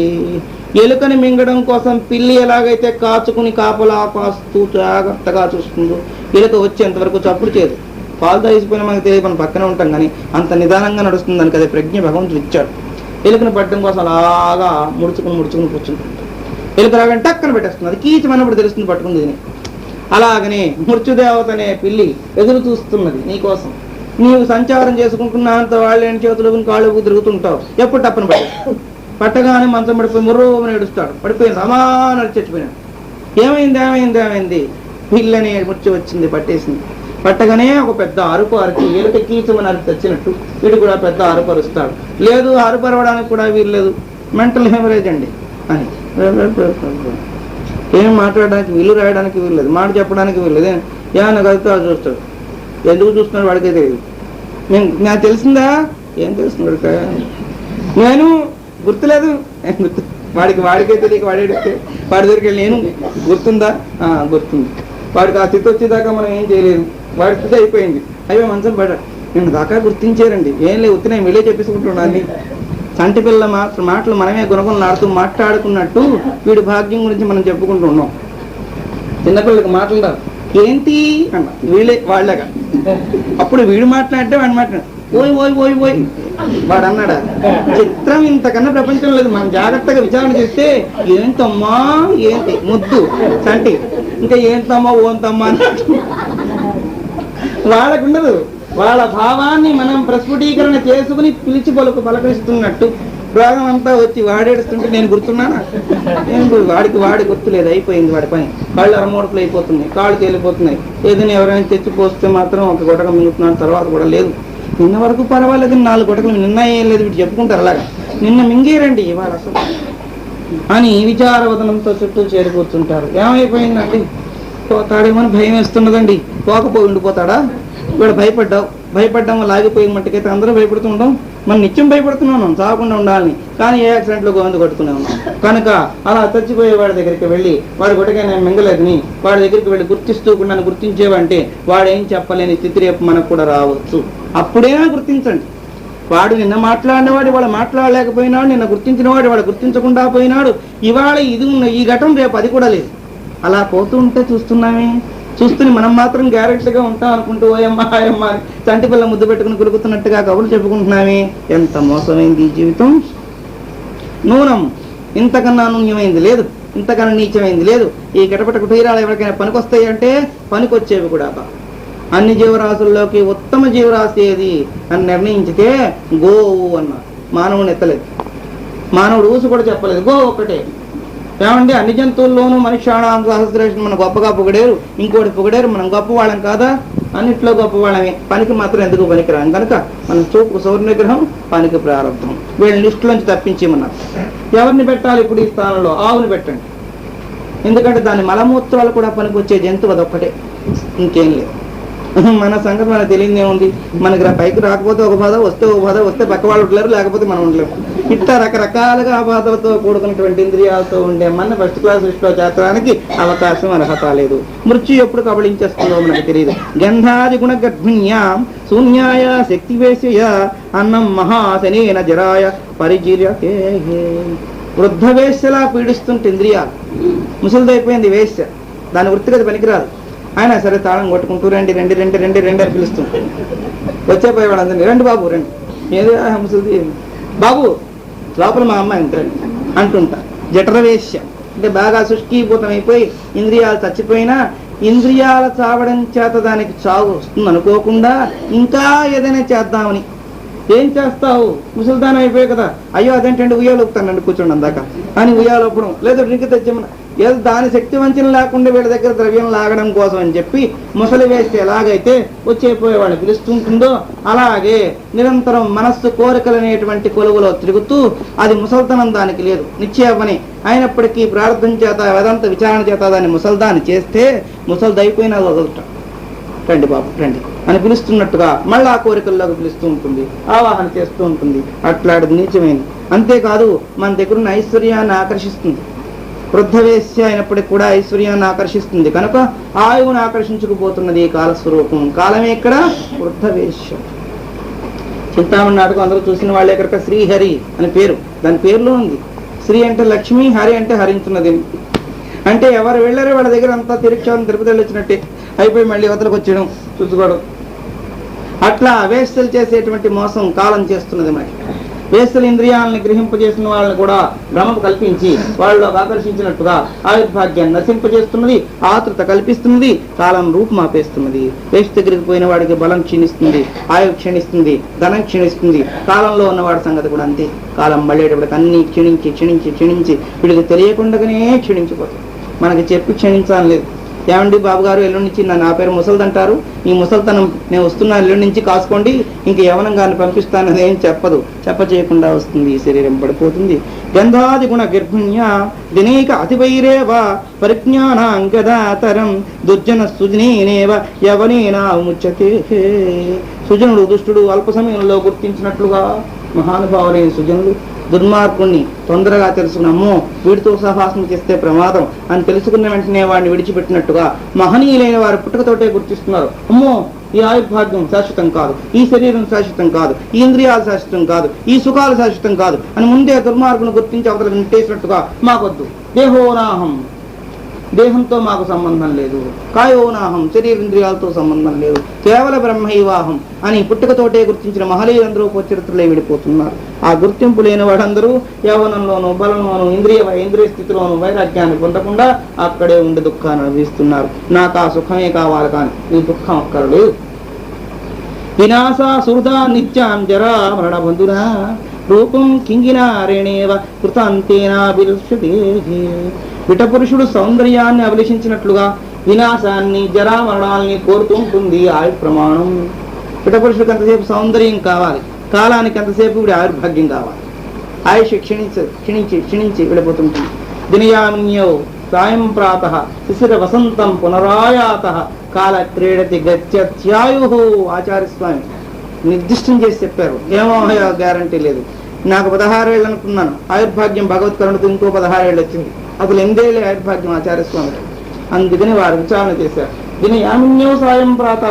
ఎలుకని మింగడం కోసం పిల్లి ఎలాగైతే కాచుకుని కాపలా కాస్తూ జాగ్రత్తగా చూస్తుందో, ఎలుక వచ్చేంత వరకు చప్పుడు చేయదు. పాలు తాగిసిపోయినా మనకు తెలియదు, మనం పక్కనే ఉంటాం, కానీ అంత నిదానంగా నడుస్తుంది. దానికి అదే ప్రజ్ఞ భగవంతుడు ఇచ్చాడు. ఎలుకను పట్టడం కోసం అలాగా ముడుచుకుని కూర్చుంటుంది. ఎలుక రాగానే టక్కన పెట్టేస్తుంది. అది కీచమన్నప్పుడు తెలుస్తుంది పట్టుకుంది. అలాగనే మృత్యుదేవత అనే పిల్లి ఎదురు చూస్తున్నది నీకోసం. నీవు సంచారం చేసుకుంటున్నంత వాళ్ళని చేతులు కాళ్ళు తిరుగుతుంటావు, ఎప్పుడు తప్పని పట్టగానే మంచం పడిపోయి ముర్రోమని ఏడుస్తాడు, పడిపోయింది సమానం చచ్చిపోయినాడు. ఏమైంది పిల్లని మృత్యు వచ్చింది, పట్టేసింది. పట్టగానే ఒక పెద్ద అరుపు అరిచి వీళ్ళకి కీచమని అరిచి తెచ్చినట్టు వీడు కూడా పెద్ద అరుపు అరుస్తాడు. లేదు అరుపు అరవడానికి కూడా వీలు లేదు, మెంటల్ హెమరేజ్ అండి అని. ఏం మాట్లాడడానికి వీలు, రాయడానికి వీలు లేదు, మాట చెప్పడానికి వీలు లేదు. ఏమన్నా కలిస్తే అది చూస్తాడు, ఎందుకు చూస్తున్నాడు వాడికే తెలియదు. నాకు తెలిసిందా, ఏం తెలుస్తుంది నేను గుర్తులేదు, వాడికే తెలియక వాడి దగ్గరికి నేను గుర్తుందా, గుర్తుంది. వాడికి ఆ స్థితి వచ్చేదాకా మనం ఏం చేయలేదు, వాడి స్థితి అయిపోయింది. అయ్యో మంచం పడ నేను దాకా గుర్తించారండి, ఏం లేదు ఉత్తినే వెళ్ళే చెప్పేసుకుంటున్నాను. సంటి పిల్ల మాటలు మనమే గుణగుణలాడుతూ మాట్లాడుకున్నట్టు వీడి భాగ్యం గురించి మనం చెప్పుకుంటూ ఉన్నాం. చిన్నపిల్లకి మాటలు రాదు, ఏంటి అన్న వీళ్ళే వాళ్ళగా. అప్పుడు వీడు మాట్లాడితే వాడు మాట్లాడు ఓయ్ ఓయ్ ఓయ్ ఓయ్ వాడు అన్నాడా. చిత్రం ఇంతకన్నా ప్రపంచం లేదు. మనం జాగ్రత్తగా విచారణ చేస్తే ఏంటమ్మా ఏంటి ముద్దు సంటి, ఇంకా ఏంటమ్మా ఓంతమ్మా అన్నట్టు వాళ్ళకుండదు. వాళ్ళ భావాన్ని మనం ప్రస్ఫుటీకరణ చేసుకుని పిలిచి పలకరిస్తున్నట్టు రోగం అంతా వచ్చి వాడేడుస్తుంటే నేను గుర్తున్నానా, వాడి గుర్తు లేదు, అయిపోయింది వాడి పని. కాళ్ళు అరమోడుపులు అయిపోతున్నాయి, కాళ్ళు తేలిపోతున్నాయి. ఏదైనా ఎవరైనా తెచ్చిపోస్తే మాత్రం ఒక గొడక మిగులుతున్నాడు, తర్వాత కూడా లేదు. నిన్న వరకు పర్వాలేదు, 4 గొడకలు నిన్న ఏం లేదు, వీటి చెప్పుకుంటారు అలాగా. నిన్న మింగేరండి ఇవాళ అసలు అని విచారవదనంతో చుట్టూ చేరిపోతుంటారు. ఏమైపోయిందండి, పోతాడేమని భయం వేస్తున్నదండి. పోకపోయి ఉండిపోతాడా, వీడు భయపడ్డాం లాగిపోయి మట్టుకైతే అందరూ భయపడుతుంటాం. మనం నిత్యం భయపడుతున్నాం చావకుండా ఉండాలని, కానీ ఏ యాక్సిడెంట్లో గోవింద కొట్టుకునే ఉన్నాం. కనుక అలా చచ్చిపోయే వాడి దగ్గరికి వెళ్ళి వాడు కొట్టగా నేను మింగలేదని వాడి దగ్గరికి వెళ్ళి గుర్తిస్తూ నన్ను గుర్తించేవంటే వాడేం చెప్పలేని స్థితి రేపు మనకు కూడా రావచ్చు. అప్పుడేనా గుర్తించండి. వాడు నిన్న మాట్లాడినవాడు వాడు మాట్లాడలేకపోయినాడు, నిన్న గుర్తించినవాడు వాడు గుర్తించకుండా పోయినాడు. ఇవాళ ఇది ఉన్న ఈ ఘటన రేపు అది కూడా లేదు. అలా పోతూ ఉంటే చూస్తుని మనం మాత్రం గ్యారెంటీగా ఉంటాం అనుకుంటూ ఓయమ్మ ఆయమ్మ చంటి పిల్ల ముద్దు పెట్టుకుని కులుకుతున్నట్టుగా కబుర్లు చెప్పుకుంటున్నామే. ఎంత మోసమైంది ఈ జీవితం. నూనం ఇంతకన్నా నూన్యమైంది లేదు, ఇంతకన్నా నీచమైంది లేదు. ఈ గిటపట కుటీరాలు ఎవరికైనా పనికొస్తాయి అంటే పనికొచ్చేవి కూడా. అన్ని జీవరాశుల్లోకి ఉత్తమ జీవరాశి ఏది అని నిర్ణయించితే గోవు అన్న. మానవుని ఎత్తలేదు, మానవుడు ఊసు కూడా చెప్పలేదు, గో ఒక్కటే. ఏమండి అన్ని జంతువుల్లోనూ మనుష్యాణం సహస్రేషన్ మన గొప్పగా పొగిడేరు, ఇంకోటి పొగిడేరు, మనం గొప్పవాళ్ళం కాదా, అన్నిట్లో గొప్పవాళ్ళమే, పనికి మాత్రం ఎందుకు పనికిరాం. కనుక మన చూపు సౌర్యగ్రహం, పనికి ప్రారంభం. వీళ్ళని లిస్టులోంచి తప్పించేమన్నారు. ఎవరిని పెట్టాలి ఇప్పుడు ఈ స్థానంలో? ఆవుని పెట్టండి. ఎందుకంటే దాని మలమూత్రాలు కూడా పనికి వచ్చే జంతువు అదొక్కటే, ఇంకేం లేదు. మన సంగతి మనకు తెలియదే ఉంది. మనకి పైకి రాకపోతే ఒక బాధ, వస్తే ఒక బాధ, వస్తే పక్క వాళ్ళు ఉండలేరు, లేకపోతే మనం ఉండలేము. ఇట్లా రకరకాలుగా ఆ బాధలతో కూడుకున్నటువంటి ఇంద్రియాలతో ఉండే మన ఫస్ట్ క్లాస్ దృష్టిలో చేర్చడానికి అవకాశం అర్హత లేదు. మృత్యు ఎప్పుడు కబళించేస్తుందో మనకు తెలియదు. గంధాది గుణ గర్భిణ్యాం శూన్యాయ శక్తి వేశ్య అన్నం మహాశనేన జరాయ పరిచర్యతే. వృద్ధ వేశ్యలా పీడిస్తుంటే ఇంద్రియాలు, ముసలిదైపోయింది వేశ్య, దాని వృత్తిగత పనికిరాదు. ఆయన సరే తాళం కొట్టుకుంటూ రండి రండి రండి రండి రండి అని పిలుస్తుంటారు. వచ్చేపోయేవాడు అందరినీ రండి బాబు రండి, ఏదో ముసలిది బాబు లోపల మా అమ్మాయి ఉంటాడు అంటుంటా. జఠరవేశ్య అంటే బాగా శుష్కీభూతమైపోయి ఇంద్రియాలు చచ్చిపోయినా ఇంద్రియాల చావడం చేత దానికి చావు వస్తుంది అనుకోకుండా ఇంకా ఏదైనా చేద్దామని. ఏం చేస్తావు, ముసలిదానం అయిపోయాయి కదా, అయ్యో అదేంటండి ఉయ్యాలు ఊపుతానండి కూర్చోండి అందాక అని ఉయ్యాలు ఊపడం, లేదా డ్రింక్ తెచ్చేమన్నా, ఏదో దాని శక్తి వంచన లేకుండా వీళ్ళ దగ్గర ద్రవ్యం లాగడం కోసం అని చెప్పి ముసలి వేస్తే ఎలాగైతే వచ్చేపోయేవాళ్ళు పిలుస్తుంటుందో అలాగే నిరంతరం మనస్సు కోరికలనేటువంటి కొలువులో తిరుగుతూ అది ముసల్తనం దానికి లేదు, నిశ్చయ పని అయినప్పటికీ ప్రార్థన చేత వేదాంత విచారణ చేత దాన్ని ముసల్దాన్ని చేస్తే ముసలిదైపోయినా వదులుతాం. రండి బాబు రండి అని పిలుస్తున్నట్టుగా మళ్ళీ ఆ కోరికల్లోకి పిలుస్తూ ఉంటుంది, ఆవాహన చేస్తూ ఉంటుంది. అట్లాంటిది నీచమైంది. అంతేకాదు మన దగ్గరున్న ఐశ్వర్యాన్ని ఆకర్షిస్తుంది. వృద్ధవేశ్య అయినప్పటికీ కూడా ఐశ్వర్యాన్ని ఆకర్షిస్తుంది. కనుక ఆయువును ఆకర్షించుకుపోతున్నది కాలస్వరూపం. కాలమే ఇక్కడ వృద్ధవేశ్య. చింతామణి నాటకం అందరూ చూసిన వాళ్ళే కనుక శ్రీహరి అని పేరు దాని పేరులో ఉంది. శ్రీ అంటే లక్ష్మి, హరి అంటే హరించున్నది. అంటే ఎవరు వెళ్ళారో వాళ్ళ దగ్గర అంతా తిరుక్షాలను తిరుపతి వచ్చినట్టే అయిపోయి మళ్ళీ అవతలకు వచ్చేయడం చూసుకోవడం. అట్లా అవేశ్యలు చేసేటువంటి మోసం కాలం చేస్తున్నది. మరి వేస్తల ఇంద్రియాలను గ్రహింపజేసిన వాళ్ళని కూడా భ్రమకు కల్పించి వాళ్ళలో ఆకర్షించినట్టుగా ఆయుర్భాగ్యాన్ని నశింపజేస్తున్నది, ఆతృత కల్పిస్తున్నది, కాలం రూపుమాపేస్తున్నది. వేస్ట్ దగ్గరికి పోయిన వాడికి బలం క్షీణిస్తుంది, ఆయు క్షీణిస్తుంది, ధనం క్షీణిస్తుంది. కాలంలో ఉన్నవాడి సంగతి కూడా అంతే. కాలం మళ్ళేటప్పటికి అన్ని క్షీణించి క్షీణించి క్షీణించి వీడికి తెలియకుండానే క్షీణించిపోతుంది. మనకి చెప్పి క్షీణించాలని లేదు. ఏమండి బాబు గారు ఎల్లుండి నుంచి నా పేరు ముసలిదంటారు, ఈ ముసలితనం నేను వస్తున్నాను, ఎల్లుండి నుంచి కాసుకోండి, ఇంక యవనం గారిని పంపిస్తానని ఏం చెప్పదు. చెప్ప చేయకుండా వస్తుంది, శరీరం పడిపోతుంది. గంధాది గుణ గర్భిణ్య దినైక అతివైరేవ పరిజ్ఞానాంగదాతరం దుర్జన సుజనేనేవ యవనేనా ముచ్చతే. సుజనుడు దుష్టుడు అల్ప సమయంలో గుర్తించినట్లుగా మహానుభావులైన సుజనులు దుర్మార్గుణ్ణి తొందరగా తెలుసుకుని అమ్మో వీడితో సహవాసం చేస్తే ప్రమాదం అని తెలుసుకున్న వెంటనే వాడిని విడిచిపెట్టినట్టుగా మహనీయులైన వారు పుట్టుకతోటే గుర్తిస్తున్నారు. అమ్మో ఈ ఆయుర్భాగ్యం శాశ్వతం కాదు, ఈ శరీరం శాశ్వతం కాదు, ఈ ఇంద్రియాలు శాశ్వతం కాదు, ఈ సుఖాలు శాశ్వతం కాదు అని ముందే దుర్మార్గును గుర్తించి అవతల నెట్టేసినట్టుగా మాకొద్దు. దేహోనాహం, దేహంతో మాకు సంబంధం లేదు. కాయోనాహం, శరీరేంద్రియాలతో సంబంధం లేదు. కేవల బ్రహ్మైవాహం అని పుట్టుకతోటే గుర్తించిన మహనీయులందరూ చరిత్రలే విడిపోతున్నారు. ఆ గుర్తింపు లేని వాడందరూ యవ్వనంలోనూ బలంలోనూ ఇంద్రియ స్థితిలోనూ వైరాగ్యాన్ని పొందకుండా అక్కడే ఉండి దుఃఖాన్ని అనుభవిస్తున్నారు. నాకు ఆ సుఖమే కావాలి కానీ ఈ దుఃఖం అక్కర్లేదు. వినాశ సుహృదా నిత్యాం జరా మరణ బంధునా రూపం కింగినారేణేవ కృతాంతేనాభిలష్యతే. విటపురుషుడు సౌందర్యాన్ని అభిలషించినట్లుగా వినాశాన్ని జరా మరణాలని కోరుతూ ఉంటుంది ఆయు ప్రమాణం. విటపురుషుడికి అంతసేపు సౌందర్యం కావాలి, కాలానికి అంతసేపు ఇప్పుడు ఆయుర్భాగ్యం కావాలి. ఆయుష్ క్షీణించి వెళ్ళిపోతుంటుంది. దినయామ్యో సాయం ప్రాత శిశిర వసంతం పునరాయాత కాల క్రీడతి గత్యత్యాయు. ఆచార్యస్వామి నిర్దిష్టం చేసి చెప్పారు. ఏమో గ్యారంటీ లేదు. నాకు 16 ఏళ్ళు అనుకున్నాను, ఆయుర్భాగ్యం భగవత్ కరుణతో ఇంకో 16 ఏళ్ళు వచ్చింది. అసలు 8 ఏళ్ళే ఆయుర్భాగ్యం ఆచార్యస్వామి. అందుకని వారు విచారణ చేశారు. దీని యామిన్యో సాయం ప్రాత,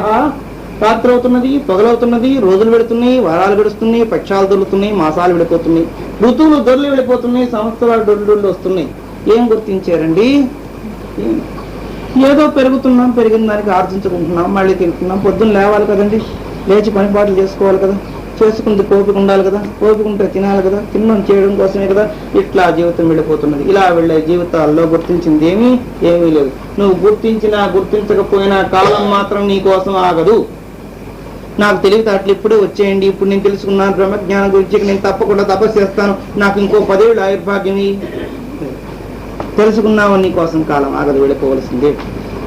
రాత్రి అవుతున్నది, పగలవుతున్నది, రోజులు పెడుతున్నాయి, వారాలు గడుస్తున్నాయి, పక్షాలు దొరుకుతున్నాయి, మాసాలు విడిపోతున్నాయి, ఋతువులు దొరలు వెళ్ళిపోతున్నాయి, సంవత్సరాలు డొల్లు వస్తున్నాయి. ఏం గుర్తించారండి? ఏదో పెరుగుతున్నాం, పెరిగిన దానికి ఆర్జించుకుంటున్నాం, మళ్ళీ తింటున్నాం. పొద్దున్న లేవాలి కదండి, లేచి పని పాటలు చేసుకోవాలి కదా, చేసుకుంటే ఓపిక ఉండాలి కదా, ఓపిక ఉంటే తినాలి కదా, తిన్నాం చేయడం కోసమే కదా. ఇట్లా జీవితం వెళ్ళిపోతున్నది. ఇలా వెళ్ళే జీవితాల్లో గుర్తించింది ఏమీ లేదు. నువ్వు గుర్తించినా గుర్తించకపోయినా కాలం మాత్రం నీ కోసం ఆగదు. నాకు తెలివితేటలు ఇప్పుడే వచ్చేయండి, ఇప్పుడు నేను తెలుసుకున్నాను బ్రహ్మజ్ఞానం గురించి, నేను తప్పకుండా తపస్సు చేస్తాను, నాకు ఇంకో 10 ఏళ్ళు ఆయుర్భాగ్యం తెలుసుకున్నావు, నీ కోసం కాలం ఆగదు, వెళ్ళిపోవలసిందే.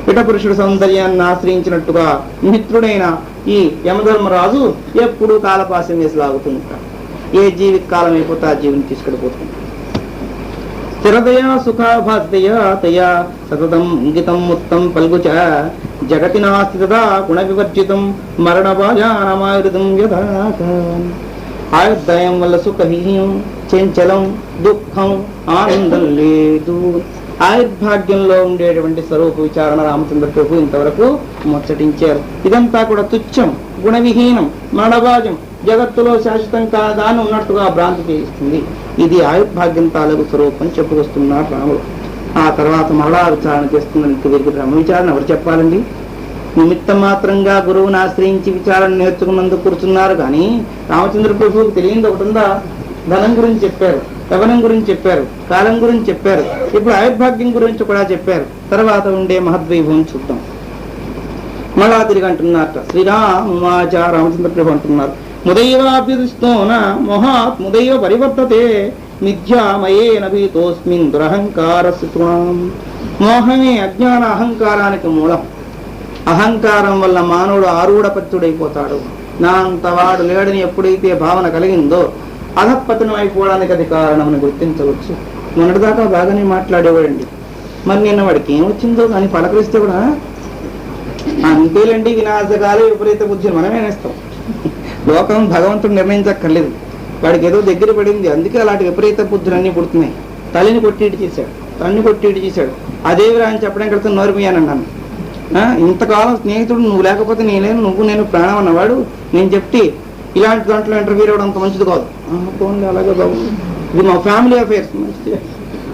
పిఠపురుషుడు సౌందర్యాన్ని ఆశ్రయించినట్టుగా మిత్రుడైన ఈ యమధర్మరాజు ఎప్పుడు కాలపాసం వేసి లాగుతుంటాడు. ఏ జీవికి కాలం అయిపోతే ఆ జీవిని తీసుకెళ్ళిపోతుంది. స్థిరదయా సుఖాభాస్యయా తయా సతతం ఇంగితం ముత్తం పల్గుచ జగతి నాస్తి తదా గుణ వివర్జితం మరణ బాజానమాయుధం యథా. ఆయుర్దాయం వల్ల సుఖహీనం, చంచలం, దుఃఖం, ఆనందం లేదు. ఆయుర్భాగ్యంలో ఉండేటువంటి స్వరూప విచారణ రామచంద్ర ప్రభు ఇంతవరకు ముచ్చటించారు. ఇదంతా కూడా తుచ్చం, గుణవిహీనం, మరణభాజం, జగత్తులో శాశ్వతం కాదాన్ని ఉన్నట్టుగా భ్రాంతి చేయిస్తుంది. ఇది ఆయుర్భాగ్యం తాలూకు స్వరూపం చెప్పుకొస్తున్నారు రాముడు. ఆ తర్వాత మరలా విచారణ చేస్తున్నారు. ఇంక వీరికి బ్రహ్మ విచారణ ఎవరు చెప్పాలండి? నిమిత్తం మాత్రంగా గురువుని ఆశ్రయించి విచారణ నేర్చుకున్నందుకు కూర్చున్నారు. కానీ రామచంద్ర ప్రభువుకి తెలియంది ఒకటి ఉందా? ధనం గురించి చెప్పారు, యవనం గురించి చెప్పారు, కాలం గురించి చెప్పారు, ఇప్పుడు ఆయుర్భాగ్యం గురించి కూడా చెప్పారు. తర్వాత ఉండే మహద్వైభవం చూద్దాం. మళ్ళా తిరిగి అంటున్నారట శ్రీరామాచ రామచంద్ర ప్రభు అంటున్నారు, ముదైవాభ్యుదిస్తోన మొహాత్ ముదైవ పరివర్తతే మిథ్యామయేన భీతోస్మిన్ దురహంకార శత్రుణాం. మోహమే అజ్ఞాన అహంకారానికి మూలం. అహంకారం వల్ల మానవుడు ఆరూఢపత్తుడైపోతాడు. నా అంతవాడు లేడని ఎప్పుడైతే భావన కలిగిందో అధపతనం అయిపోవడానికి అది కారణమని గుర్తించవచ్చు. మొన్నటిదాకా బాగానే మాట్లాడేవాడండి, మరి నిన్న వాడికి ఏమొచ్చిందో కానీ పలకరిస్తే కూడా అంతేలండి వినాశకాలే విపరీత బుద్ధి మనమే నేస్తాం. లోకం భగవంతుడు నిర్ణయించక్కర్లేదు, వాడికి ఏదో దగ్గర పడింది, అందుకే అలాంటి విపరీత బుద్ధులన్నీ పుడుతున్నాయి. తల్లిని కొట్టిటి చేశాడు, తన్ని కొట్టిటి చేశాడు, అదేవిరా అని చెప్పడం కలిసి నోరిపోయానన్నాను. ఇంతకాలం స్నేహితుడు నువ్వు లేకపోతే నేనేను, నువ్వు నేను ప్రాణం అన్నవాడు నేను చెప్తే ఇలాంటి దాంట్లో ఇంటర్వ్యూ అవ్వడం అంత మంచిది కాదు. పోన్లే అలాగే బాబు, ఇది మా ఫ్యామిలీ అఫేర్స్, మంచిది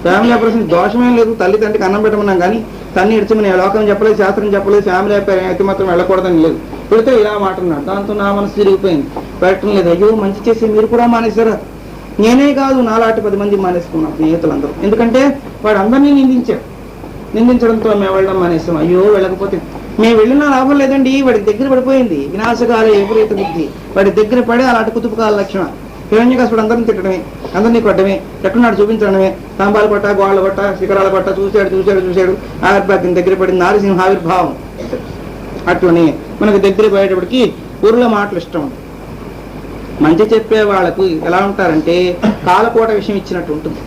ఫ్యామిలీ అఫేర్స్ దోషమేం లేదు. తల్లి తండ్రికి అన్నం పెట్టమన్నాం కానీ తన్ని ఇడిచమని లోకం చెప్పలేదు, శాస్త్రం చెప్పలేదు, ఫ్యామిలీ అఫేర్ అయితే మాత్రం వెళ్ళకూడదని లేదు. పెడితే ఇలా మాట్లాడినాడు, దాంతో నా మనసు తిరిగిపోయింది. పెట్టడం లేదు. అయ్యో మంచి చేసి మీరు కూడా మానేశారా, నేనే కాదు నాలాంటి 10 మంది మానేసుకున్నాం స్నేహితులందరూ. ఎందుకంటే వాడు అందరినీ నిందించడంతో మేము వెళ్ళడం మానేస్తాం. అయ్యో వెళ్ళకపోతే మేము వెళ్ళినా లాభం లేదండి, వాడికి దగ్గర పడిపోయింది వినాశకాలే విపరీత బుద్ధి. వాడి దగ్గర పడి అలాంటి కుతుపుకాల లక్షణం. హిరణ్యకశిపుడు అందరిని తిట్టడమే, అందరినీ కొట్టడమే, ఎక్కడున్నాడు చూపించడమే, స్తంభాలు కొట్ట, గోళ్ళ కొట్ట, శిఖరాల కొట్ట, చూశాడు ఆవిర్భాగ్యం దగ్గర పడింది నారసింహ ఆవిర్భావం. అట్లనే మనకు దగ్గర పోయేటప్పటికి ఊర్లో మాటలు ఇష్టం. మంచి చెప్పే వాళ్ళకు ఎలా ఉంటారంటే కాలకోట విషయం ఇచ్చినట్టు ఉంటుంది.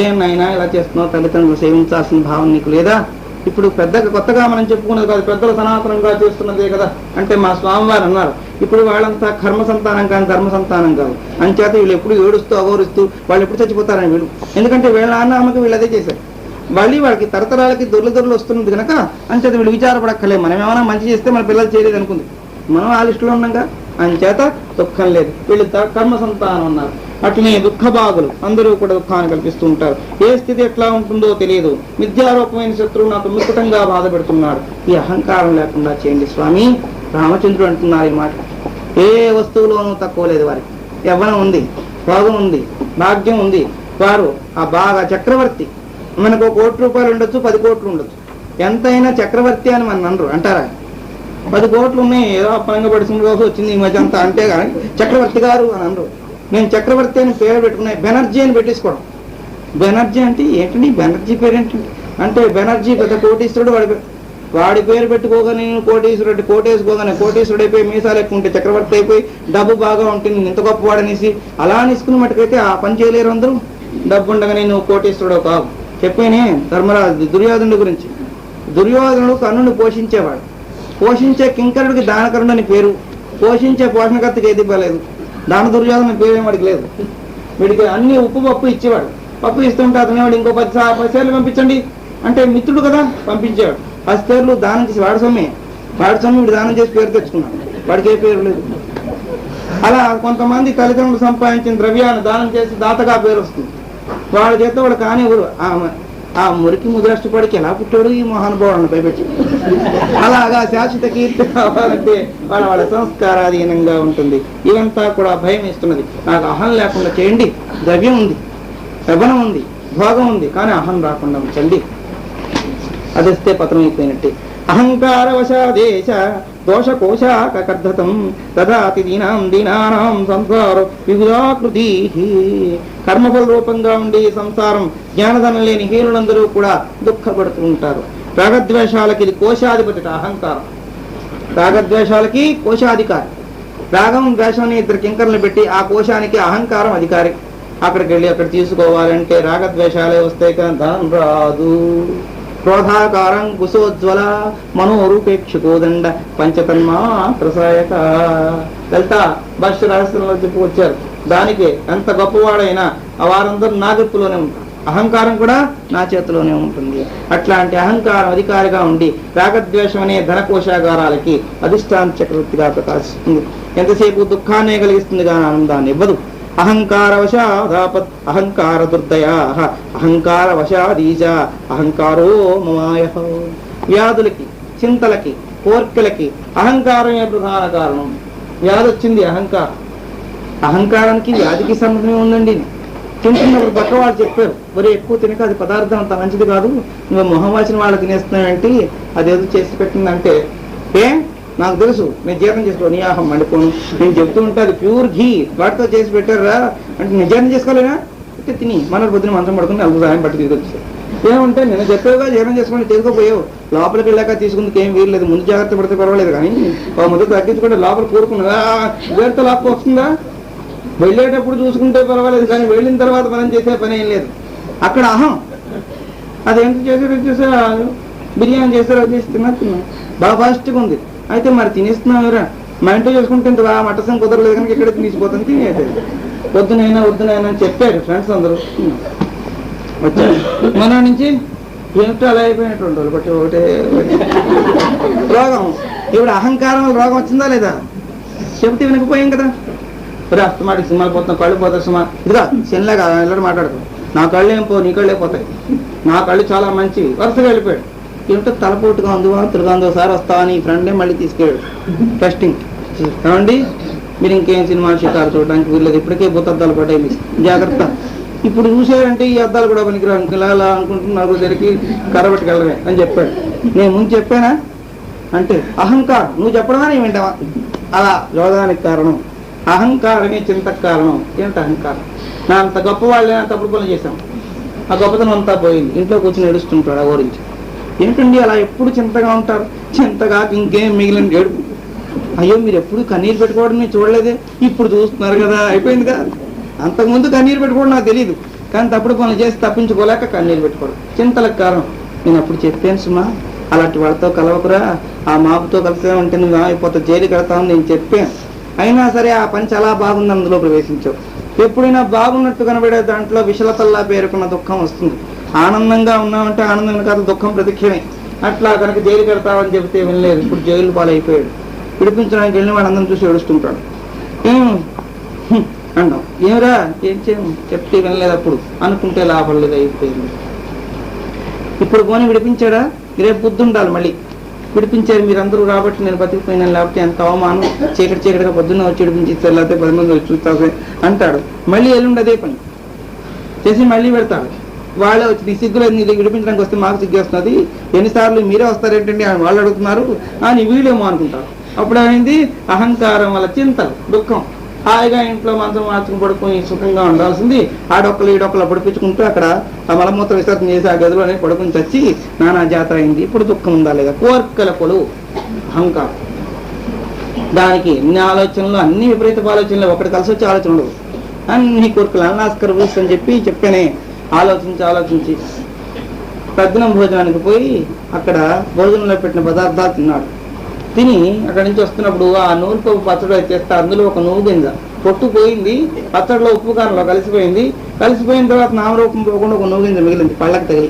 ఏమైనా ఇలా చేస్తున్నావు, తల్లిదండ్రులు సేవించాల్సిన భావం నీకు లేదా? ఇప్పుడు కొత్తగా మనం చెప్పుకున్నది కాదు, పెద్దలు సనాతనంగా చేస్తున్నదే కదా. అంటే మా స్వామివారు అన్నారు, ఇప్పుడు వాళ్ళంతా కర్మ సంతానం కానీ ధర్మ సంతానం కాదు. అంచేత వీళ్ళు ఎప్పుడు ఏడుస్తూ అగౌరిస్తూ వాళ్ళు ఎప్పుడు చచ్చిపోతారని వీళ్ళు. ఎందుకంటే వీళ్ళ నాన్నమ్మకి వీళ్ళు అదే చేశారు. మళ్ళీ వాళ్ళకి తరతరాలకి దొర్లు వస్తున్నది కనుక అంచేత వీళ్ళు విచారపడక్కలే. మనం ఏమైనా మంచి చేస్తే మన పిల్లలు చేయలేదు అనుకుంది, మనం ఆ లిస్టులో ఉన్నాగా. అంచేత దుఃఖం లేదు. వీళ్ళు కర్మ సంతానం ఉన్నారు. అట్లనే దుఃఖభాగులు అందరూ కూడా దుఃఖాన్ని కల్పిస్తూ ఉంటారు. ఏ స్థితి ఎట్లా ఉంటుందో తెలియదు. మిథ్యారూపమైన శత్రువు నాకు మిక్కుటంగా బాధ పెడుతున్నాడు. ఈ అహంకారం లేకుండా చేయండి స్వామి. రామచంద్రుడు అంటున్నారు ఈ మాట. ఏ వస్తువులోనూ తక్కువ లేదు వారికి. యవ్వనం ఉంది, భోగం ఉంది, భాగ్యం ఉంది. వారు ఆ బాగా చక్రవర్తి. మనకు 1 కోటి రూపాయలు ఉండొచ్చు, 10 కోట్లు ఉండొచ్చు. ఎంతైనా చక్రవర్తి అని మనం అనరు అంటారా? 10 కోట్లు ఉన్నాయి, ఏదో అప్పనంగా పడిసిన రోజు వచ్చింది ఈ మధ్య అంతా అంటే కానీ చక్రవర్తి గారు అని అనరు. నేను చక్రవర్తి అని పేరు పెట్టుకున్నాయి, బెనర్జీ అని పెట్టేసుకోవడం. బెనర్జీ అంటే ఏంటండి? బెనర్జీ పేరు ఏంటండి అంటే బెనర్జీ పెద్ద కోటీశ్వరుడు. వాడి పేరు పెట్టుకోగానే నేను కోటీశ్వరుడు, కోటీశ్వరుడు అయిపోయి మీసాలు ఎక్కువ ఉంటే చక్రవర్తి అయిపోయి డబ్బు బాగా ఉంటుంది, నేను ఇంత గొప్పవాడనేసి అలా తీసుకుని మటుకైతే ఆ పని చేయలేరు అందరూ. డబ్బు ఉండగానే నువ్వు కోటీశ్వరుడు కావు. చెప్పేనే ధర్మరాజు దుర్యోధనుడి గురించి. దుర్యోధనుడు కర్ణుని పోషించేవాడు. పోషించే కింకరుడికి దానకరుడు అని పేరు, పోషించే పోషణకర్తకి ఏది ఇవ్వలేదు. దాన దుర్యోధన పేరు వాడికి లేదు. వీడికి అన్ని ఉప్పు పప్పు ఇచ్చేవాడు. పప్పు ఇస్తుంటే అతను వాడు ఇంకో 10 సేర్లు పంపించండి అంటే మిత్రుడు కదా పంపించేవాడు. 10 సేర్లు దానం చేసి వాడి సొమ్మే వీడు దానం చేసి పేరు తెచ్చుకున్నాడు. వాడికి ఏ పేరు లేదు. అలా కొంతమంది తల్లిదండ్రులు సంపాదించిన ద్రవ్యాన్ని దానం చేసి దాతగా పేరు వస్తుంది. వాళ్ళ చేత వాడు కానీ ఆ మురికి ముద్రాష్టపడికి ఎలా పుట్టాడు ఈ మహానుభావులను పైపెట్టి. అలాగా శాశ్వత కీర్తి కావాలంటే వాళ్ళ సంస్కారాధీనంగా ఉంటుంది. ఇవంతా కూడా భయం ఇస్తున్నది. నాకు అహం లేకుండా చేయండి. ద్రవ్యం ఉంది, యవ్వనం ఉంది, భోగం ఉంది, కానీ అహం రాకుండా ఉంచండి. అదిస్తే పతనం అయిపోయినట్టే. అహంకారవశాదేశ దోషకోశాకర్ధతం తదాతి దీనానాం సంసారం వివిధాకృతి. కర్మఫల రూపంగా ఉండే సంసారం జ్ఞానధనం లేని హీనులందరూ కూడా దుఃఖపడుతూ ఉంటారు. రాగద్వేషాలకి ఇది కోశాధిపతి అహంకారం. రాగద్వేషాలకి కోశాధికారి. రాగం ద్వేషాన్ని 2 కింకర్లు పెట్టి ఆ కోశానికి అహంకారం అధికారి. అక్కడికి వెళ్ళి అక్కడ తీసుకోవాలంటే రాగద్వేషాలే వస్తాయి కానీ ధనం రాదు. క్రోధాకారం కుశోజ్వల మనోరూపేక్షకోదండ పంచతన్మా ప్రసాయక. లలిత భాష్య రహస్యంలో చెప్పుకొచ్చారు. దానికి ఎంత గొప్పవాడైనా వారందరూ నా గ్రిప్పులోనే ఉంటారు. అహంకారం కూడా నా చేతిలోనే ఉంటుంది. అట్లాంటి అహంకారం అధికారిగా ఉండి రాగద్వేషం అనే ధనకోశాగారాలకి అధిష్టాన చక్రవర్తిగా ప్రకాశిస్తుంది. ఎంతసేపు దుఃఖాన్నే కలిగిస్తుంది కానీ ఆనందాన్ని ఇవ్వదు. అహంకారవశాదాపత్ అహంకార దుర్దయా అహంకారవశాదీజ అహంకారో మమాయ. వ్యాధులకి, చింతలకి, కోర్కెలకి అహంకారమే ప్రధాన కారణం. వ్యాధి వచ్చింది అహంకారం. అహంకారానికి వ్యాధికి సంబంధమే ఉందండి. తింటున్నప్పుడు పక్క వాళ్ళు చెప్పారు, మరి ఎక్కువ తినక అది పదార్థం అంత మంచిది కాదు, నువ్వు మొహం వాసిన వాళ్ళు తినేస్తున్నావేంటి, అదేదో చేసి పెట్టిందంటే నాకు తెలుసు, నేను జీర్ణం చేసుకో నీ ఆహం మండిపోను. నేను చెప్తూ ఉంటే అది ప్యూర్ ఘీ వాటితో చేసి పెట్టారా అంటే నేను జీర్ణం చేసుకోలేనా అంటే తిని మన పొద్దున మంచం పడుకుని 4 సాయం పట్టి తీసుకొచ్చారు. ఏమంటే నేను చెప్పేగా జీర్ణం చేసుకుని చేసుకోపోయావు, లోపలికి వెళ్ళాక తీసుకుందుకు ఏం వీలు లేదు, ముందు జాగ్రత్త పడితే పర్వాలేదు కానీ ముందు తగ్గించుకుంటే లోపల కూరుకున్నదా వేరుతో లోపల వస్తుందా. వెళ్ళేటప్పుడు చూసుకుంటే పర్వాలేదు కానీ వెళ్ళిన తర్వాత మనం చేసే పని ఏం లేదు. అక్కడ అహం అదేంటి చేసే బిర్యానీ చేసారో చేసి తిన్నా బాగా ఫాస్ట్గా ఉంది. అయితే మరి తినేస్తున్నావురా, మా ఇంట్లో చేసుకుంటే ఇంత బాగా మటసం కుదరలేదు కనుక ఇక్కడ తినేసిపోతుంది, తినేది వద్దునైనా అని చెప్పారు ఫ్రెండ్స్ అందరూ. వచ్చారు మన నుంచి ఏమిటో అలా అయిపోయినటువంటి వాళ్ళు బట్టి ఒకటే రోగం. ఇప్పుడు అహంకారం రోగం వచ్చిందా లేదా చెబితే వినకపోయాం కదా. మరి అస్తమాటికి సినిమాలు పోతున్నాం, కళ్ళు పోతాయి సుమా. ఇదిగా శనిలాగా ಎಲ್ಲರೂ మాట్లాడుకో, నా కళ్ళు ఏం పో నీ కళ్ళే పోతాయి, నా కళ్ళు చాలా మంచివి వరుసగా వెళ్ళిపోయాడు. ఏమిటో తలపోటుగా ఉందో తిరగాందో సార్ వస్తావా అని ఫ్రెండే మళ్ళీ తీసుకెళ్ళాడు టెస్టింగ్. ఏమండి మీరు ఇంకేం సినిమా షికారు చూడడానికి వీళ్ళది, ఇప్పటికే భూతద్దాలు పడ్డాయి మీకు, జాగ్రత్త. ఇప్పుడు చూసారంటే ఈ అద్దాలు కూడా పనికిరా ఇలా అనుకుంటున్నారు, జరిగి కరబెట్టుకెళ్ళమే అని చెప్పాడు. నేను ముందు చెప్పానా అంటే అహంకారం, నువ్వు చెప్పడమా నేను వింటావా, అలా రోగానికి కారణం అహంకారమే, చింతకు కారణం. ఏంటి అహంకారం? నా అంత గొప్ప వాళ్ళే తప్పుడు పనులు చేశాం, ఆ గొప్పతనం అంతా పోయింది. ఇంట్లో కూర్చొని ఏడుస్తుంటాడు ఆ గురించి. ఏంటండి అలా ఎప్పుడు చింతగా ఉంటారు? చింతగా ఇంకేం మిగిలిన ఏడుపు. అయ్యో మీరు ఎప్పుడు కన్నీరు పెట్టుకోవడం నేను చూడలేదే, ఇప్పుడు చూస్తున్నారు కదా, అయిపోయింది కదా. అంతకుముందు కన్నీరు పెట్టుకోవడం నాకు తెలియదు, కానీ తప్పుడు పనులు చేసి తప్పించుకోలేక కన్నీరు పెట్టుకోవడం చింతలకు కారణం. నేను అప్పుడు చెప్పాను సుమా, అలాంటి వాళ్ళతో కలవకురా, ఆ మాపుతో కలిసే ఉంటే నువ్వు అయిపోతా, జైలు కడతామని నేను చెప్పాను. అయినా సరే ఆ పని చాలా బాగుంది, అందులో ప్రవేశించావు. ఎప్పుడైనా బాగున్నట్టు కనబడే దాంట్లో విషలతల్లా పేరుకున్న దుఃఖం వస్తుంది. ఆనందంగా ఉన్నామంటే ఆనందం కాదు, దుఃఖం ప్రతిక్షణే. అట్లా కనుక జైలు కడతామని చెబితే వినలేదు, ఇప్పుడు జైలు పాలైపోయాడు. విడిపించడానికి వెళ్ళిన వాడు అందరం చూసి ఏడుస్తుంటాడు. అంటాం ఏమిరా ఏం చేయము, చెప్తే వినలేదు, అప్పుడు అనుకుంటే లాభం లేదు, అయిపోయింది. ఇప్పుడు పోనీ విడిపించాడా, రేపు బుద్ధి ఉండాలి. మళ్ళీ విడిపించారు మీరందరూ రాబట్టి నేను బతికిపోయినాను, లేకపోతే ఎంత అవమానం, చీకటిగా పొద్దున్న వచ్చి విడిపించారు, లేకపోతే 10 మంది వచ్చి చూస్తావు అంటాడు. మళ్ళీ ఎల్లుండి అదే పని చేసి మళ్ళీ పెడతాడు. వాళ్ళే వచ్చి నీ సిగ్గులేదు, నీ విడిపించడానికి వస్తే మాకు సిగ్గు వస్తుంది, ఎన్నిసార్లు మీరే వస్తారేంటండి అని వాళ్ళు అడుగుతున్నారు అని వీళ్ళేమో అనుకుంటారు. అప్పుడు ఏమైంది, అహంకారం వల్ల చింతలు, దుఃఖం. హాయిగా ఇంట్లో మంచం మార్చుకుని పడుకుని సుఖంగా ఉండాల్సింది ఆడొక్కలు ఈడొక్కలు పడిపించుకుంటూ అక్కడ ఆ మలమూత్ర విసర్జన చేసి ఆ గదిలోనే పడుకుని చచ్చి నానా జాతర అయింది. ఇప్పుడు దుఃఖం ఉందా లేదా? కోర్కెల కొలు అహంకారం. దానికి ఎన్ని ఆలోచనలు, అన్ని విపరీత ఆలోచనలు, ఒకటి కలిసి వచ్చే ఆలోచన ఉండదు, అన్ని కోరికలు అన్నాస్కర్ బూస్ అని చెప్పానే. ఆలోచించి పెద్దనం భోజనానికి పోయి అక్కడ భోజనంలో పెట్టిన పదార్థాలు తిన్నాడు. తిని అక్కడి నుంచి వస్తున్నప్పుడు ఆ నూనె పప్పు పచ్చడి చేస్తే అందులో ఒక నువ్వు గింజ పొట్టు పోయింది, పచ్చడిలో ఉప్పు కారంలో కలిసిపోయింది. కలిసిపోయిన తర్వాత నామరూపం పోకుండా ఒక నువ్వు గింజ మిగిలింది, పళ్ళకి తగిలి.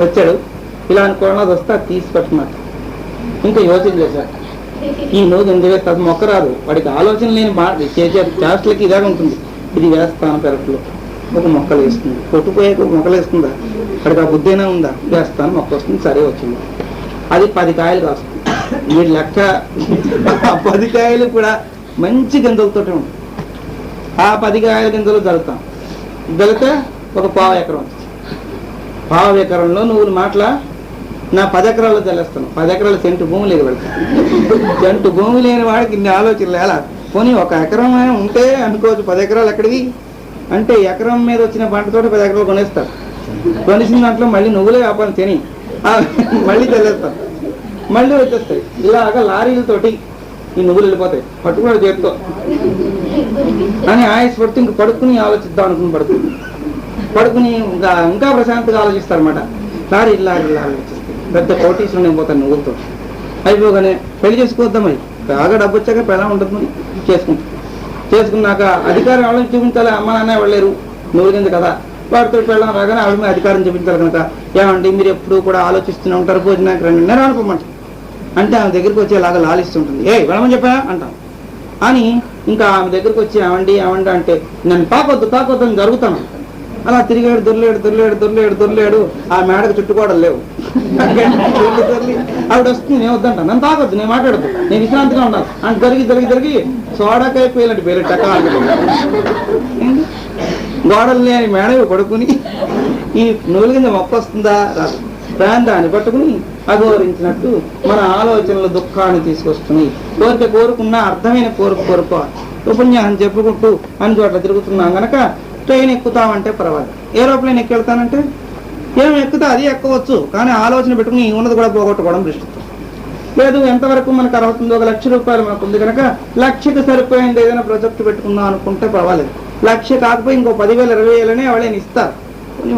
వచ్చాడు, ఇలా అనుకోవడం వస్తే అది తీసి పట్టుకున్నట్టు. ఇంకా యోచన చేశాడు, ఈ నువ్వు గింజ వేస్తే అది మొక్క రాదు. వాడికి ఆలోచన లేని చేసే చేష్టలకి ఇలాగ ఉంటుంది. ఇది వేస్తాను పెరట్లో, ఒక మొక్కలు వేస్తుంది, పొట్టు పోయాక ఒక మొక్కలు వేస్తుందా, వాడికి ఆ బుద్ధి అయినా ఉందా? వేస్తాను, మొక్క వస్తుంది, సరే వచ్చింది. అది 10 కాయలు కాస్తుంది. వీడి లెక్క 10 కాయలు కూడా మంచి గింజలతో ఉంటుంది. ఆ 10 కాయల గింజలు జరుగుతాం, జలితే ఒక 1/2 ఎకరం. 1/2 ఎకరంలో నువ్వు మాటల నా 10 ఎకరాల్లో జల్లేస్తాను. 10 ఎకరాల సెంటు భూమి లేదు వాడికి. సెంటు భూమి లేని వాడికి ఇన్ని ఆలోచనలు ఎలా? పోనీ 1 ఎకరం ఉంటే అనుకోవచ్చు, 10 ఎకరాలు ఎక్కడివి అంటే ఎకరం మీద వచ్చిన పంటతో 10 ఎకరాలు కొనేస్తారు. కొనేసిన దాంట్లో మళ్ళీ నువ్వులే వ్యాపారం తిని మళ్ళీ చల్లేస్తారు, మళ్ళీ వచ్చేస్తాయి. ఇలాగా లారీలతోటి ఈ నువ్వులు వెళ్ళిపోతాయి, పట్టుకున్నాడు చేతితో అని ఆయాసపడుతూ ఇంక పడుకుని ఆలోచిద్దాం అనుకుని పడుకుని ఇంకా ప్రశాంతంగా ఆలోచిస్తారన్నమాట. లారీ ఆలోచిస్తాయి. పెద్ద కోటీసులు నేను పోతాను నువ్వులతో. అయిపోగానే పెళ్లి చేసుకోవద్దాం, మరి బాగా డబ్బు వచ్చాక పెళ్ళ ఉంటుంది, చేసుకున్నాక అధికారం ఎవరైనా చూపించాలి. అమ్మ నాన్న వెళ్ళలేరు, నువ్వు కింద కదా, వాడితో పెళ్ళం రాగానే ఆవిడ మీద అధికారం చూపించాలి. కనుక ఏమండి మీరు ఎప్పుడు కూడా ఆలోచిస్తూనే ఉంటారు, భోజనానికి రండి, నేను అనుకోమంట అంటే ఆమె దగ్గరికి వచ్చి అలాగా లాలిస్తుంటుంది. వెళ్ళమని చెప్పా అంటాం అని ఇంకా ఆమె దగ్గరికి వచ్చి ఏమండి అంటే నన్ను తాకొద్దు అని జరుగుతాను. అలా తిరిగాడు, దొర్లేడు. ఆ మేడకు చుట్టుకోవడం లేవు, ఆవిడ వస్తుంది, నేను వద్దంట, నన్ను తాకొద్దు, నేను మాట్లాడద్దు, నేను విశ్రాంతిగా ఉండాలి అంటే జరిగి సోడాకాయ పేలంటే పేరు టక్క గోడలు లేని మేడ పడుకుని ఈ నూలు కింద మొక్క వస్తుందా రాదు, ప్రాంతాన్ని పట్టుకుని అఘోరించినట్టు మన ఆలోచనలు దుఃఖాన్ని తీసుకొస్తున్నాయి. కోరుకున్న అర్థమైన కోరుకోవాలి. ఉపన్యాసం చెప్పుకుంటూ అన్ని చోట్ల తిరుగుతున్నాం గనక ట్రైన్ ఎక్కుతామంటే పర్వాలేదు, ఏరోప్లేన్ ఎక్కెళ్తానంటే ఏం ఎక్కుతా అది ఎక్కవచ్చు, కానీ ఆలోచన పెట్టుకుని ఉన్నది కూడా పోగొట్టుకోవడం దృష్టితో లేదు. ఎంతవరకు మనకు అర్హత ఉందో, 1 లక్ష రూపాయలు మనకు ఉంది కనుక 1 లక్షకి సరిపోయింది ఏదైనా ప్రాజెక్టు పెట్టుకుందాం అనుకుంటే పర్వాలేదు. 1 లక్ష కాకపోయి ఇంకో 10,000 20,000 వాళ్ళని ఇస్తారు,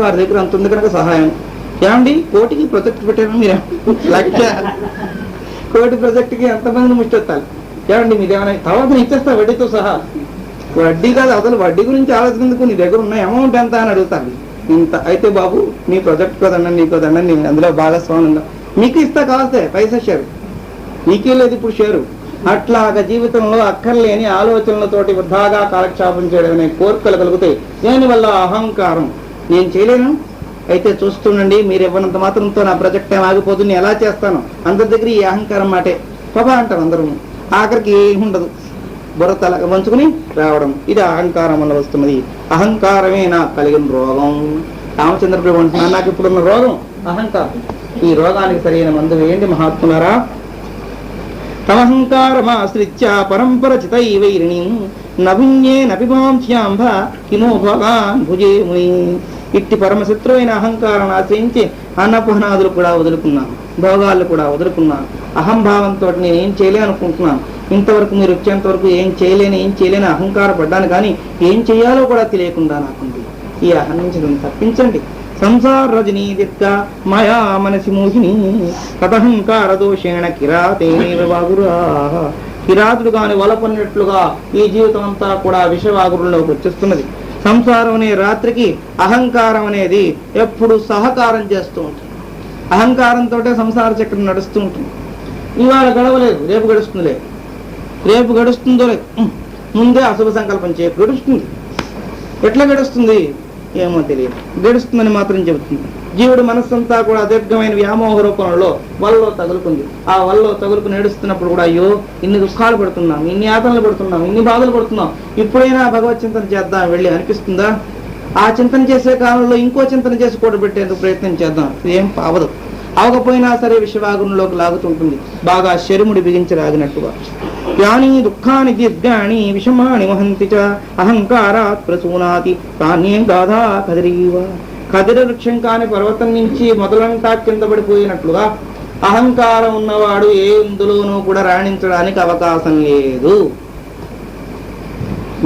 వారి దగ్గర అంత ఉంది కనుక సహాయం. ఏమండి కోటికి ప్రాజెక్టు పెట్టారు మీరు, 1 లక్ష కోటి ప్రాజెక్టుకి ఎంతమందిని ముష్టెత్తాలి? ఏమండి మీరు ఏమైనా తర్వాత ఇచ్చేస్తా వడ్డీతో సహా. వడ్డీ కాదు, అసలు వడ్డీ గురించి ఆలోచనేందుకు, నీ దగ్గర ఉన్న అమౌంట్ ఎంత అని అడుగుతాను. ఇంత అయితే బాబు నీ ప్రాజెక్ట్ కోదండి, నీకో దండి, అందులో భాగస్వామ్యంగా మీకు ఇస్తా కావస్తే పైసా షేరు, నీకే లేదు ఇప్పుడు షేరు. అట్లాగా జీవితంలో అక్కర్లేని ఆలోచనలతోటి వృధాగా కాలక్షేపం చేయడం అనే కోరికలు కలుగుతాయి. దీనివల్ల అహంకారం, నేను చేయలేను అయితే చూస్తుండండి, మీరు ఇవ్వనంత మాత్రంతో నా ప్రాజెక్ట్ ఏం ఆగిపోతుంది, ఎలా చేస్తాను? అందరి దగ్గర ఈ అహంకారం మాటే పబా అంటారు అందరూ. ఆఖరికి ఏముండదు, బుర్ర తల వంచుకుని రావడం, ఇది అహంకారం వల్ల వస్తున్నది. అహంకారమే నాకు కలిగిన రోగం. రామచంద్ర ప్రభు అంటున్నాను, నాకు ఇప్పుడున్న రోగం అహంకారం. ఈ రోగానికి సరైన మందు వేయండి మహాత్ములారా. తమహంకారమాశ్రిత్య పరంపర చితైవైరిణి నభిన్యే నపిమాంశ్యాంభ కిమో భగాన్ భుజే ముని. ఇట్టి పరమశత్రువైన అహంకారాన్ని ఆశ్రయించి అన్నపహనాదులు కూడా వదులుకున్నాను, భోగాలు కూడా వదులుకున్నాను. అహంభావంతో నేను ఏం చేయలే అనుకుంటున్నాను. ఇంతవరకు మీరు వచ్చేంత వరకు ఏం చేయలేని అహంకార పడ్డాను, కానీ ఏం చేయాలో కూడా తెలియకుండా నాకుంది. ఈ అహం నుంచి నన్ను తప్పించండి. సంసార రజనీ దిక్క మాయా మనసి మోహిని తదహంకార దోషేణ కిరాతేనేవ వాగురా. కిరాతుడు కాని వలపన్నట్లుగా ఈ జీవితం అంతా కూడా విషవాగురుల్లోకి వచ్చేస్తున్నది. సంసారం అనే రాత్రికి అహంకారం అనేది ఎప్పుడు సహకారం చేస్తూ ఉంటుంది. అహంకారంతో సంసార చక్రం నడుస్తూ ఉంటుంది. ఇవాళ గడవలేదు, రేపు గడుస్తుందిలే, రేపు గడుస్తుందో లేదు, ముందే అశుభ సంకల్పం చేయ గడుస్తుంది. ఎట్లా గడుస్తుంది ఏమో తెలియదు, గడుస్తుందని మాత్రం చెబుతుంది. జీవుడు మనస్సంతా కూడా అదీర్ఘమైన వ్యామోహ రూపంలో వల్లో తగులుకుంది. ఆ వల్లో తగులుకు నడుస్తున్నప్పుడు కూడా అయ్యో ఇన్ని దుఃఖాలు పడుతున్నాం, ఇన్ని యాతనలు పడుతున్నాం, ఇన్ని బాధలు పడుతున్నాం, ఇప్పుడైనా భగవత్ చింతన చేద్దాం వెళ్ళి అనిపిస్తుందా? ఆ చింతన చేసే కాలంలో ఇంకో చింతన చేసి కూడబెట్టేందుకు ప్రయత్నం చేద్దాం, ఏం పావదు. అవకపోయినా సరే విషవాగురంలోకి లాగుతుంటుంది, బాగా శరుముడి బిగించి లాగినట్టుగా. యాని దుఃఖాని దీర్ఘాని విషమాని వహంతి చ అహంకారాత్ ప్రసూనాతి తాన్యేం గాధా కదిరీవ. కదిర వృక్షం కాని పర్వతం నుంచి మొదలంతా కింద పడిపోయినట్లుగా అహంకారం ఉన్నవాడు ఏ ఇందులోనూ కూడా రాణించడానికి అవకాశం లేదు.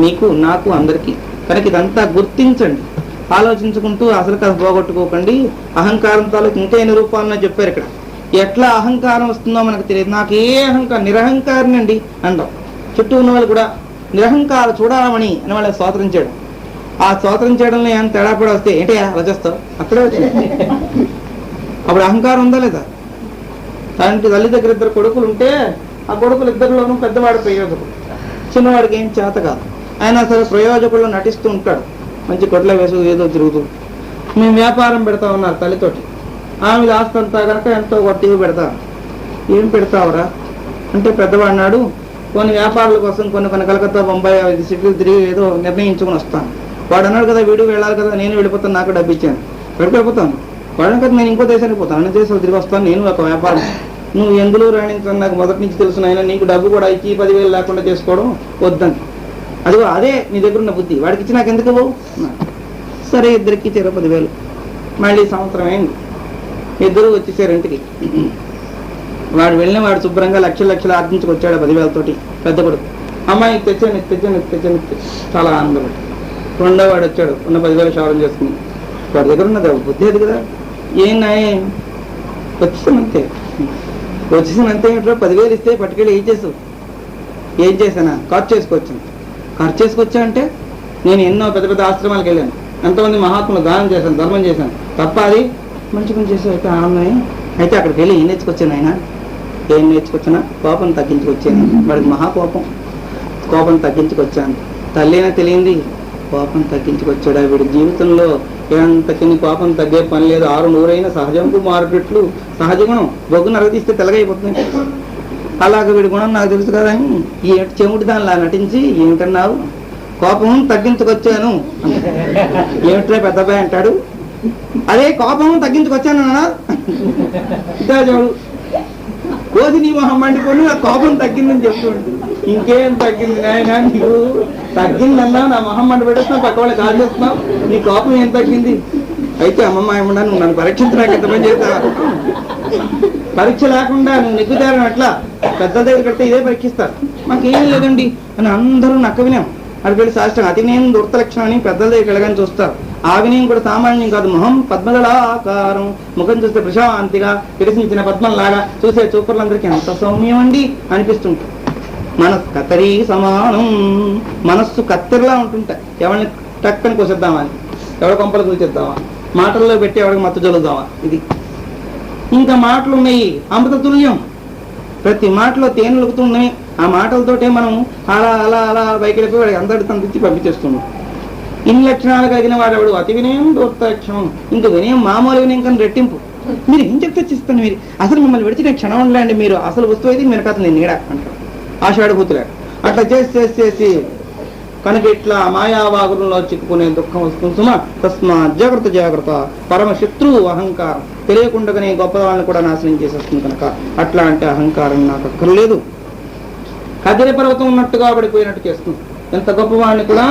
మీకు నాకు అందరికీ. కనుక ఇదంతా గుర్తించండి, ఆలోచించుకుంటూ అసలు కథ పోగొట్టుకోకండి. అహంకారం తాలూకు ఇంకా ఎన్ని రూపాలను చెప్పారు ఇక్కడ. ఎట్లా అహంకారం వస్తుందో మనకు తెలియదు. నాకు ఏ అహంకారం, నిరహంకారిని అండి అంటాం. చుట్టూ ఉన్న వాళ్ళు కూడా నిరహంకార చూడాలని అని వాళ్ళకి స్వాతంత్రం చేయడం. ఆ స్వాతంత్రం చేయడంలో ఏమైనా తేడా కూడా వస్తే ఏంటి అలా చేస్తావు, అక్కడే వచ్చి అప్పుడు అహంకారం ఉందా లేదా? దానికి తల్లి దగ్గర ఇద్దరు కొడుకులు ఉంటే ఆ కొడుకులు ఇద్దరిలోనూ పెద్దవాడు ప్రయోజకుడు, చిన్నవాడికి ఏం చేత కాదు. అయినా సరే ప్రయోజకుల్లో నటిస్తూ ఉంటాడు, మంచి కొట్ల వేసు ఏదో తిరుగుతూ. మేము వ్యాపారం పెడతా ఉన్నారు తల్లితోటి. ఆమె ఆస్తంతా కనుక ఎంతో టీవీ పెడతా. ఏం పెడతావురా అంటే పెద్దవాడినాడు కొన్ని వ్యాపారాల కోసం కొన్ని కలకత్తా బొంబాయి సిటీలు తిరిగి ఏదో నిర్ణయించుకుని వస్తాను. వాడు అన్నాడు కదా వీడు వెళ్ళాలి కదా, నేను వెళ్ళిపోతాను, నాకు డబ్బు ఇచ్చాను, వెళ్ళిపోతాను. వాడు కదా నేను ఇంకో దేశానికి పోతాను, అన్ని దేశాలు తిరిగి వస్తాను, నేను ఒక వ్యాపారం. నువ్వు ఎందులో రాణించని నాకు మొదటి నుంచి తెలుసునైనా, నీకు డబ్బు కూడా ఇచ్చి 10,000 లేకుండా చేసుకోవడం వద్దని. అదిగో అదే నీ దగ్గర ఉన్న బుద్ధి. వాడికి ఇచ్చి నాకు ఎందుకు పోవు? సరే ఇద్దరికి ఇచ్చారు 10,000. మళ్ళీ సంవత్సరం అయింది, ఇద్దరు వచ్చేసారు ఇంటికి. వాడు వెళ్ళిన వాడు శుభ్రంగా లక్షలు ఆర్జించుకొచ్చాడు 10,000తోటి. పెద్ద కొడుకు అమ్మాయి తెచ్చాను చాలా ఆనందపడి. రెండో వాడు వచ్చాడు, ఉన్న 10,000 షవరం చేసుకుని. వాడి దగ్గర ఉన్నది బుద్ధి అది కదా. ఏం నాయ వచ్చేసానంతే ఏంటో 10,000 ఇస్తే పట్టుకెళ్ళి ఏం చేశానా? ఖర్చు చేసుకొచ్చా అంటే నేను ఎన్నో పెద్ద పెద్ద ఆశ్రమాలకు వెళ్ళాను, ఎంతోమంది మహాత్ములు దానం చేశాను, ధర్మం చేశాను తప్ప అది మంచి పని చేసే అయితే ఆనందమే. అయితే అక్కడికి వెళ్ళి ఏం నేర్చుకొచ్చాను ఆయన? ఏం నేర్చుకొచ్చినా కోపం తగ్గించుకొచ్చాను. వాడికి కోపం తగ్గించుకొచ్చాను. తల్లినా తెలియంది కోపం తగ్గించుకొచ్చాడు. వీడి జీవితంలో ఎంతకిని కోపం తగ్గే పని లేదు. 6 సహజంకు మారుపెట్లు సహజ గుణం. బొగ్గు నరదీస్తే తెల్లగైపోతుంది. అలాగే వీడి గుణం నాకు తెలుసు కదా. ఈ చెముటి దానిలా నటించి ఏమిటన్నావు? కోపం తగ్గించుకొచ్చాను. ఏమిట్రా పెద్దబాయ్ అంటాడు. అదే కోపం తగ్గించుకొచ్చాను అన్నా చూడు, రోజు నీ మొహం మండిపోయి ఆ కోపం తగ్గిందని చెప్తుంటు. ఇంకేం తగ్గింది నాయన, నీకు తగ్గిందన్నా నా మొహం మండి పెట్టేస్తున్నా, పక్క వాళ్ళు కాల్ చేస్తున్నావు, నీ కోపం ఏం తగ్గింది? అయితే అమ్మమ్మ ఏమన్నా నువ్వు నన్ను పరీక్షించడానికి ఎంత పని చేస్తా? పరీక్ష లేకుండా నువ్వు నెగ్గుతారని అట్లా పెద్దల దగ్గర కడితే ఇదే పరీక్షిస్తారు. మాకేం లేదండి అని అందరూ నక్క వినాం. అక్కడికి వెళ్ళి శాస్త్రం అతినేయం దుర్త లక్షణం అని పెద్దల దగ్గరికి వెళ్ళగానే చూస్తారు. ఆ వినయం కూడా సామాన్యం కాదు. మొహం పద్మదళాకారం, ముఖం చూస్తే ప్రశాంతిగా వికసించిన పద్మంలాగా చూసే చూపర్లందరికీ ఎంత సౌమ్యం అండి అనిపిస్తుంటాయి. మనసు కత్తరి సమానం, మనస్సు కత్తెరలా ఉంటుంటాయి. ఎవరిని టక్కని కోసేద్దామా, ఎవరి కొంపలు కూల్చేద్దామా, మాటల్లో పెట్టి ఎవరికి మత్తు చదువుదామా. ఇది ఇంకా మాటలు ఉన్నాయి అమృత తుల్యం. ప్రతి మాటలో తేనె లుగుతున్నాయి. ఆ మాటలతోటే మనం అలా అలా అలా బయటకు వాడికి అందరి తన తెచ్చి పంపించేస్తున్నాం. ఇన్ని లక్షణాలు కలిగిన వాడు అతి వినయం దూర్తక్షణం. ఇంక వినయం మామూలు వినయం కానీ రెట్టింపు. మీరు ఏం చెప్తే చేస్తాను, మీరు అసలు మిమ్మల్ని విడిచి నేను క్షణం ఉండలేండి, మీరు అసలు వస్తువు అయితే మీరు కథ నేను నీడా అంటారు. ఆషాఢభూతులే అట్లా చేసి కనుక ఇట్లా మాయావాగురంలో చిక్కుకునే దుఃఖం వస్తుంది సుమా. తస్మా జాగ్రత్త పరమ శత్రువు అహంకారం. తెలియకుండానే గొప్ప వాళ్ళని కూడా నాశనం చేసేస్తుంది. కనుక అట్లా అంటే అహంకారం నాకు అక్కర్లేదు. కదిరి పర్వతం ఉన్నట్టుగా పడిపోయినట్టు చేస్తుంది. ఎంత గొప్పవాడిని కూడా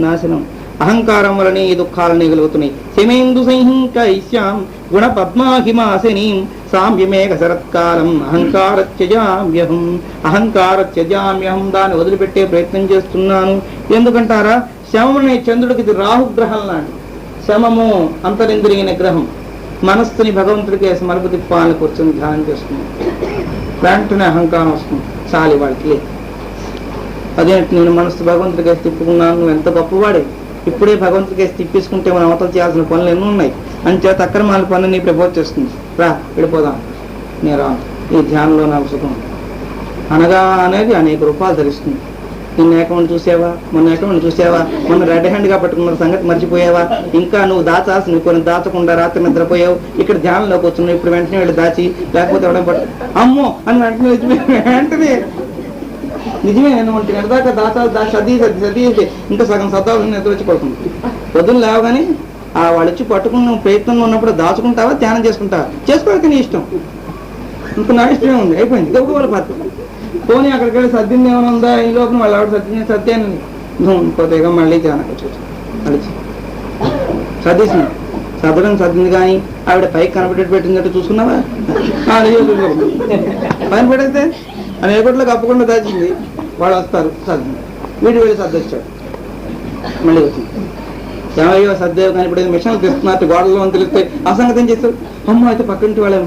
నాశనం. అహంకారం వలనే ఈ దుఃఖాలని కలుగుతున్నాయి. శమేందు సంహింకైశ్యాం గుణ పద్మాహిమాసినీం సామ్యమేఘ శరత్కాలం అహంకారత్యజామ్యహం దాన్ని వదిలిపెట్టే ప్రయత్నం చేస్తున్నాను. ఎందుకంటారా, శమమనే చంద్రుడికి ఇది రాహుగ్రహం లాంటి. శమము అంతరింద్రియ నిగ్రహం. మనస్సుని భగవంతుడికి సమర్ప తిప్పాలని కూర్చొని ధ్యానం చేస్తుంది. వెంటనే అహంకారం వస్తుంది. చాలి వాడికి అదేంటి, నేను మనస్సు భగవంతుడికి తిప్పుకున్నాను, నువ్వు ఎంత గొప్పవాడే, ఇప్పుడే భగవంతుడికి తిప్పేసుకుంటే మనం అవతల చేయాల్సిన పనులు ఎన్నో ఉన్నాయి. అంచేత అక్రమాల పనులు ప్రపోజ్ చేస్తుంది. రా వెళ్ళిపోదాం, నేను రా, ఈ ధ్యానంలో నాకు సుఖం అనగా అనేది అనేక రూపాలు తెలుస్తుంది. నిన్న ఏకమని చూసావా, మొన్న రెడ్ హ్యాండ్గా పట్టుకున్న సంగతి మర్చిపోయావా, ఇంకా నువ్వు దాచాల్సింది కొన్ని దాచకుండా రాత్రి నిద్రపోయావు. ఇక్కడ ధ్యానంలోకి వచ్చున్నావు, ఇప్పుడు వెంటనే వెళ్ళి దాచి, లేకపోతే ఎవడం పట్టు అమ్మో అని వెంటనే నిజమే. నేను ఒంటి గంట దాకా దాచాలి, సర్ది ఇంకా సగం సద్దాలు నిద్ర వచ్చి పడుతుంది. పొద్దున్న లేవగానే వాళ్ళు వచ్చి పట్టుకున్న ప్రయత్నంలో ఉన్నప్పుడు దాచుకుంటావా, ధ్యానం చేసుకుంటావా, చేసుకోవాలి నీ ఇష్టం. ఇంత నా ఇష్టమే ఉంది, అయిపోయింది. గొప్ప పద్ధతి. పోనీ అక్కడికి వెళ్ళి సర్దింది ఏమైనా ఉందా, ఈ లోపల వాళ్ళు ఆవిడ సత్యాన్ని పోతేగా మళ్ళీ ధ్యానం వచ్చి సర్దేసింది. సర్దింది కానీ ఆవిడ పైకి కనబెట్టి పెట్టిందంటే చూసుకున్నావా, పైన పెడితే అని ఏపట్లో కప్పకుండా దాచింది. వాళ్ళు వస్తారు, సర్ది వీడు వెళ్ళి సర్దొచ్చాడు, మళ్ళీ వచ్చింది. ఏమయ్యో సర్దేవు కానీ ఇప్పుడు మిషన్లు తెస్తున్నట్టు గోడలో అని తెలిస్తే ఆ సంగతి ఏం చేస్తారు. అమ్మ అయితే పక్కింటి వాళ్ళు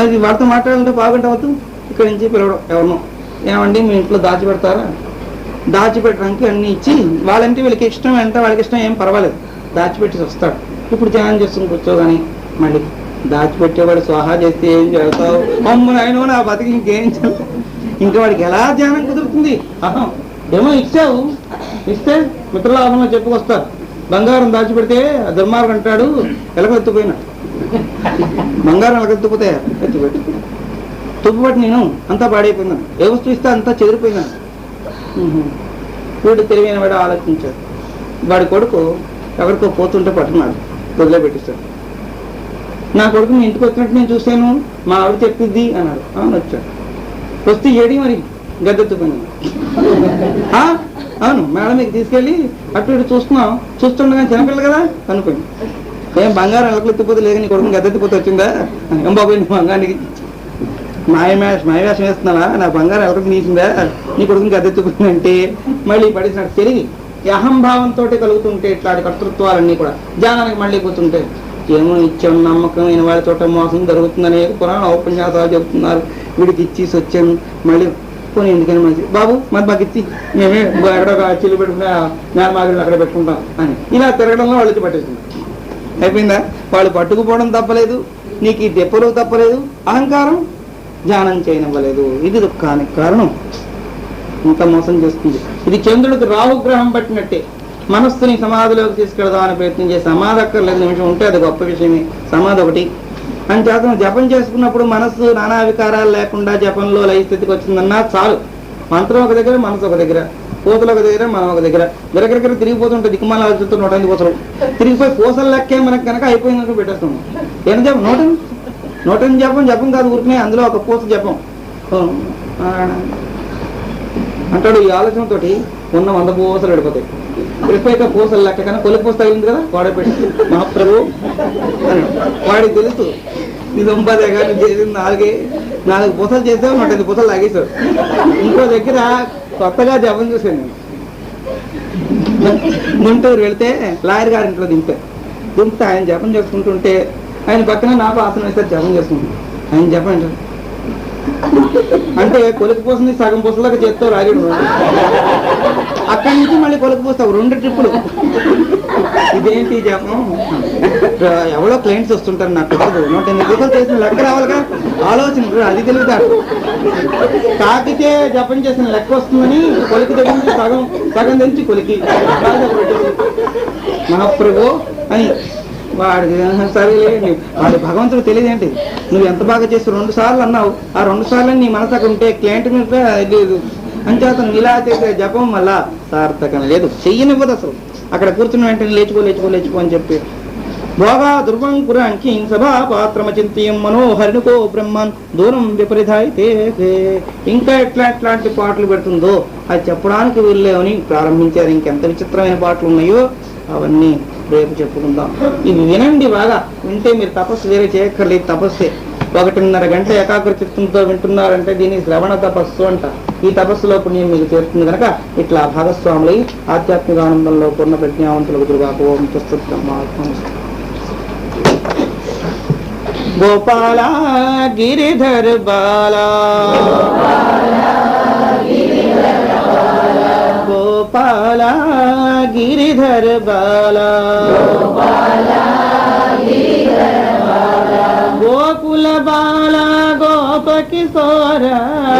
అది వాడితో మాట్లాడాలంటే బాగుంటావద్దు. ఇక్కడి నుంచి పిలవడం ఎవరినో, ఏమండి మీ ఇంట్లో దాచిపెడతారా, దాచిపెట్టడానికి అన్ని ఇచ్చి వాళ్ళంటే వీళ్ళకి ఇష్టం అంటే వాళ్ళకి ఇష్టం ఏం పర్వాలేదు, దాచిపెట్టి వస్తాడు. ఇప్పుడు ధ్యానం చేస్తుంది కూర్చోగాని మళ్ళీ దాచిపెట్టేవాడు స్వాహా చేస్తే ఏం చేస్తావు, అమ్మ నాయనో నా బతికి ఇంకేం చేస్తావు, ఇంకా వాడికి ఎలా ధ్యానం కుదురుతుంది. ఏమో ఇస్తే మిత్రలాభంలో చెప్పుకొస్తారు. బంగారం దాచిపెడితే దుర్మార్గం అంటాడు, ఎలగెత్తుపోయినా బంగారం ఎలగెత్తుపోతే ఎత్తుపెట్టి తుప్పుబట్టి నేను అంతా పాడైపోయినాను, ఏ వస్తువు ఇస్తే అంతా చెదిరిపోయినాను. వీడు తెలివైన వాడు ఆలోచించాడు. వాడి కొడుకు ఎవరికో పోతుంటే పట్టుకున్నాడు, వదిలే పెట్టిస్తాడు. నా కొడుకు మీ ఇంటికి వచ్చినట్టు నేను చూశాను, మా ఆవిడ చెప్పిద్ది అన్నాడు. అవును వచ్చాడు. వస్తే ఏడి మరి గద్దెత్తుకుని అవును మేడం మీకు తీసుకెళ్ళి అటు ఇటు చూస్తుండగా చిన్నపిల్ల కదా కనుక్కోండి, ఏం బంగారం ఎలకలు ఎత్తిపోతే లేదు, నీ కొడుకుని గద్దెత్తిపోతే వచ్చిందా, ఏం బాబు నీ బంగారానికి మాయవేషం వేస్తున్నావా, నా బంగారం ఎలకకి నీసిందా, నీ కొడుకుని గద్దెత్తుకుందంటే మళ్ళీ పడేసినట్టు తిరిగి అహంభావంతో కలుగుతుంటే ఇట్లాంటి కర్తృత్వాలన్నీ కూడా ధ్యానానికి మళ్ళీ కూర్చుంటే ఏమో ఇచ్చాం నమ్మకమైన వాళ్ళ చోట మోసం జరుగుతుందనే పురాణ ఉపన్యాసాలు చెప్తున్నారు. వీడికి ఇచ్చేసి వచ్చాను, మళ్ళీ పోనీ ఎందుకని మంచి బాబు మరి మాకు ఇచ్చి మేమే ఎక్కడో చిల్లు పెట్టుకున్నా జ్ఞానమాగలు అక్కడ పెట్టుకుంటాం అని ఇలా తిరగడంలో వాళ్ళు పట్టేస్తుంది. అయిపోయిందా, వాళ్ళు పట్టుకుపోవడం తప్పలేదు, నీకు ఈ దెప్పలు తప్పలేదు, అహంకారం ధ్యానం చేయనివ్వలేదు. ఇది దుఃఖానికి కారణం. ఇంత మోసం చేస్తుంది. ఇది చంద్రుడికి రాహుగ్రహం పట్టినట్టే. మనస్సుని సమాధిలోకి తీసుకెళ్దామని ప్రయత్నం చేసి సమాధి అక్కర్లేదు, నిమిషం ఉంటే అది గొప్ప విషయమే. సమాధి ఒకటి అని చేత జపం చేసుకున్నప్పుడు మనస్సు నానా వికారాలు లేకుండా జపంలో లయ స్థితికి వచ్చిందన్నా చాలు. మంత్రం ఒక దగ్గర, మనసు ఒక దగ్గర, పూతలు ఒక దగ్గర, మనం ఒక దగ్గర, గిరగిరగిర తిరిగిపోతుంటే దిక్కుమాల ఆలోచిస్తూ 108 పూసలు తిరిగిపోయి పూసలు లెక్కే మనకు కనుక అయిపోయిందంటూ పెట్టేస్తాం. ఏం జపం 108 జపం కాదు, ఊరికనే అందులో ఒక పూస జపం అంటాడు. ఈ ఆలోచనతోటి ఉన్న 100 పూసలు వెళ్ళిపోతాయి. వెళ్ళిపోయాక పూసలు లెక్క కన్నా కొలి పూస తగిలింది కదా, వాడే పెట్టి మహాప్రభు అని వాడికి తెలుసు నీ దొంపదే కానీ చేసింది 4 పూసలు చేసావు, 108 పూసలు లాగేశావు. ఇంకో దగ్గర కొత్తగా జపం చూసాను. గుంటూరు వెళ్తే లాయర్ గారి ఇంట్లో దింపితే ఆయన జపం చేసుకుంటుంటే ఆయన పక్కన నాకు ఆసనం వేస్తారు, జపం చేసుకుంటాను. ఆయన జపం అంటే కొలికి పూసని సగం పూసలాగా చేత్తో రాగడు. అక్కడి నుంచి మళ్ళీ కొలికి పూస్తావు 2 ట్రిప్పులు. ఇదేంటి జపం? ఎవరో క్లయింట్స్ వస్తుంటారు, నాకు 108 పూసలు చేసిన లెక్క రావాలిగా, ఆలోచన అది తెలుగుతాడు. కాకితే జపం చేసిన లెక్క వస్తుందని కొలికి దగ్గర సగం తెంచి కొలికి మహాప్రభు అని వాడికి సరేలేండి. వాడి భగవంతుడు తెలియదేంటి, నువ్వు ఎంత బాగా చేసి 2 సార్లు అన్నావు, ఆ 2 సార్లు నీ మనసు అక్కడ ఉంటే క్లయింట్ మీద అంచేతను ఇలా చేసే జపం వల్ల సార్థకం లేదు, చెయ్యనివ్వదు అసలు. అక్కడ కూర్చున్న వెంటనే లేచుకో లేచుకో లేచుకో అని చెప్పి భోగా దుర్వంకురాంకి సభా పాత్రమచింతయం మనోహరినుకో బ్రహ్మన్ దూరం విపరీతాయితే. ఇంకా ఎట్లాంటి పాటలు పెడుతుందో అది చెప్పడానికి వీళ్ళేమని ప్రారంభించారు. ఇంకెంత విచిత్రమైన పాటలు ఉన్నాయో అవన్నీ రేపు చెప్పుకుందాం. ఇవి వినండి, బాగా వింటే మీరు తపస్సు వేరే చేయక్కర్లేదు. తపస్సే 1.5 గంట ఏకాగ్ర చిత్తంతో వింటున్నారంటే దీన్ని శ్రవణ తపస్సు అంట. ఈ తపస్సులో పుణ్యం మీకు చేరుతుంది కనుక ఇట్లా భాగస్వాములై ఆధ్యాత్మిక ఆనందంలో పూర్ణ ప్రజ్ఞావంతులకు దుర్గాకు ఓం తత్సత్. గోపాల గిరిధర్ బాలా గోపాల గిరిధర్ బాలా గోకుల బాల గోప కిశోర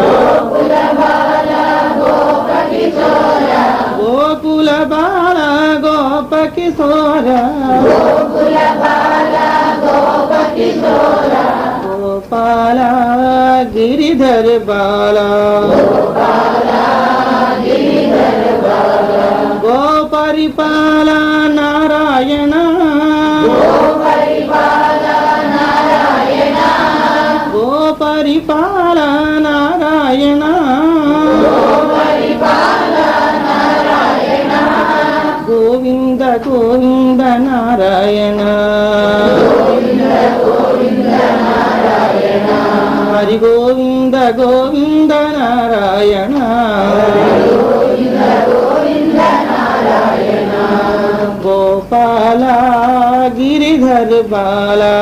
గోకుల బాల గోప కిశోర గోపాల గిరిధర్ బాలా గోపరిపాల నారాయణ గోపరిపాల నారాయణ గోవింద గోవింద నారాయణ హరి గోవింద గోవింద నారాయణ గోపాల గిరిధర్ బాలా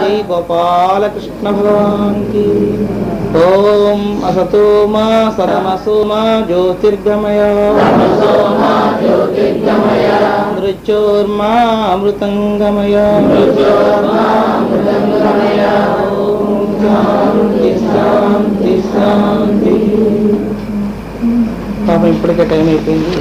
జై గోపాల కృష్ణ భగవాన్ కి. ఓం అసతో మా సదమసో మా జ్యోతిర్గమయ మృత్యోర్మా అమృతంగమయ. ఓం శాంతి శాంతి శాంతి. పాపం ఇప్పటికే టైం అయిపోయింది.